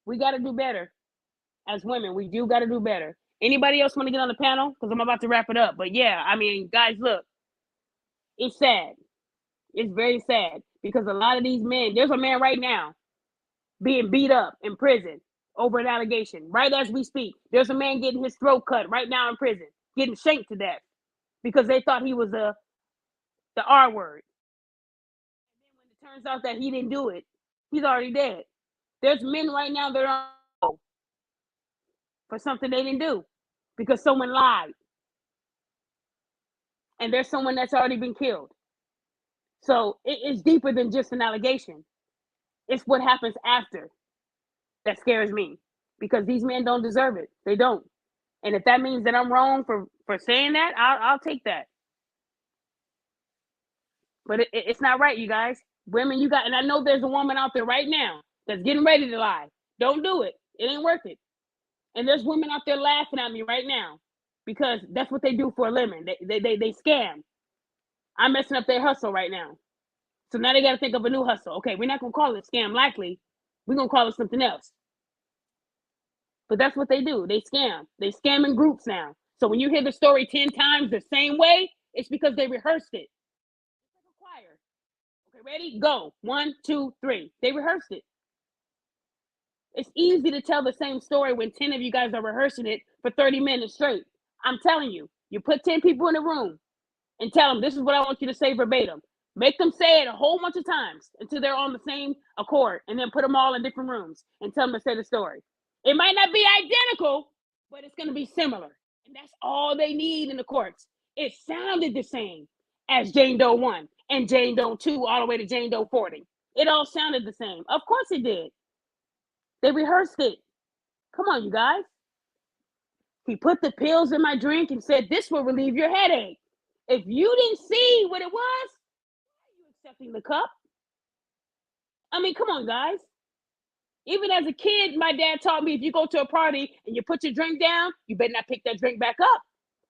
We got to do better. As women, we do got to do better. Anybody else want to get on the panel? Because I'm about to wrap it up. But yeah, I mean, guys, look, it's sad. It's very sad because a lot of these men, there's a man right now being beat up in prison over an allegation. Right as we speak, there's a man getting his throat cut right now in prison, getting shanked to death because they thought he was the R word. And then when it turns out that he didn't do it, he's already dead. There's men right now that are for something they didn't do because someone lied. And there's someone that's already been killed. So it's deeper than just an allegation. It's what happens after that scares me because these men don't deserve it. They don't. And if that means that I'm wrong for saying that, I'll take that. But it's not right, you guys. Women, you got, and I know there's a woman out there right now that's getting ready to lie. Don't do it. It ain't worth it. And there's women out there laughing at me right now because that's what they do for a living. They scam. I'm messing up their hustle right now. So now they got to think of a new hustle. Okay, we're not going to call it scam likely. We're going to call it something else. But that's what they do. They scam. They scam in groups now. So when you hear the story 10 times the same way, it's because they rehearsed it. It's like a choir. Okay, ready? Go. 1, 2, 3. They rehearsed it. It's easy to tell the same story when 10 of you guys are rehearsing it for 30 minutes straight. I'm telling you, you put 10 people in a room and tell them, this is what I want you to say verbatim. Make them say it a whole bunch of times until they're on the same accord, and then put them all in different rooms and tell them to say the story. It might not be identical, but it's going to be similar. And that's all they need in the courts. It sounded the same as Jane Doe 1 and Jane Doe 2 all the way to Jane Doe 40. It all sounded the same. Of course it did. They rehearsed it. Come on, you guys. He put the pills in my drink and said, this will relieve your headache. If you didn't see what it was, why are you accepting the cup? I mean, come on, guys. Even as a kid, my dad taught me if you go to a party and you put your drink down, you better not pick that drink back up.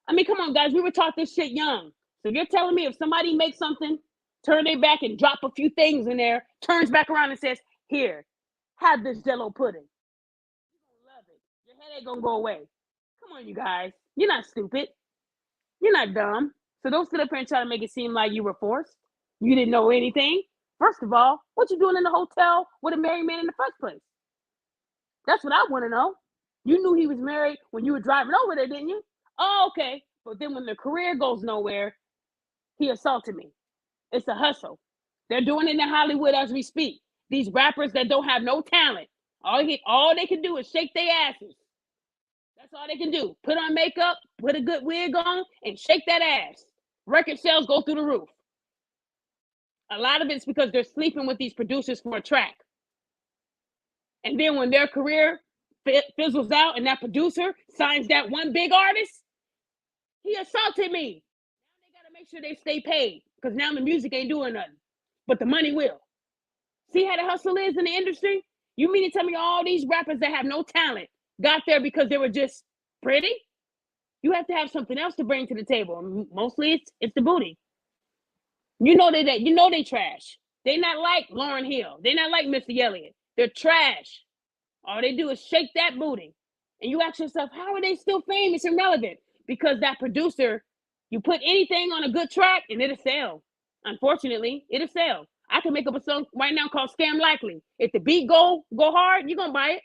I mean, come on, guys. We were taught this shit young. So you're telling me if somebody makes something, turn their back and drop a few things in there, turns back around and says, here, have this Jell-O pudding. You're going to love it. Your headache going to go away. Come on, you guys. You're not stupid. You're not dumb. So don't sit up here and try to make it seem like you were forced. You didn't know anything. First of all, what you doing in the hotel with a married man in the first place? That's what I want to know. You knew he was married when you were driving over there, didn't you? Oh, okay. But then when the career goes nowhere, he assaulted me. It's a hustle. They're doing it in Hollywood as we speak. These rappers that don't have no talent, all they can do is shake their asses. That's all they can do. Put on makeup, put a good wig on, and shake that ass. Record sales go through the roof. A lot of it's because they're sleeping with these producers for a track. And then when their career fizzles out and that producer signs that one big artist, he assaulted me. Now they got to make sure they stay paid because now the music ain't doing nothing. But the money will. See how the hustle is in the industry? You mean to tell me all these rappers that have no talent got there because they were just pretty? You have to have something else to bring to the table. Mostly it's the booty. You know they trash. They not like Lauryn Hill. They not like Missy Elliott. They're trash. All they do is shake that booty. And you ask yourself, how are they still famous and relevant? Because that producer, you put anything on a good track and it'll sell. Unfortunately, it'll sell. I can make up a song right now called Scam Likely. If the beat go hard, you're going to buy it.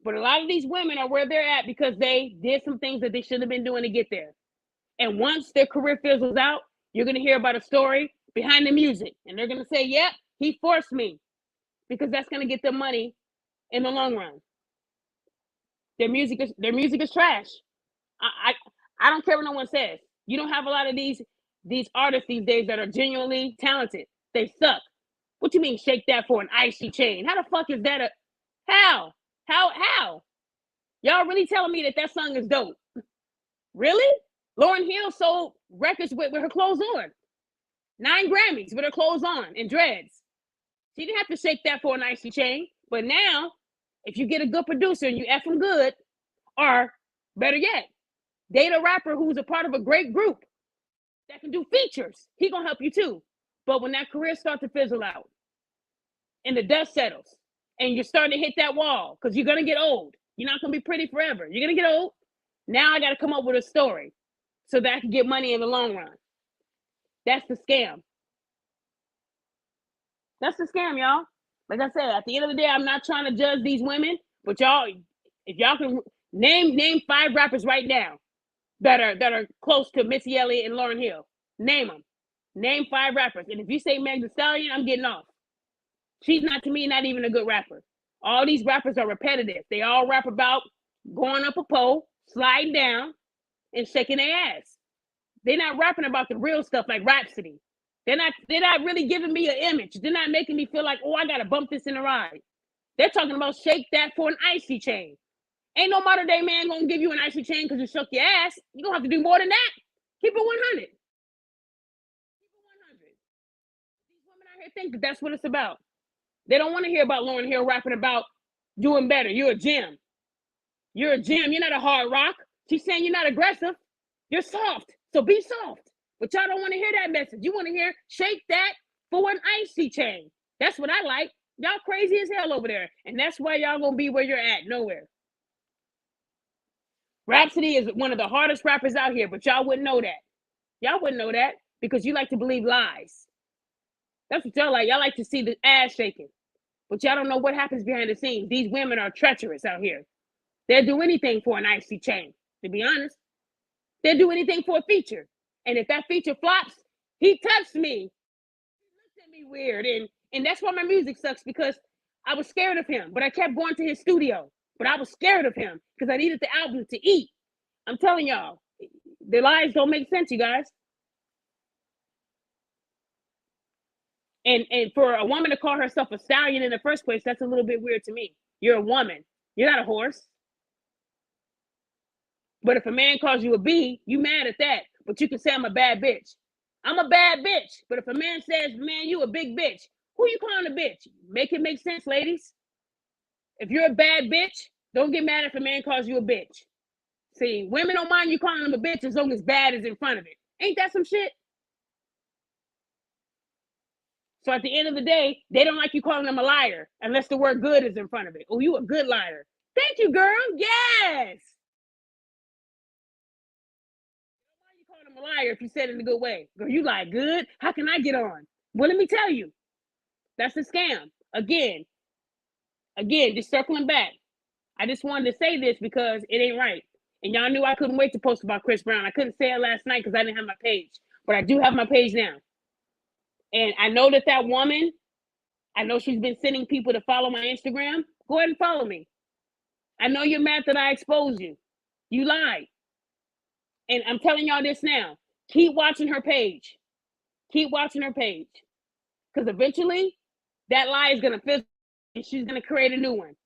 But a lot of these women are where they're at because they did some things that they shouldn't have been doing to get there. And once their career fizzles out, you're going to hear about a story behind the music. And they're going to say, yep, he forced me. Because that's going to get them money in the long run. Their music is trash. I don't care what no one says. You don't have a lot of these artists these days that are genuinely talented. They suck. What you mean shake that for an icy chain? How the fuck is that how? Y'all really telling me that song is dope? Really? Lauryn Hill sold records with her clothes on. 9 Grammys with her clothes on and dreads. She didn't have to shake that for an icy chain. But now, if you get a good producer and you F them good, or better yet, date a rapper who's a part of a great group that can do features, he gonna help you too. But when that career starts to fizzle out and the dust settles and you're starting to hit that wall because you're gonna get old, You're not gonna be pretty forever. You're gonna get old. Now I gotta come up with a story so that I can get money in the long run. That's the scam. That's the scam, y'all. Like I said, at the end of the day, I'm not trying to judge these women, but y'all, if y'all can name 5 rappers right now that are close to Missy Elliott and Lauryn Hill, name them. Name 5 rappers, and if you say Meg Thee Stallion, I'm getting off. She's not, to me, not even a good rapper. All these rappers are repetitive. They all rap about going up a pole, sliding down, and shaking their ass. They're not rapping about the real stuff like Rhapsody. They're not really giving me an image. They're not making me feel like, oh, I gotta bump this in the ride. They're talking about shake that for an icy chain. Ain't no modern day man gonna give you an icy chain because you shook your ass. You're gonna have to do more than that. Keep it 100. Keep it 100. These women out here think that that's what it's about. They don't want to hear about Lauryn Hill rapping about doing better. You're a gem. You're a gem. You're not a hard rock. She's saying you're not aggressive. You're soft. So be soft. But y'all don't want to hear that message. You want to hear shake that for an icy chain. That's what I like. Y'all crazy as hell over there. And that's why y'all gonna be where you're at. Nowhere. Rhapsody is one of the hardest rappers out here, but y'all wouldn't know that. Y'all wouldn't know that because you like to believe lies. That's what y'all like. Y'all like to see the ass shaking. But y'all don't know what happens behind the scenes. These women are treacherous out here. They'll do anything for an icy chain, to be honest. They'll do anything for a feature. And if that feature flops, he touched me. He looked at me weird. And that's why my music sucks, because I was scared of him. But I kept going to his studio. But I was scared of him because I needed the album to eat. I'm telling y'all, the lies don't make sense, you guys. And for a woman to call herself a stallion in the first place, that's a little bit weird to me. You're a woman. You're not a horse. But if a man calls you a bee, you mad at that. But you can say I'm a bad bitch. I'm a bad bitch. But if a man says, man, you a big bitch, who you calling a bitch? Make it make sense, ladies. If you're a bad bitch, don't get mad if a man calls you a bitch. See, women don't mind you calling them a bitch as long as bad is in front of it. Ain't that some shit? So at the end of the day, they don't like you calling them a liar unless the word good is in front of it. Oh, you a good liar. Thank you, girl. Yes. Why are you calling them a liar if you said it in a good way? Girl, you lie good? How can I get on? Well, let me tell you. That's a scam. Again, just circling back. I just wanted to say this because it ain't right. And y'all knew I couldn't wait to post about Chris Brown. I couldn't say it last night because I didn't have my page. But I do have my page now. And I know that woman, I know she's been sending people to follow my Instagram. Go ahead and follow me. I know you're mad that I exposed you. You lied. And I'm telling y'all this now. Keep watching her page. Keep watching her page. Because eventually, that lie is going to fizzle and she's going to create a new one.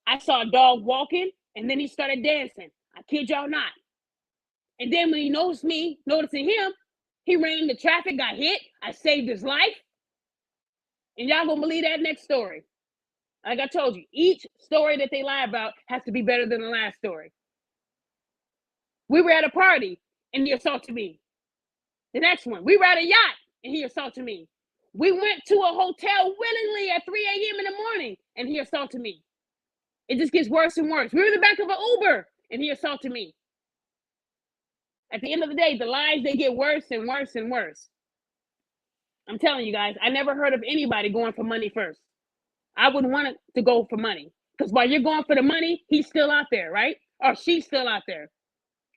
I saw a dog walking and then he started dancing. I kid y'all not. And then when he noticing him, he ran into traffic, got hit. I saved his life. And y'all gonna believe that next story. Like I told you, each story that they lie about has to be better than the last story. We were at a party and he assaulted me. The next one, we were at a yacht and he assaulted me. We went to a hotel willingly at 3 a.m. in the morning and he assaulted me. It just gets worse and worse. We were in the back of an Uber and he assaulted me. At the end of the day, the lies, they get worse and worse and worse. I'm telling you guys, I never heard of anybody going for money first. I wouldn't want it to go for money. Because while you're going for the money, he's still out there, right? Or she's still out there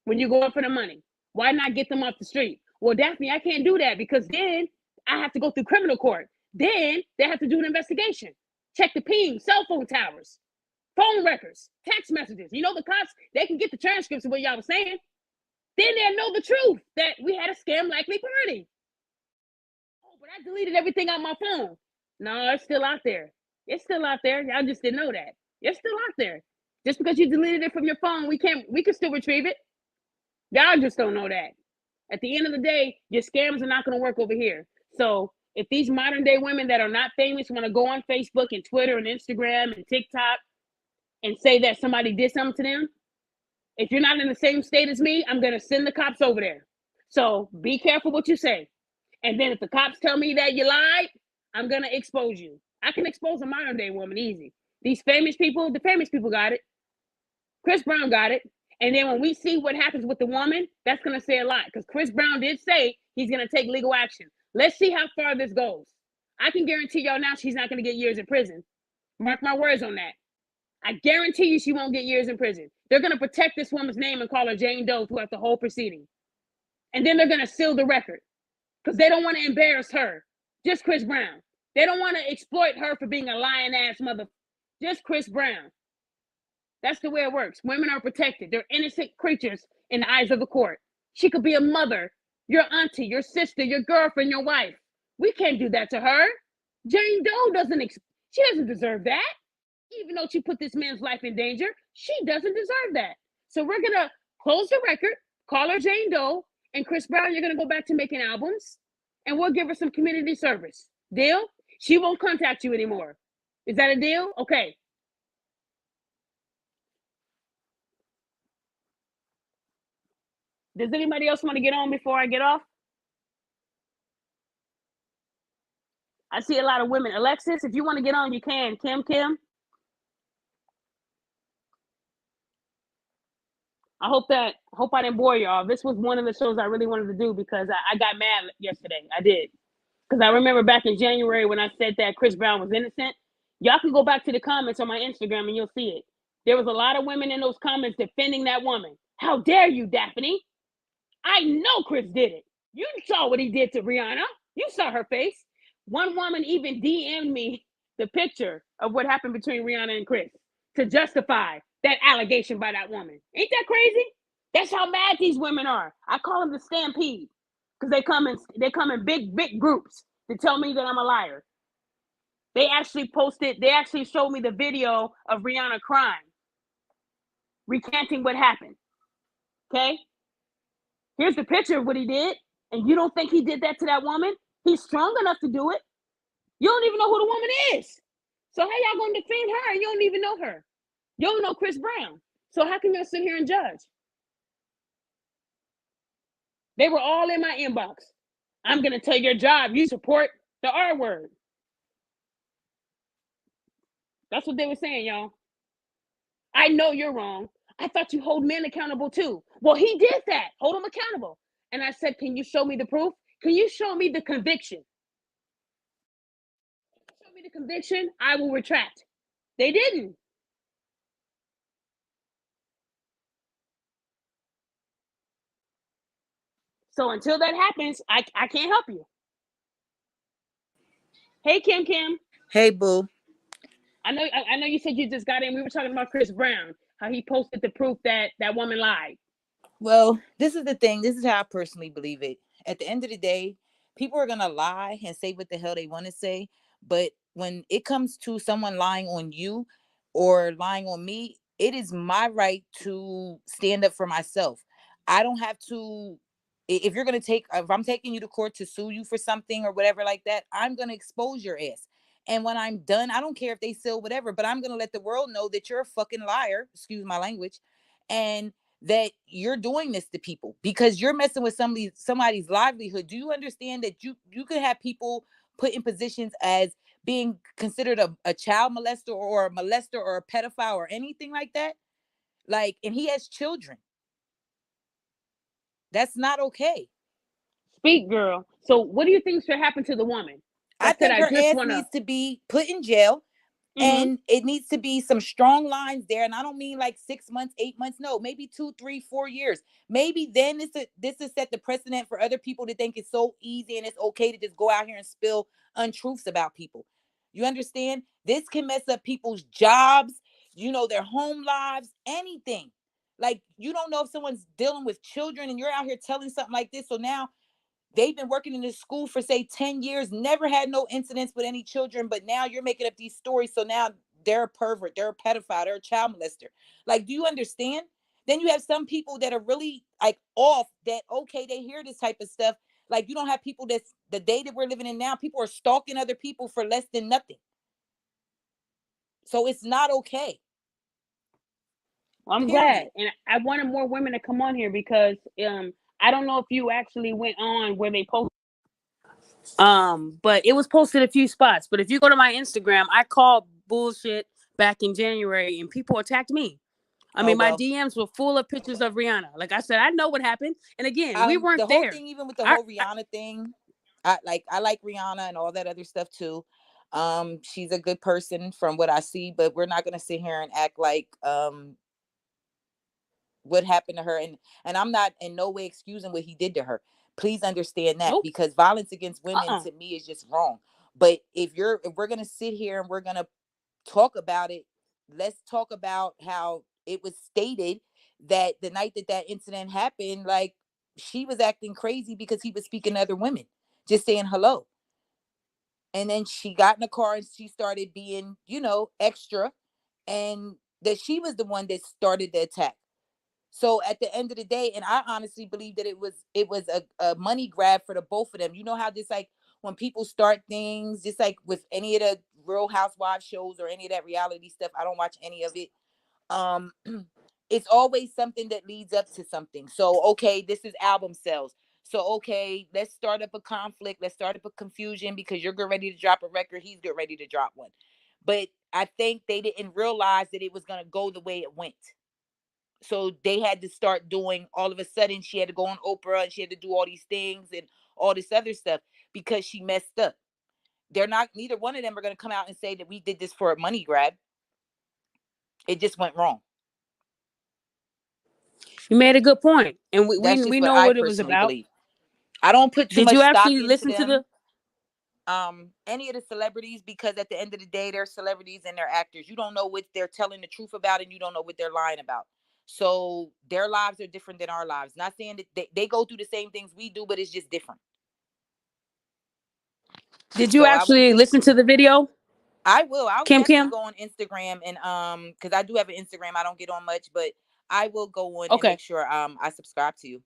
when you're going for the money. Why not get them off the street? Well, Daphne, I can't do that because then I have to go through criminal court. Then they have to do an investigation. Check the ping, cell phone towers, phone records, text messages. You know, the cops, they can get the transcripts of what y'all was saying. Then they'll know the truth that we had a scam likely party. Oh, but I deleted everything on my phone. No, it's still out there. It's still out there. Y'all just didn't know that. It's still out there. Just because you deleted it from your phone, we can still retrieve it. Y'all just don't know that. At the end of the day, your scams are not going to work over here. So if these modern day women that are not famous want to go on Facebook and Twitter and Instagram and TikTok and say that somebody did something to them, if you're not in the same state as me, I'm going to send the cops over there. So be careful what you say. And then if the cops tell me that you lied, I'm going to expose you. I can expose a modern day woman easy. These famous people, the famous people got it. Chris Brown got it. And then when we see what happens with the woman, that's going to say a lot, because Chris Brown did say he's going to take legal action. Let's see how far this goes. I can guarantee y'all now she's not going to get years in prison. Mark my words on that. I guarantee you she won't get years in prison. They're going to protect this woman's name and call her Jane Doe throughout the whole proceeding. And then they're going to seal the record because they don't want to embarrass her. Just Chris Brown. They don't want to exploit her for being a lying-ass mother. Just Chris Brown. That's the way it works. Women are protected. They're innocent creatures in the eyes of the court. She could be a mother, your auntie, your sister, your girlfriend, your wife. We can't do that to her. Jane Doe she doesn't deserve that. Even though she put this man's life in danger, she doesn't deserve that. So we're going to close the record, call her Jane Doe, and Chris Brown, you're going to go back to making albums, and we'll give her some community service. Deal? She won't contact you anymore. Is that a deal? Okay. Does anybody else want to get on before I get off? I see a lot of women. Alexis, if you want to get on, you can. Kim. I hope I didn't bore y'all. This was one of the shows I really wanted to do because I got mad yesterday. I did. Because I remember back in January when I said that Chris Brown was innocent. Y'all can go back to the comments on my Instagram and you'll see it. There was a lot of women in those comments defending that woman. How dare you, Daphne? I know Chris did it. You saw what he did to Rihanna. You saw her face. One woman even DM'd me the picture of what happened between Rihanna and Chris to justify that allegation by that woman. Ain't that crazy? That's how mad these women are. I call them the stampede because they come in big groups to tell me that I'm a liar. They actually showed me the video of Rihanna crying, recanting what happened. Okay? Here's the picture of what he did, and you don't think he did that to that woman? He's strong enough to do it. You don't even know who the woman is. So how y'all gonna defend her and you don't even know her? You don't know Chris Brown. So how can y'all sit here and judge? They were all in my inbox. I'm gonna tell your job you support the R word. That's what they were saying, y'all. I know you're wrong. I thought you hold men accountable too. Well, he did that. Hold him accountable. And I said, can you show me the proof? Can you show me the conviction? Show me the conviction, I will retract. They didn't. So until that happens, I can't help you. Hey, Kim. Hey, boo. I know you said you just got in. We were talking about Chris Brown, how he posted the proof that woman lied. Well, this is the thing. This is how I personally believe it. At the end of the day, people are going to lie and say what the hell they want to say. But when it comes to someone lying on you or lying on me, it is my right to stand up for myself. I don't have to, if I'm taking you to court to sue you for something or whatever like that, I'm going to expose your ass. And when I'm done, I don't care if they sell whatever, but I'm going to let the world know that you're a fucking liar. Excuse my language. And that you're doing this to people because you're messing with somebody's livelihood. Do you understand that you could have people put in positions as being considered a child molester or a molester or a pedophile or anything like that? Like, and he has children. That's not okay. Speak, girl. So what do you think should happen to the woman? I think her ass needs to be put in jail. And it needs to be some strong lines there. And I don't mean like 6 months, 8 months. No, maybe 2, 3, 4 years. Maybe then this is set the precedent for other people to think it's so easy and it's okay to just go out here and spill untruths about people. You understand? This can mess up people's jobs, their home lives, anything. Like, you don't know if someone's dealing with children and you're out here telling something like this. So now they've been working in this school for, say, 10 years, never had no incidents with any children, but now you're making up these stories. So now they're a pervert, they're a pedophile, they're a child molester. Like, do you understand? Then you have some people that are really like off that, okay, they hear this type of stuff. Like, you don't have people that's the day that we're living in now, people are stalking other people for less than nothing. So it's not okay. Well, I'm glad. And I wanted more women to come on here because I don't know if you actually went on where they posted. But it was posted a few spots. But if you go to my Instagram, I called bullshit back in January and people attacked me. I Oh mean, my well. DMs were full of pictures of Rihanna. Like I said, I know what happened. And again, we The weren't whole there. thing, even with the I, whole Rihanna thing, I like Rihanna and all that other stuff too. She's a good person from what I see, but we're not gonna sit here and act like what happened to her, and I'm not in no way excusing what he did to her. Please understand that, nope. because violence against women Uh-uh. to me is just wrong. But if we're gonna sit here and we're gonna talk about it, let's talk about how it was stated that the night that that incident happened, like, she was acting crazy because he was speaking to other women, just saying hello. And then she got in the car and she started being, extra, and that she was the one that started the attack. So at the end of the day, and I honestly believe that it was a money grab for the both of them. You know how just like when people start things, just like with any of the Real Housewives shows or any of that reality stuff, I don't watch any of it. Um, it's always something that leads up to something. So okay, this is album sales. So okay, let's start up a conflict. Let's start up a confusion because you're getting ready to drop a record. He's getting ready to drop one. But I think they didn't realize that it was gonna go the way it went. So they had to start doing, all of a sudden she had to go on Oprah and she had to do all these things and all this other stuff because she messed up. They're not, neither one of them are going to come out and say that we did this for a money grab. It just went wrong. You made a good point, and we That's we, just we what know I what it was personally about. believe. I don't put too Did much you stock actually into listen to them, the? any of the celebrities, because at the end of the day, they're celebrities and they're actors. You don't know what they're telling the truth about, and you don't know what they're lying about. So their lives are different than our lives. Not saying that they go through the same things we do, but it's just different. Did you So I wouldn't actually put. listen to the video, I will. I'll Kim definitely Kim? go on Instagram and because I do have an Instagram. I don't get on much, but I will go on and Okay. make sure I subscribe to you.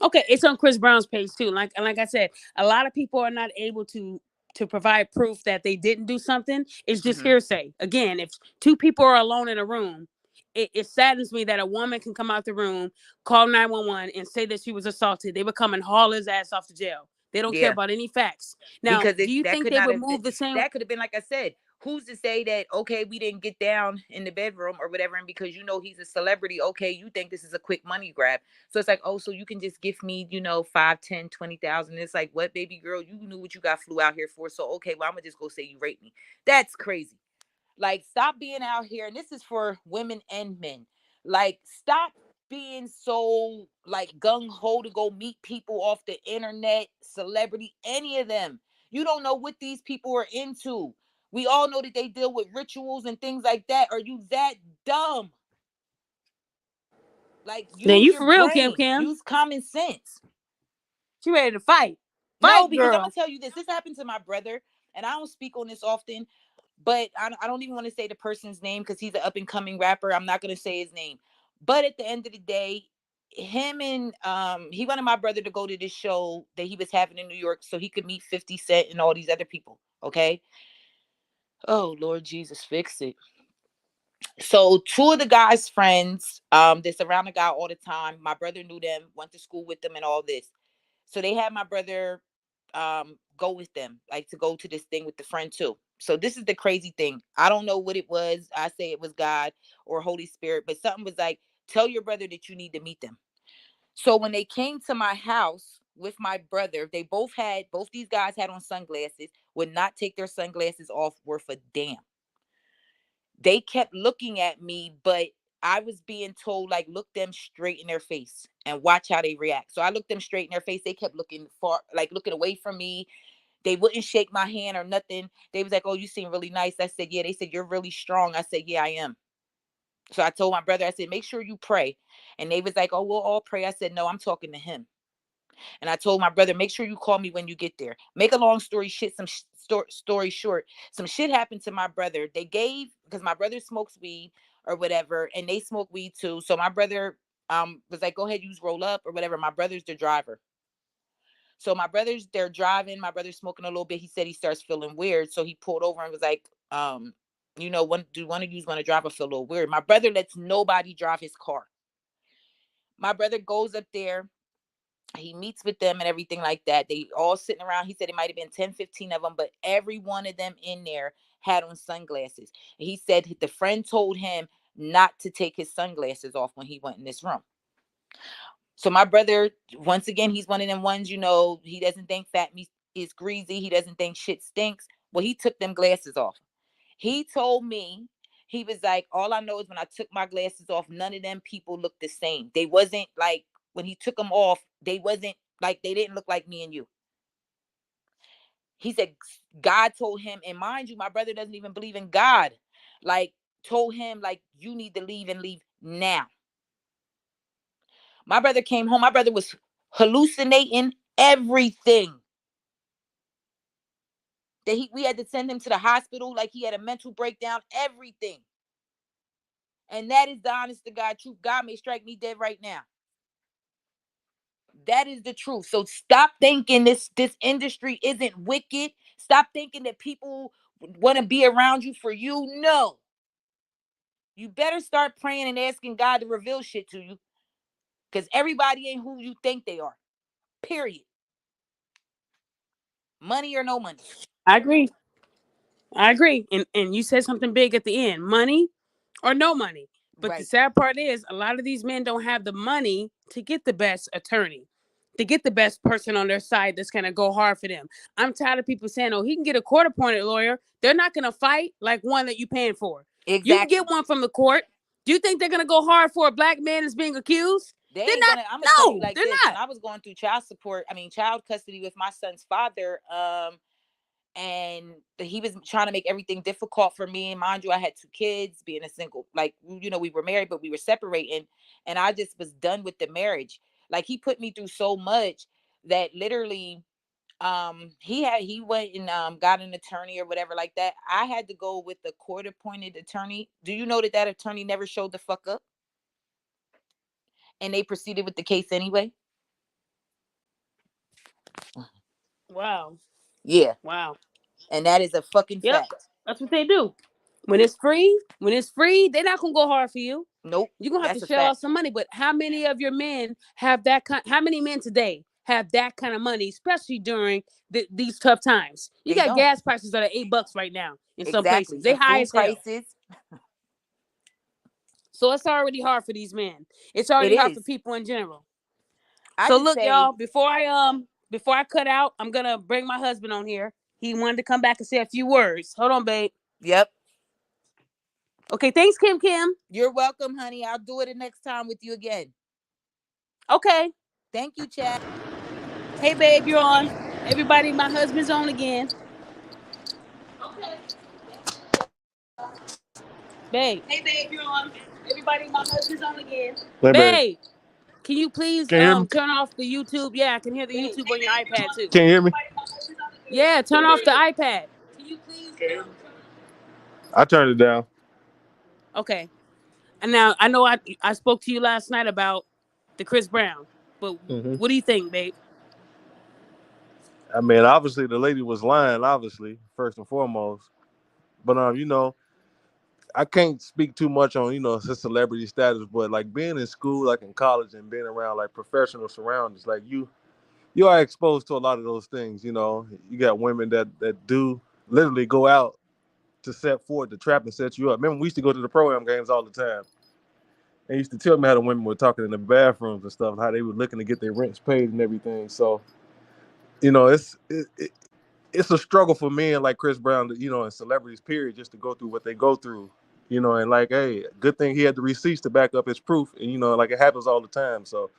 Okay, it's on Chris Brown's page too. Like I said, a lot of people are not able to provide proof that they didn't do something. It's just Mm-hmm. hearsay. Again, if two people are alone in a room, it saddens me that a woman can come out the room, call 911, and say that she was assaulted. They would come and haul his ass off to jail. They don't care Yeah, about any facts. Now, because do you that think could they not would have move the same? that could have been, like I said, who's to say that okay, we didn't get down in the bedroom or whatever, and because he's a celebrity, okay, you think this is a quick money grab. So it's like, oh, so you can just give me 5, 10, 20,000. It's like, what, baby girl, you knew what you got flew out here for, so okay, well, I'm gonna just go say you raped me. That's crazy. Like, stop being out here, and this is for women and men. Like, stop being so like gung ho to go meet people off the internet, celebrity, any of them. You don't know what these people are into. We all know that they deal with rituals and things like that. Are you that dumb? Like, Then use you your for real, Kim brain, Kim? use common sense. She ready to fight? No, Fight, because I'm gonna girl. tell you this. This happened to my brother, and I don't speak on this often, but I don't even want to say the person's name because he's an up and coming rapper. I'm not gonna say his name, but at the end of the day, him and he wanted my brother to go to this show that he was having in New York so he could meet 50 Cent and all these other people. Okay. Oh Lord Jesus, fix it. So two of the guy's friends, they surround the guy all the time. My brother knew them, went to school with them, and all this. So they had my brother go with them, like to go to this thing with the friend too. So this is the crazy thing. I don't know what it was. I say it was God or Holy Spirit, but something was like, tell your brother that you need to meet them. So when they came to my house with my brother, both these guys had on sunglasses, would not take their sunglasses off worth a damn. They kept looking at me, but I was being told, like, look them straight in their face and watch how they react. So I looked them straight in their face. They kept looking far, like looking away from me. They wouldn't shake my hand or nothing. They was like, oh, you seem really nice. I said, yeah. They said, you're really strong. I said, yeah, I am. So I told my brother, I said, make sure you pray. And they was like, oh, we'll all pray. I said, no, I'm talking to him. And I told my brother, make sure you call me when you get there. Make a long story shit, story short, some shit happened to my brother. They gave, because my brother smokes weed or whatever, and they smoke weed too. So my brother was like, go ahead, use roll up or whatever. My brother's the driver. So they're driving. My brother's smoking a little bit. He said he starts feeling weird. So he pulled over and was like, do one of you want to drive? I feel a little weird. My brother lets nobody drive his car. My brother goes up there, he meets with them and everything like that. They all sitting around. He said it might have been 10, 15 of them, but every one of them in there had on sunglasses. And he said the friend told him, not to take his sunglasses off when he went in this room. So my brother, once again, he's one of them ones, he doesn't think fat meat is greasy. He doesn't think shit stinks. Well, he took them glasses off. He told me, he was like, all I know is when I took my glasses off, none of them people looked the same. They wasn't like, when he took them off, they wasn't like, they didn't look like me and you. He said God told him, and mind you, my brother doesn't even believe in God, like told him, like, you need to leave and leave now. My brother came home. My brother was hallucinating everything. We had to send him to the hospital, like he had a mental breakdown, everything. And that is the honest to God truth. God may strike me dead right now. That is the truth. So stop thinking this industry isn't wicked. Stop thinking that people want to be around you for you. No. You better start praying and asking God to reveal shit to you. Because everybody ain't who you think they are. Period. Money or no money. I agree. And you said something big at the end. Money or no money. But the sad part is a lot of these men don't have the money to get the best attorney, to get the best person on their side that's going to go hard for them. I'm tired of people saying, oh, he can get a court-appointed lawyer. They're not going to fight like one that you're paying for. Exactly. You can get one from the court. Do you think they're going to go hard for a black man that's being accused? They're not. I'm gonna tell you like this. Not. When I was going through child custody with my son's father, and he was trying to make everything difficult for me. And mind you, I had 2 kids, being a single, like, we were married, but we were separating. And I just was done with the marriage. Like, he put me through so much that literally, he went and got an attorney or whatever like that. I had to go with the court-appointed attorney. Do you know that attorney never showed the fuck up? And they proceeded with the case anyway. Wow. Yeah. Wow. And that is a fucking fact. That's what they do. When it's free, they're not gonna go hard for you. Nope. You're gonna have to shell out some money. But how many of your men have that how many men today have that kind of money, especially during these tough times? You got gas prices that are $8 right now in some places. They high as hell. So it's already hard for these men. It's already hard for people in general. So look, y'all, before I cut out, I'm gonna bring my husband on here. He wanted to come back and say a few words. Hold on, babe. Yep. Okay, thanks, Kim. You're welcome, honey. I'll do it the next time with you again. Okay. Thank you, Chad. Hey, babe, you're on. Everybody, my husband's on again. Okay. Babe. Hey, babe, you're on. Everybody, my husband's on again. Babe, can you please turn off the YouTube? Yeah, I can hear the YouTube on your iPad too. Can you hear me? Yeah, turn off the iPad. Can you please? I turned it down. Okay. And now I know I spoke to you last night about the Chris Brown, but what do you think, babe? I mean, obviously the lady was lying, obviously, first and foremost. But I can't speak too much on, his celebrity status, but like being in school, like in college and being around like professional surroundings, like you are exposed to a lot of those things, You got women that do literally go out to set forth to trap and set you up. Remember, we used to go to the pro-am games all the time. They used to tell me how the women were talking in the bathrooms and stuff, how they were looking to get their rents paid and everything. So, it's a struggle for men like Chris Brown, and celebrities, period, just to go through what they go through, and like, hey, good thing he had the receipts to back up his proof. And, like it happens all the time. So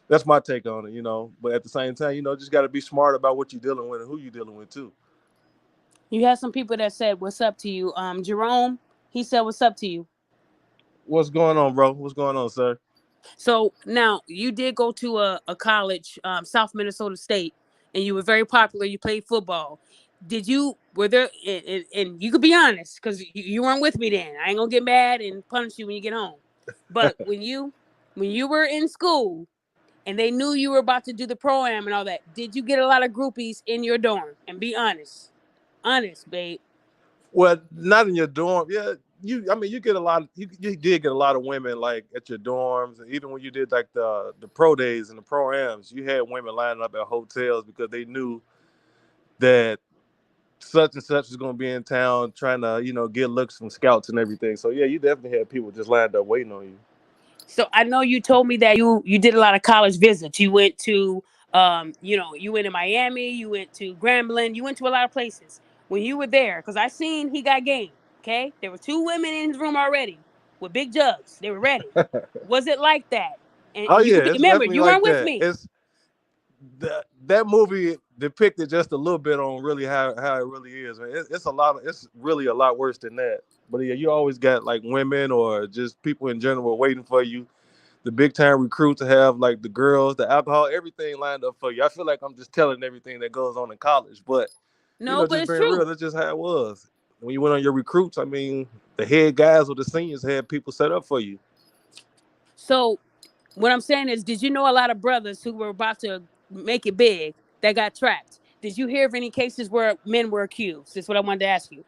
that's my take on it, but at the same time, just got to be smart about what you're dealing with and who you're dealing with too. You had some people that said, what's up to you? Jerome, he said, what's up to you? What's going on, bro? What's going on, sir? So now you did go to a college, South Minnesota State, and you were very popular. You played football. Were there, and you could be honest, because you weren't with me then. I ain't gonna get mad and punish you when you get home. But when you were in school and they knew you were about to do the pro-am and all that, did you get a lot of groupies in your dorm? And be honest. Honest, babe. Well, not in your dorm. Yeah, you get a lot. You did get a lot of women like at your dorms, and even when you did like the pro days and the pro-ams, you had women lining up at hotels because they knew that such and such is gonna be in town trying to, get looks from scouts and everything. So yeah, you definitely had people just lined up waiting on you. So I know you told me that you did a lot of college visits. You went to you went to Miami, you went to Grambling, you went to a lot of places. When you were there, because I seen he got game. Okay, there were two women in his room already with big jugs. They were ready. Was it like that? And Oh you yeah, it's remember definitely you like weren't with that. me. It's that movie depicted just a little bit on really how it really is. Man. It's really a lot worse than that. But yeah, you always got like women or just people in general waiting for you. The big time recruits have like the girls, the alcohol, everything lined up for you. I feel like I'm just telling everything that goes on in college, but No, but just it's being real, true. that's just how it was. When you went on your recruits, I mean, the head guys or the seniors had people set up for you. So what I'm saying is, did you know a lot of brothers who were about to make it big that got trapped? Did you hear of any cases where men were accused? That's what I wanted to ask you.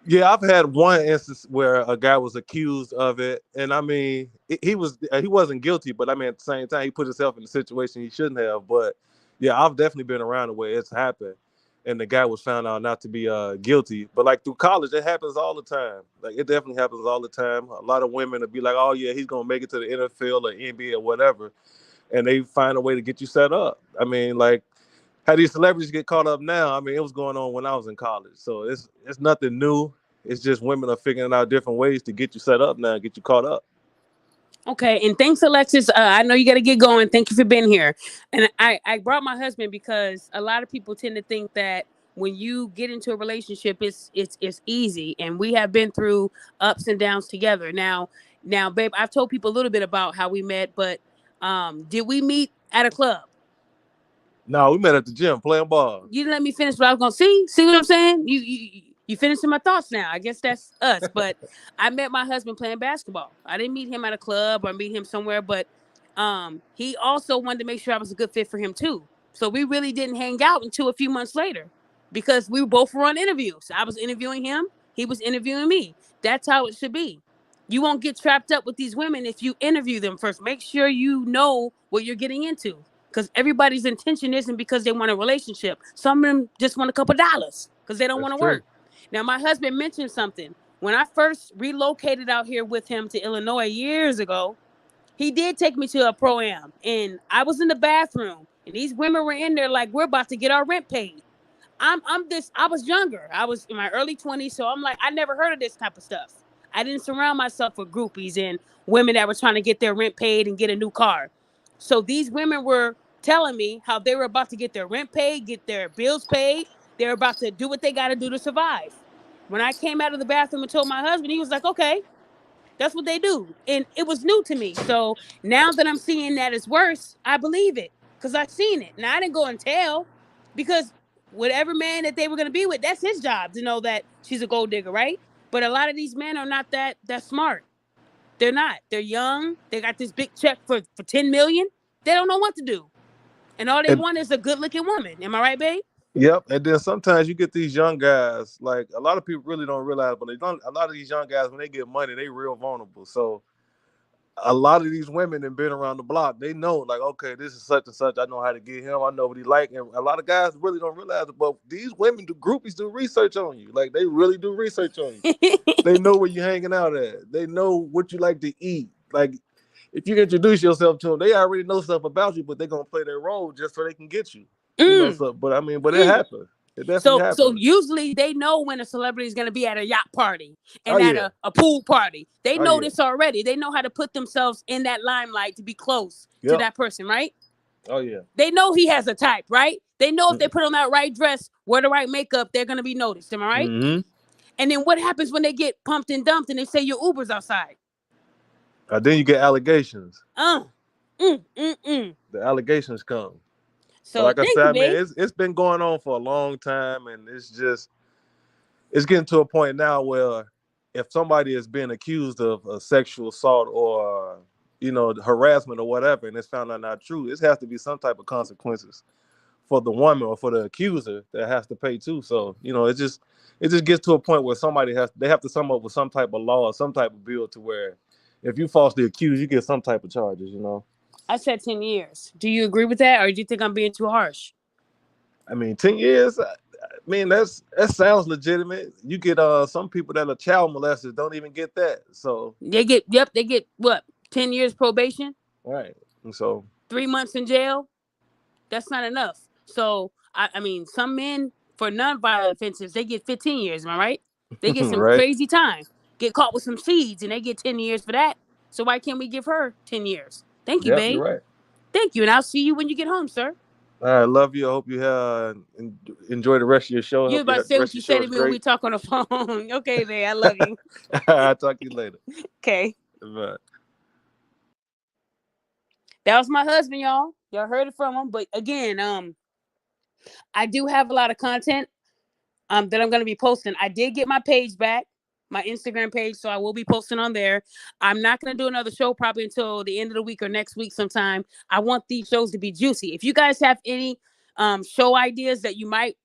Yeah, I've had one instance where a guy was accused of it, and I mean, he wasn't guilty, but I mean, at the same time, he put himself in a situation he shouldn't have. But yeah, I've definitely been around the way it's happened, and the guy was found out not to be guilty. But like through college, it happens all the time. Like it definitely happens all the time. A lot of women will be like, "Oh yeah, he's gonna make it to the NFL or NBA or whatever," and they find a way to get you set up. I mean, like how these celebrities get caught up now. I mean, it was going on when I was in college, so it's nothing new. It's just women are figuring out different ways to get you set up now, get you caught up. Okay, and thanks, Alexis. I know you got to get going. Thank you for being here. And I brought my husband because a lot of people tend to think that when you get into a relationship, it's easy, and we have been through ups and downs together. Now, babe, I've told people a little bit about how we met, but did we meet at a club? No, we met at the gym playing ball. You didn't let me finish what I was gonna see. See what I'm saying? You finishing my thoughts now. I guess that's us. But I met my husband playing basketball. I didn't meet him at a club or meet him somewhere, but he also wanted to make sure I was a good fit for him too. So we really didn't hang out until a few months later because we both were on interviews. I was interviewing him, he was interviewing me. That's how it should be. You won't get trapped up with these women if you interview them first. Make sure you know what you're getting into. Because everybody's intention isn't because they want a relationship. Some of them just want a couple dollars because they don't That's want to true. work. Now, my husband mentioned something. When I first relocated out here with him to Illinois years ago, he did take me to a pro-am. And I was in the bathroom. And these women were in there like, we're about to get our rent paid. I was younger. I was in my early 20s. So I'm like, I never heard of this type of stuff. I didn't surround myself with groupies and women that were trying to get their rent paid and get a new car. So these women were telling me how they were about to get their rent paid, get their bills paid. They're about to do what they got to do to survive. When I came out of the bathroom and told my husband, he was like, okay, that's what they do. And it was new to me. So now that I'm seeing that it's worse, I believe it because I've seen it. Now I didn't go and tell because whatever man that they were going to be with, that's his job to know that she's a gold digger, right? But a lot of these men are not that smart. They're not. They're young. They got this big check for 10 million. They don't know what to do. And all they And want is a good looking woman. Am I right, babe? yep, and then sometimes you get these young guys. Like a lot of people really don't realize, but they don't. A lot of these young guys, when they get money, they real vulnerable. So a lot of these women have been around the block. They know, like, okay, this is such and such. I know how to get him. I know what he like. And a lot of guys really don't realize it. But these women, the groupies, do research on you. Like they really do research on you. They know where you're hanging out at. They know what you like to eat. Like if you introduce yourself to them, they already know stuff about you, but they're gonna play their role just so they can get you. Mm, So but I mean, but it mm. happens. It definitely So happens. usually they know when a celebrity is going to be at a yacht party Oh and at yeah. a pool party. They Oh know yeah. this already. They know how to put themselves in that limelight to be close to Yep. that person, right? Oh yeah. They know he has a type, right? They know if they Mm-hmm. put on that right dress, wear the right makeup, they're going to be noticed. Am I right? Mm-hmm. And then what happens when they get pumped and dumped and they say your Uber's outside? Then you get allegations. Uh, mm, mm, mm. The allegations come. But So like I thank said, you, I mean, babe. it's been going on for a long time, and it's getting to a point now where if somebody is being accused of a sexual assault or harassment or whatever, and it's found out not true, it has to be some type of consequences for the woman or for the accuser that has to pay too. So it just gets to a point where they have to come up with some type of law or some type of bill to where if you falsely accused, you get some type of charges. I said 10 years. Do you agree with that or do you think I'm being too harsh? I mean, 10 years. mean, that sounds legitimate. You get some people that are child molesters don't even get that. So they get what, 10 years probation, right. And so 3 months in jail. That's not enough. So I mean, some men for non-violent offenses they get 15 years. Am I right? They get some right. crazy time. Get caught with some seeds and they get 10 years for that. So why can't we give her 10 years? Thank you, Yep, you're babe. right. Thank you, and I'll see you when you get home, sir. I love you. I hope you enjoy the rest of your show. I You hope about to the say rest what of you your say show to is me when we great. talk on the phone. Okay, babe, I love you. I'll talk to you later. Okay. Bye. That was my husband, y'all. Y'all heard it from him. But again, I do have a lot of content that I'm going to be posting. I did get my page back, my Instagram page, so I will be posting on there. I'm not going to do another show probably until the end of the week or next week sometime. I want these shows to be juicy. If you guys have any show ideas that you might,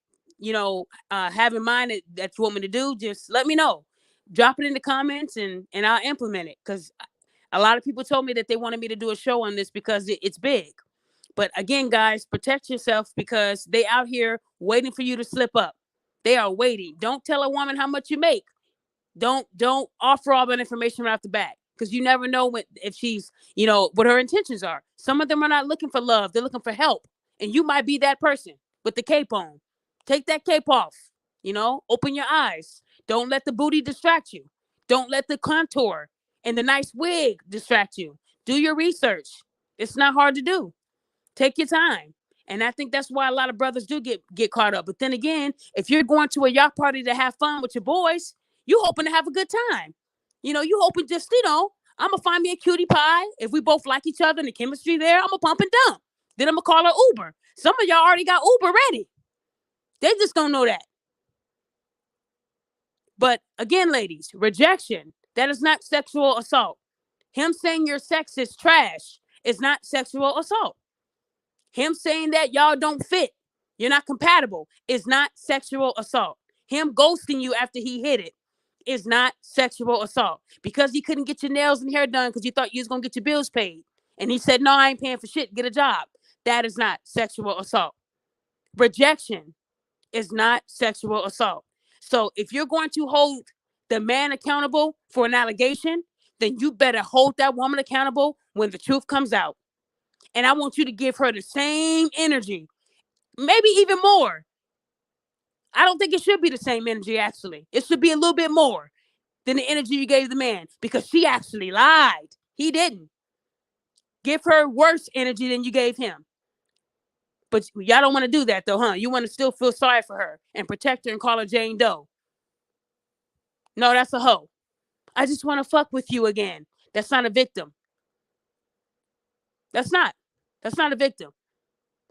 have in mind that you want me to do, just let me know. Drop it in the comments and I'll implement it, because a lot of people told me that they wanted me to do a show on this because it's big. But again, guys, protect yourself, because they out here waiting for you to slip up. They are waiting. Don't tell a woman how much you make. Don't offer all that information right off the bat, because you never know if she's, what her intentions are. Some of them are not looking for love. They're looking for help. And you might be that person with the cape on. Take that cape off. Open your eyes. Don't let the booty distract you. Don't let the contour and the nice wig distract you. Do your research. It's not hard to do. Take your time. And I think that's why a lot of brothers do get caught up. But then again, if you're going to a yacht party to have fun with your boys, you hoping to have a good time. You hoping just, I'm going to find me a cutie pie. If we both like each other and the chemistry there, I'm going to pump and dump. Then I'm going to call her Uber. Some of y'all already got Uber ready. They just don't know that. But again, ladies, rejection, that is not sexual assault. Him saying your sex is trash is not sexual assault. Him saying that y'all don't fit, you're not compatible, is not sexual assault. Him ghosting you after he hit it is not sexual assault. Because he couldn't get your nails and hair done because you thought you was going to get your bills paid. And he said, no, I ain't paying for shit. Get a job. That is not sexual assault. Rejection is not sexual assault. So if you're going to hold the man accountable for an allegation, then you better hold that woman accountable when the truth comes out. And I want you to give her the same energy, maybe even more. I don't think it should be the same energy, actually. It should be a little bit more than the energy you gave the man, because she actually lied. He didn't. Give her worse energy than you gave him. But y'all don't want to do that, though, huh? You want to still feel sorry for her and protect her and call her Jane Doe. No, that's a hoe. I just want to fuck with you again. That's not a victim. That's not a victim.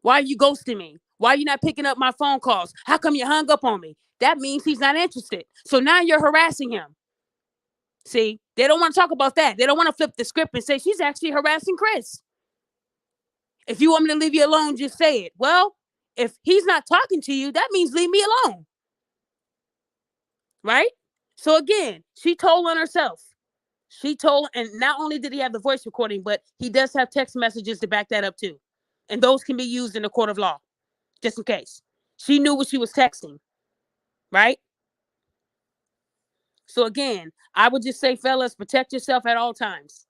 Why are you ghosting me? Why are you not picking up my phone calls? How come you hung up on me? That means he's not interested. So now you're harassing him. See, they don't want to talk about that. They don't want to flip the script and say she's actually harassing Chris. If you want me to leave you alone, just say it. Well, if he's not talking to you, that means leave me alone. Right? So again, she told on herself. She told, and not only did he have the voice recording, but he does have text messages to back that up too. And those can be used in the court of law, just in case. She knew what she was texting, right? So again, I would just say, fellas, protect yourself at all times.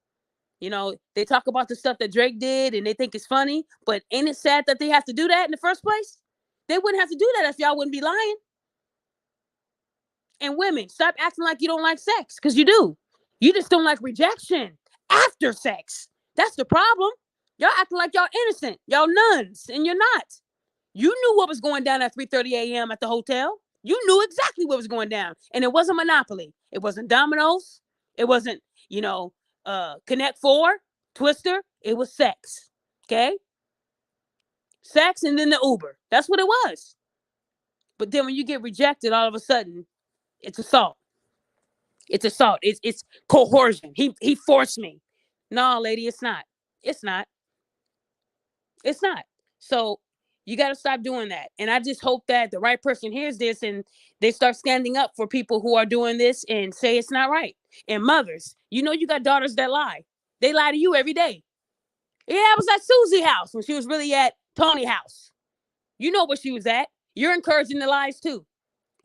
They talk about the stuff that Drake did and they think it's funny, but ain't it sad that they have to do that in the first place? They wouldn't have to do that if y'all wouldn't be lying. And women, stop acting like you don't like sex, because you do. You just don't like rejection after sex. That's the problem. Y'all acting like y'all innocent. Y'all nuns, and you're not. You knew what was going down at 3:30 a.m. at the hotel. You knew exactly what was going down. And it wasn't Monopoly. It wasn't Domino's. It wasn't, Connect Four, Twister. It was sex. Okay? Sex and then the Uber. That's what it was. But then when you get rejected, all of a sudden, it's assault. It's assault. It's coercion. He forced me. No, lady, it's not. It's not. It's not. So you got to stop doing that. And I just hope that the right person hears this and they start standing up for people who are doing this and say it's not right. And mothers, you got daughters that lie. They lie to you every day. Yeah, I was at Susie's house when she was really at Tony's house. You know where she was at. You're encouraging the lies too,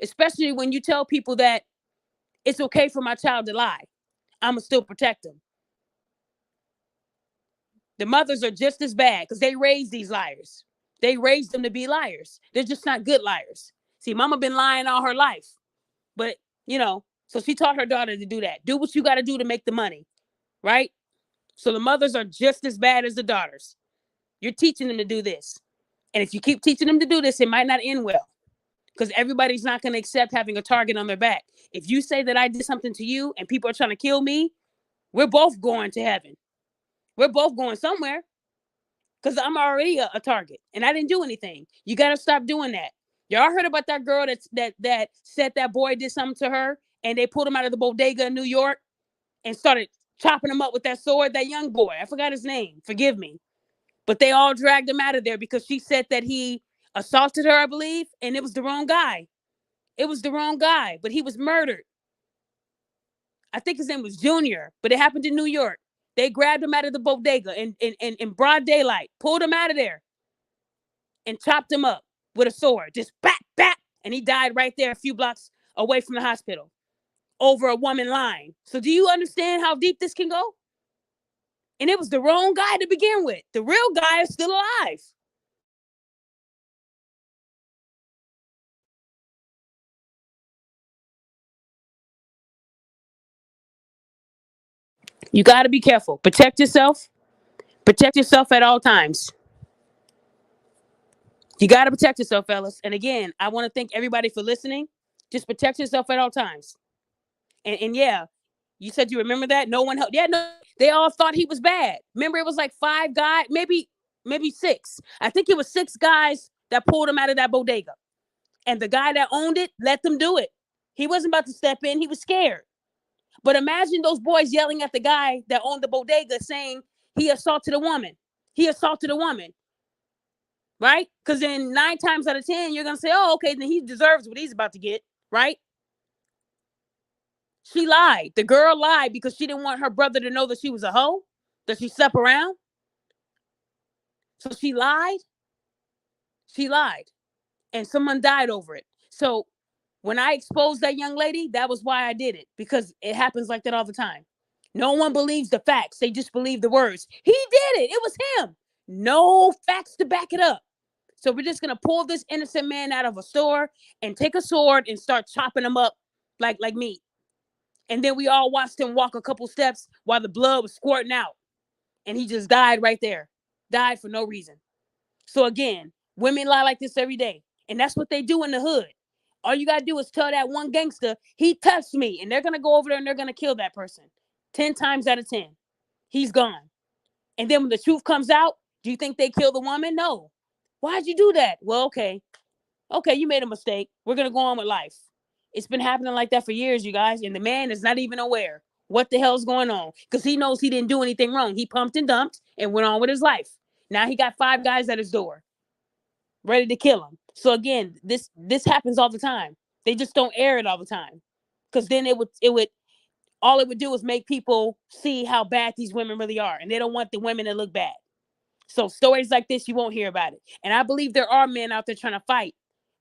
especially when you tell people that it's okay for my child to lie. I'm going to still protect them. The mothers are just as bad because they raised these liars. They raised them to be liars. They're just not good liars. See, mama been lying all her life. But, so she taught her daughter to do that. Do what you got to do to make the money, right? So the mothers are just as bad as the daughters. You're teaching them to do this. And if you keep teaching them to do this, it might not end well because everybody's not going to accept having a target on their back. If you say that I did something to you and people are trying to kill me, we're both going to heaven. We're both going somewhere because I'm already a target and I didn't do anything. You got to stop doing that. Y'all heard about that girl that said that boy did something to her and they pulled him out of the bodega in New York and started chopping him up with that sword, that young boy. I forgot his name. Forgive me. But they all dragged him out of there because she said that he assaulted her, I believe, and it was the wrong guy. It was the wrong guy, but he was murdered. I think his name was Junior, but it happened in New York. They grabbed him out of the bodega in broad daylight, pulled him out of there, and chopped him up with a sword. Just bat, bat. And he died right there a few blocks away from the hospital over a woman lying. So do you understand how deep this can go? And it was the wrong guy to begin with. The real guy is still alive. You got to be careful. Protect yourself. Protect yourself at all times. You got to protect yourself, fellas. And again, I want to thank everybody for listening. Just protect yourself at all times. And yeah, you said you remember that? No one helped. Yeah, no, they all thought he was bad. Remember, it was like 5 guys, maybe 6. I think it was 6 guys that pulled him out of that bodega. And the guy that owned it let them do it. He wasn't about to step in. He was scared. But imagine those boys yelling at the guy that owned the bodega saying he assaulted a woman. He assaulted a woman. Right? Because then 9 times out of 10, you're going to say, oh, okay, then he deserves what he's about to get. Right? She lied. The girl lied because she didn't want her brother to know that she was a hoe, that she slept around. So she lied. She lied. And someone died over it. So when I exposed that young lady, that was why I did it, because it happens like that all the time. No one believes the facts. They just believe the words. He did it. It was him. No facts to back it up. So we're just going to pull this innocent man out of a store and take a sword and start chopping him up like meat. And then we all watched him walk a couple steps while the blood was squirting out. And he just died right there. Died for no reason. So again, women lie like this every day. And that's what they do in the hood. All you got to do is tell that one gangster, he touched me. And they're going to go over there and they're going to kill that person. 10 times out of 10. He's gone. And then when the truth comes out, do you think they kill the woman? No. Why'd you do that? Well, okay. Okay, you made a mistake. We're going to go on with life. It's been happening like that for years, you guys. And the man is not even aware what the hell's going on because he knows he didn't do anything wrong. He pumped and dumped and went on with his life. Now he got 5 guys at his door ready to kill him. So again, this happens all the time. They just don't air it all the time because then it would all it would do is make people see how bad these women really are. And they don't want the women to look bad. So stories like this, you won't hear about it. And I believe there are men out there trying to fight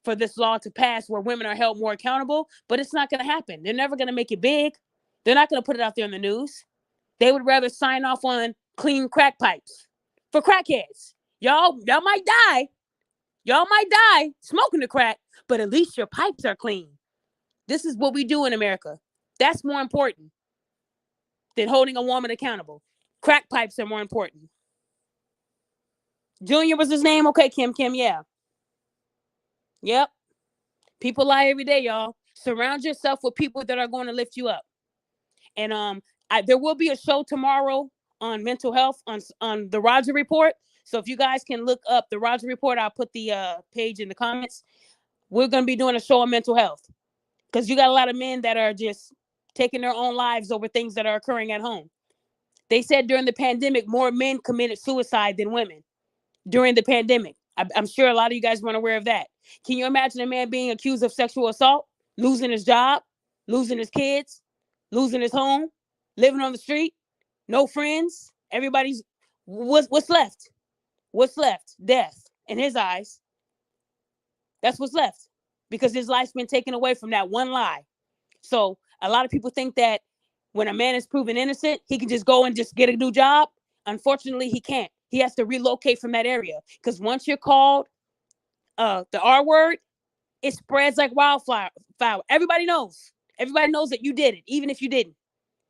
for this law to pass where women are held more accountable, but it's not going to happen. They're never going to make it big. They're not going to put it out there in the news. They would rather sign off on clean crack pipes for crackheads. Y'all might die. Y'all might die smoking the crack, but at least your pipes are clean. This is what we do in America. That's more important than holding a woman accountable. Crack pipes are more important. Junior was his name? Okay, Kim, yeah. Yep. People lie every day, y'all. Surround yourself with people that are going to lift you up. And there will be a show tomorrow on mental health on the Roger Report. So if you guys can look up the Roger Report, I'll put the page in the comments. We're going to be doing a show on mental health because you got a lot of men that are just taking their own lives over things that are occurring at home. They said during the pandemic, more men committed suicide than women during the pandemic. I'm sure a lot of you guys weren't aware of that. Can you imagine a man being accused of sexual assault, losing his job, losing his kids, losing his home, living on the street, no friends? Everybody's what's left? What's left? Death in his eyes. That's what's left, because his life's been taken away from that one lie. So a lot of people think that when a man is proven innocent, he can just go and just get a new job. Unfortunately, he can't. He has to relocate from that area, because once you're called the R word, it spreads like wildfire. Everybody knows. Everybody knows that you did it, even if you didn't.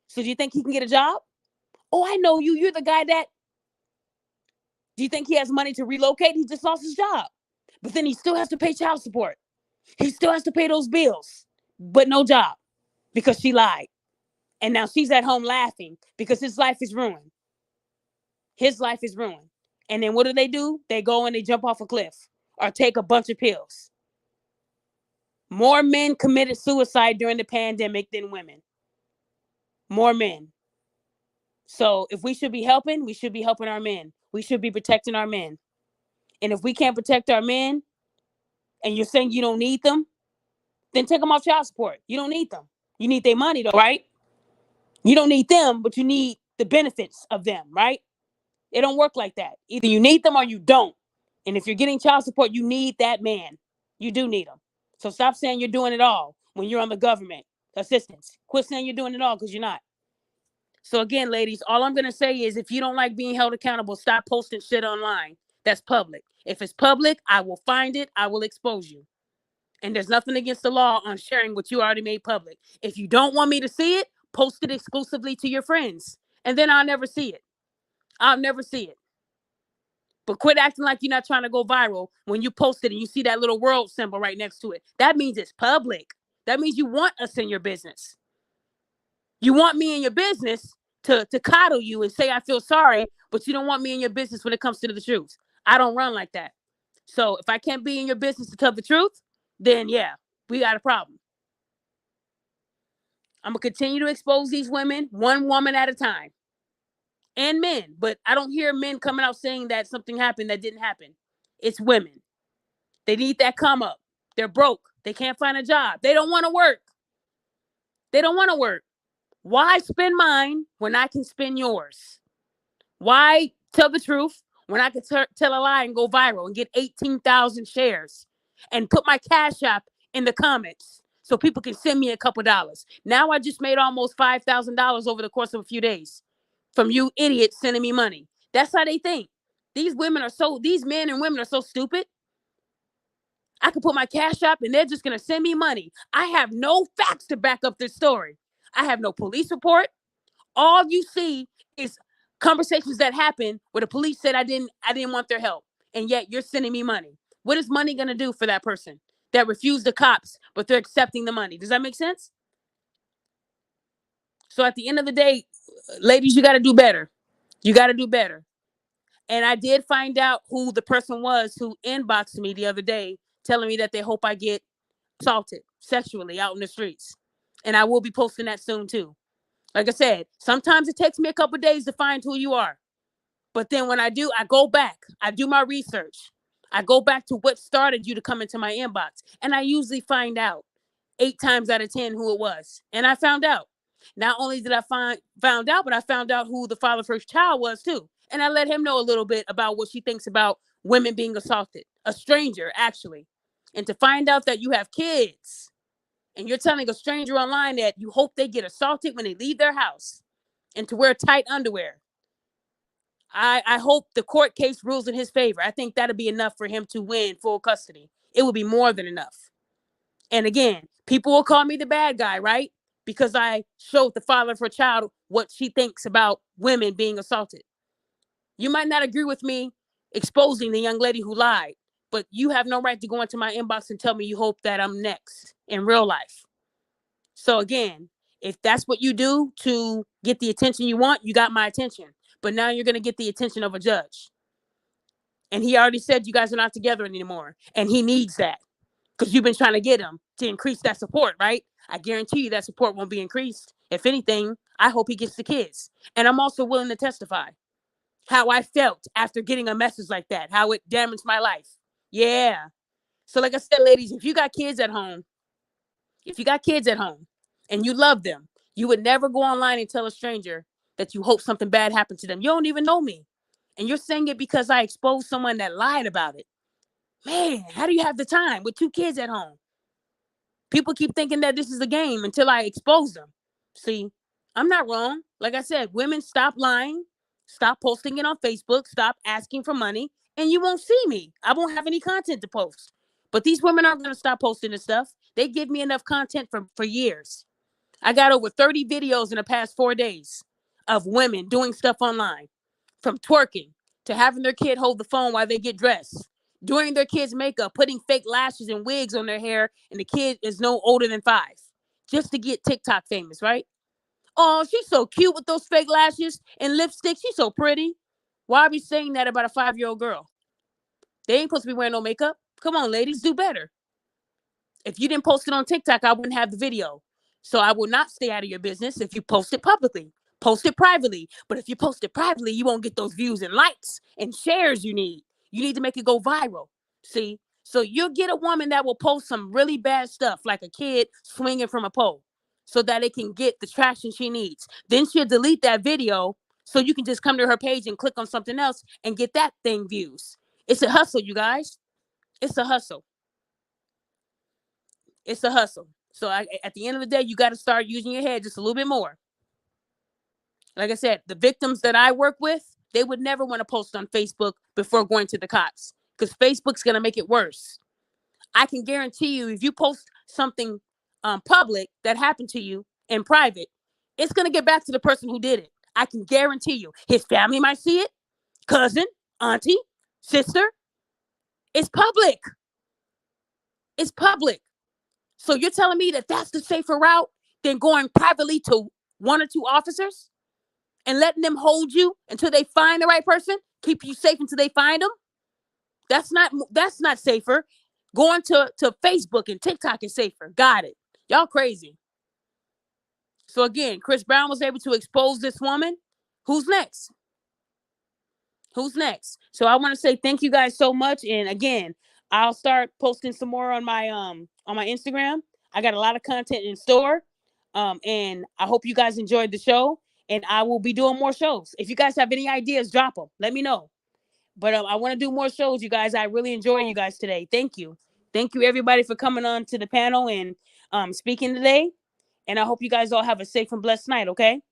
So do you think he can get a job? Oh, I know you. You're the guy that. Do you think he has money to relocate? He just lost his job. But then he still has to pay child support. He still has to pay those bills, but no job, because she lied. And now she's at home laughing because his life is ruined. His life is ruined. And then what do? They go and they jump off a cliff or take a bunch of pills. More men committed suicide during the pandemic than women. More men. So if we should be helping, we should be helping our men. We should be protecting our men. And if we can't protect our men, and you're saying you don't need them, then take them off child support. You don't need them. You need their money though, right? You don't need them, but you need the benefits of them, right? It don't work like that. Either you need them or you don't. And if you're getting child support, you need that man. You do need them. So stop saying you're doing it all when you're on the government assistance. Quit saying you're doing it all, because you're not. So again, ladies, all I'm going to say is if you don't like being held accountable, stop posting shit online that's public. If it's public, I will find it. I will expose you. And there's nothing against the law on sharing what you already made public. If you don't want me to see it, post it exclusively to your friends. And then I'll never see it. I'll never see it. But quit acting like you're not trying to go viral when you post it and you see that little world symbol right next to it. That means it's public. That means you want us in your business. You want me in your business to coddle you and say I feel sorry, but you don't want me in your business when it comes to the truth. I don't run like that. So if I can't be in your business to tell the truth, then yeah, we got a problem. I'm going to continue to expose these women, one woman at a time. And men, but I don't hear men coming out saying that something happened that didn't happen. It's women. They need that come up. They're broke. They can't find a job. They don't want to work. They don't want to work. Why spend mine when I can spend yours? Why tell the truth when I can tell a lie and go viral and get 18,000 shares and put my Cash App in the comments so people can send me a couple dollars? Now I just made almost $5,000 over the course of a few days from you idiots sending me money. That's how they think. These men and women are so stupid. I could put my Cash App and they're just going to send me money. I have no facts to back up this story. I have no police report. All you see is conversations that happen where the police said I didn't want their help. And yet you're sending me money. What is money going to do for that person that refused the cops, but they're accepting the money? Does that make sense? So at the end of the day, ladies, you got to do better. You got to do better. And I did find out who the person was who inboxed me the other day telling me that they hope I get assaulted sexually out in the streets. And I will be posting that soon too. Like I said, sometimes it takes me a couple days to find who you are. But then when I do, I go back. I do my research. I go back to what started you to come into my inbox. And I usually find out 8 times out of 10 who it was. And I found out. Not only did I found out, but I found out who the father first child was too. And I let him know a little bit about what she thinks about women being assaulted. A stranger, actually. And to find out that you have kids and you're telling a stranger online that you hope they get assaulted when they leave their house and to wear tight underwear. I hope the court case rules in his favor. I think that'll be enough for him to win full custody. It will be more than enough. And again, people will call me the bad guy, right? Because I showed the father of her child what she thinks about women being assaulted. You might not agree with me exposing the young lady who lied, but you have no right to go into my inbox and tell me you hope that I'm next in real life. So again, if that's what you do to get the attention you want, you got my attention. But now you're going to get the attention of a judge. And he already said you guys are not together anymore. And he needs that because you've been trying to get him to increase that support, right? I guarantee you that support won't be increased. If anything, I hope he gets the kids. And I'm also willing to testify how I felt after getting a message like that, how it damaged my life. Yeah. So like I said, ladies, if you got kids at home and you love them, you would never go online and tell a stranger that you hope something bad happened to them. You don't even know me. And you're saying it because I exposed someone that lied about it. Man, how do you have the time with 2 kids at home? People keep thinking that this is a game until I expose them. See, I'm not wrong. Like I said, women, stop lying, stop posting it on Facebook, stop asking for money, and you won't see me. I won't have any content to post. But these women aren't going to stop posting this stuff. They give me enough content for years. I got over 30 videos in the past 4 days of women doing stuff online, from twerking to having their kid hold the phone while they get dressed, doing their kids' makeup, putting fake lashes and wigs on their hair, and the kid is no older than 5, just to get TikTok famous, right? Oh, she's so cute with those fake lashes and lipstick. She's so pretty. Why are we saying that about a 5-year-old girl? They ain't supposed to be wearing no makeup. Come on, ladies, do better. If you didn't post it on TikTok, I wouldn't have the video. So I will not stay out of your business if you post it publicly. Post it privately. But if you post it privately, you won't get those views and likes and shares you need. You need to make it go viral. See? So you'll get a woman that will post some really bad stuff, like a kid swinging from a pole, so that it can get the traction she needs. Then she'll delete that video so you can just come to her page and click on something else and get that thing views. It's a hustle, you guys. It's a hustle. It's a hustle. So at the end of the day, you got to start using your head just a little bit more. Like I said, the victims that I work with, they would never want to post on Facebook before going to the cops, because Facebook's going to make it worse. I can guarantee you, if you post something public that happened to you in private, it's going to get back to the person who did it. I can guarantee you. His family might see it, cousin, auntie, sister. It's public. It's public. So you're telling me that that's the safer route than going privately to 1 or 2 officers and letting them hold you until they find the right person, keep you safe until they find them? That's not safer. Going to Facebook and TikTok is safer. Got it. Y'all crazy. So again, Chris Brown was able to expose this woman. Who's next? Who's next? So I want to say thank you guys so much. And again, I'll start posting some more on my Instagram. I got a lot of content in store. And I hope you guys enjoyed the show. And I will be doing more shows. If you guys have any ideas, drop them. Let me know. But I want to do more shows, you guys. I really enjoy you guys today. Thank you. Thank you, everybody, for coming on to the panel and speaking today. And I hope you guys all have a safe and blessed night, okay?